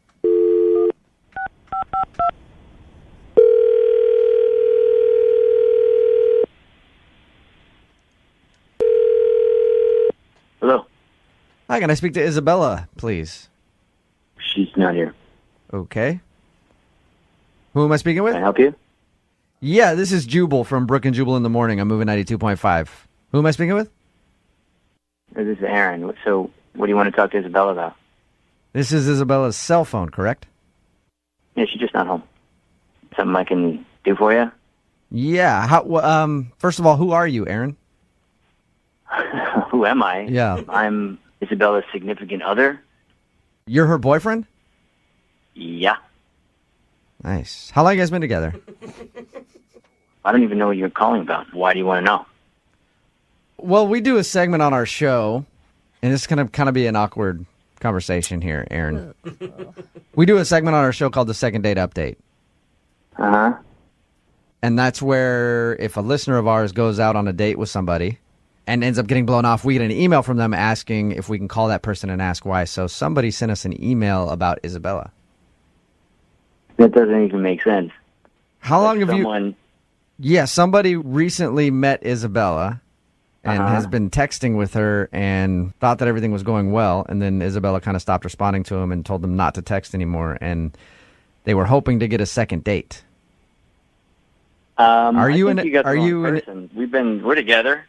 Speaker 19: Hello.
Speaker 3: Hi, can I speak to Isabella, please?
Speaker 19: She's not here.
Speaker 3: Okay. Who am I speaking with?
Speaker 19: Can I help you?
Speaker 3: Yeah, this is Jubal from Brooke and Jubal in the Morning. I'm moving 92.5. Who am I speaking with?
Speaker 19: This is Aaron. So, what do you want to talk to Isabella about?
Speaker 3: This is Isabella's cell phone, correct?
Speaker 19: Yeah, she's just not home. Something I can do for you?
Speaker 3: Yeah. First of all, who are you, Aaron?
Speaker 19: Who am I?
Speaker 3: Yeah.
Speaker 19: I'm Isabella's significant other.
Speaker 3: You're her boyfriend?
Speaker 19: Yeah.
Speaker 3: Nice. How long you guys been together?
Speaker 19: I don't even know what you're calling about. Why do you want to know?
Speaker 3: Well, we do a segment on our show, and it's going to kind of be an awkward conversation here, Aaron. We do a segment on our show called the Second Date Update.
Speaker 19: Uh-huh.
Speaker 3: And that's where if a listener of ours goes out on a date with somebody and ends up getting blown off, we get an email from them asking if we can call that person and ask why. So somebody sent us an email about Isabella.
Speaker 19: That doesn't even make sense.
Speaker 3: How long have
Speaker 19: someone...
Speaker 3: you... Yeah, somebody recently met Isabella and has been texting with her and thought that everything was going well. And then Isabella kind of stopped responding to him and told them not to text anymore. And they were hoping to get a second date.
Speaker 19: Are you in person? We're together.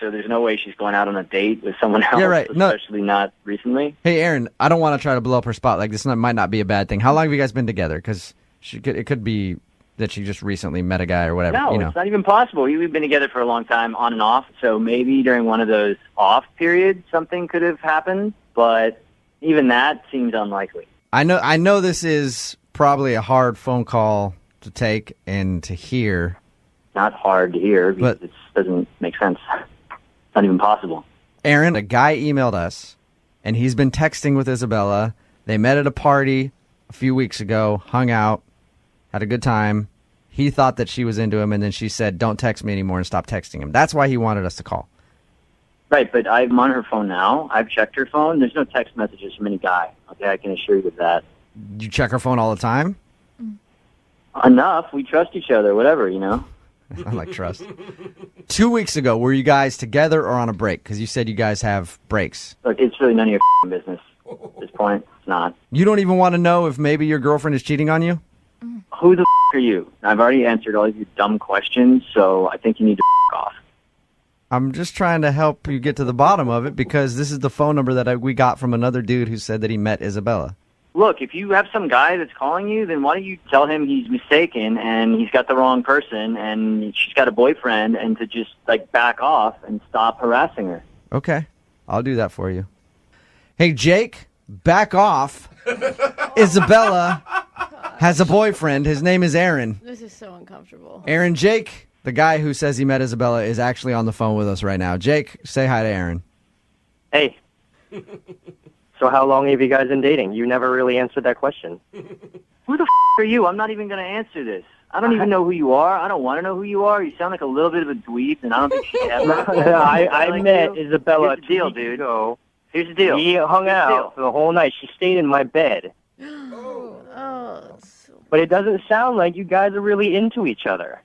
Speaker 19: So there's no way she's going out on a date with someone else,
Speaker 3: Yeah, right. No.
Speaker 19: especially not recently.
Speaker 3: Hey, Aaron, I don't want to try to blow up her spot. Like, might not be a bad thing. How long have you guys been together? Because it could be that she just recently met a guy or whatever.
Speaker 19: No,
Speaker 3: you know.
Speaker 19: it's not even possible. We've been together for a long time, on and off. So maybe during one of those off periods, something could have happened. But even that seems unlikely.
Speaker 3: I know this is probably a hard phone call to take and to hear.
Speaker 19: Not hard to hear because it doesn't make sense. It's not even possible.
Speaker 3: Aaron, a guy emailed us, and he's been texting with Isabella. They met at a party a few weeks ago, hung out, had a good time. He thought that she was into him, and then she said, don't text me anymore, and stop texting him. That's why he wanted us to call.
Speaker 19: Right, but I'm on her phone now. I've checked her phone. There's no text messages from any guy. Okay, I can assure you of that.
Speaker 3: You check her phone all the time?
Speaker 19: Enough. We trust each other, whatever, you know.
Speaker 3: I like trust. 2 weeks ago, were you guys together or on a break? Because you said you guys have breaks.
Speaker 19: Look, it's really none of your business at this point. It's not.
Speaker 3: You don't even want to know if maybe your girlfriend is cheating on you?
Speaker 19: Who the are you? I've already answered all of your dumb questions, so I think you need to off.
Speaker 3: I'm just trying to help you get to the bottom of it because this is the phone number that we got from another dude who said that he met Isabella.
Speaker 19: look, if you have some guy that's calling you, then why don't you tell him he's mistaken and he's got the wrong person and she's got a boyfriend, and to just like back off and stop harassing her.
Speaker 3: Okay, I'll do that for you. Hey, Jake, back off. Isabella has a boyfriend. His name is Aaron.
Speaker 14: This is so uncomfortable.
Speaker 3: Aaron, Jake, the guy who says he met Isabella, is actually on the phone with us right now. Jake, say hi to Aaron.
Speaker 17: Hey. So how long have you guys been dating? You never really answered that question.
Speaker 19: Who the are you? I'm not even going to answer this. I don't even know who you are. I don't want to know who you are. You sound like a little bit of a dweeb, and I don't think she ever.
Speaker 17: I met Isabella
Speaker 19: Here's the deal,
Speaker 17: 2 weeks
Speaker 19: dude.
Speaker 17: ago.
Speaker 19: Here's the deal.
Speaker 17: We hung out for the whole night. She stayed in my bed. But it doesn't sound like you guys are really into each other.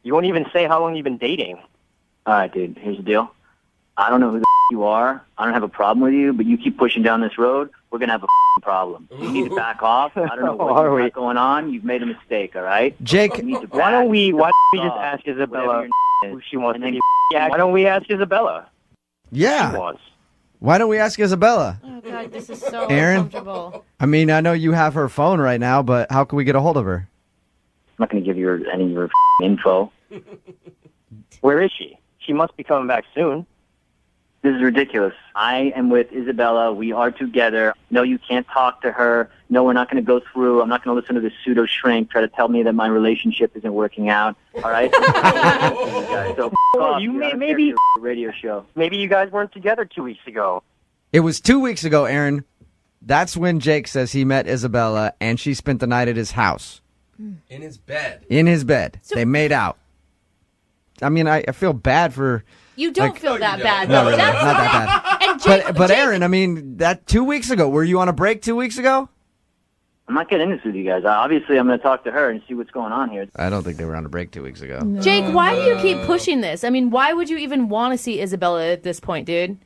Speaker 17: You won't even say how long you've been dating.
Speaker 19: All right, dude. Here's the deal. I don't know who the you are. I don't have a problem with you, but you keep pushing down this road, we're going to have a problem. You need to back off. I don't know what you got going on. You've made a mistake, all right?
Speaker 3: Jake,
Speaker 17: why don't we just ask Isabella who she wants to be? Why don't we ask Isabella?
Speaker 3: Yeah.
Speaker 17: She wants.
Speaker 3: Why don't we ask Isabella?
Speaker 14: Oh, God, this is so
Speaker 3: Aaron?
Speaker 14: uncomfortable.
Speaker 3: I mean, I know you have her phone right now, but how can we get a hold of her?
Speaker 19: I'm not going to give you any of your info.
Speaker 17: Where is she? She must be coming back soon.
Speaker 19: This is ridiculous. I am with Isabella. We are together. No, you can't talk to her. No, we're not going to go through. I'm not going to listen to this pseudo shrink try to tell me that my relationship isn't working out. All right? So
Speaker 17: maybe
Speaker 19: radio show.
Speaker 17: Maybe you guys weren't together 2 weeks ago.
Speaker 3: It was 2 weeks ago, Aaron. That's when Jake says he met Isabella, and she spent the night at his house.
Speaker 4: In his bed.
Speaker 3: In his bed. They made out. I mean, I feel bad for...
Speaker 14: You don't feel that bad.
Speaker 3: No,
Speaker 14: though.
Speaker 3: really,
Speaker 14: That's
Speaker 3: not that bad.
Speaker 14: And Jake,
Speaker 3: But Aaron, I mean, that 2 weeks ago, were you on a break 2 weeks ago?
Speaker 19: I'm not getting into this with you guys. Obviously, I'm going to talk to her and see what's going on here.
Speaker 3: I don't think they were on a break 2 weeks ago.
Speaker 14: Jake, why do you keep pushing this? I mean, why would you even want to see Isabella at this point, dude?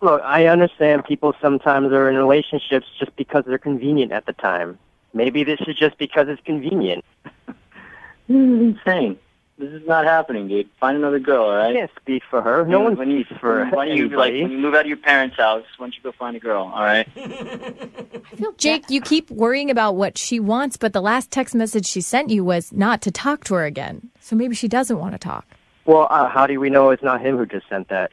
Speaker 17: Look, I understand people sometimes are in relationships just because they're convenient at the time. Maybe this is just because it's convenient.
Speaker 19: This is insane. This is not happening, dude. Find another girl, all right?
Speaker 17: I can't speak for her. No one speaks for
Speaker 19: Why don't you,
Speaker 17: anybody.
Speaker 19: when you move out of your parents' house, why don't you go find a girl, all right?
Speaker 16: Jake, you keep worrying about what she wants, but the last text message she sent you was not to talk to her again. So maybe she doesn't want to talk.
Speaker 17: Well, how do we know it's not him who just sent that?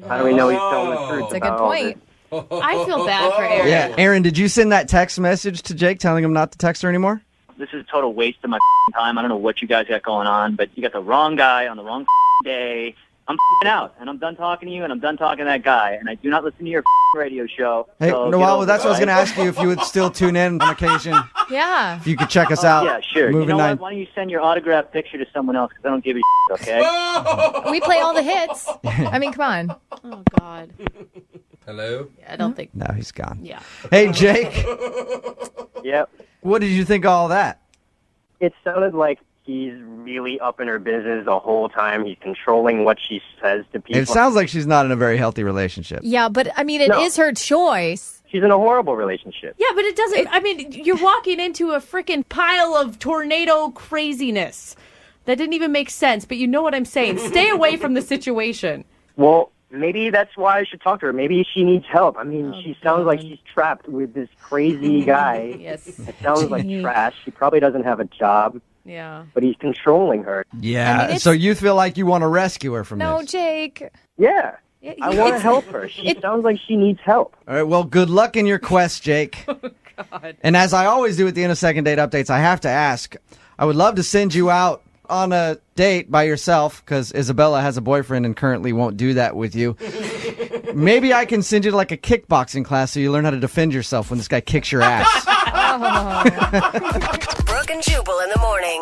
Speaker 17: How do we know he's telling the truth?
Speaker 16: That's a good point.
Speaker 14: I feel bad for Aaron.
Speaker 3: Yeah, Aaron, did you send that text message to Jake telling him not to text her anymore?
Speaker 19: This is a total waste of my time. I don't know what you guys got going on, but you got the wrong guy on the wrong day. I'm out, and I'm done talking to you, and I'm done talking to that guy, and I do not listen to your radio show.
Speaker 3: Hey,
Speaker 19: so
Speaker 3: Noel, that's what I was going to ask you, if you would still tune in on occasion.
Speaker 16: Yeah.
Speaker 3: If you could check us out.
Speaker 19: Yeah, sure.
Speaker 3: Moving
Speaker 19: You know
Speaker 3: 9.
Speaker 19: what? Why don't you send your autographed picture to someone else, because I don't give a okay?
Speaker 16: We play all the hits. I mean, come on.
Speaker 14: Oh, God.
Speaker 4: Hello?
Speaker 14: I don't think.
Speaker 3: No, he's gone.
Speaker 14: Yeah.
Speaker 3: Hey, Jake.
Speaker 17: Yep.
Speaker 3: What did you think of all that?
Speaker 17: It sounded like he's really up in her business the whole time. He's controlling what she says to people.
Speaker 3: It sounds like she's not in a very healthy relationship.
Speaker 16: Yeah, but I mean, it is her choice.
Speaker 17: She's in a horrible relationship.
Speaker 14: Yeah, but it doesn't. I mean, you're walking into a freaking pile of tornado craziness. That didn't even make sense, but you know what I'm saying. Stay away from the situation.
Speaker 17: Well, maybe that's why I should talk to her. Maybe she needs help. I mean, she sounds like she's trapped with this crazy guy.
Speaker 14: Yes.
Speaker 17: It sounds like trash. She probably doesn't have a job.
Speaker 14: Yeah.
Speaker 17: But he's controlling her.
Speaker 3: Yeah,
Speaker 16: I mean,
Speaker 3: so you feel like you want to rescue her from
Speaker 16: No,
Speaker 3: this?
Speaker 16: Jake.
Speaker 17: Yeah. I want to help her. She sounds like she needs help.
Speaker 3: All right, well, good luck in your quest, Jake.
Speaker 14: God.
Speaker 3: And as I always do at the end of Second Date Updates, I have to ask, I would love to send you out on a date by yourself, because Isabella has a boyfriend and currently won't do that with you. Maybe I can send you to like a kickboxing class so you learn how to defend yourself when this guy kicks your ass.
Speaker 10: Brooke and Jubal in the morning.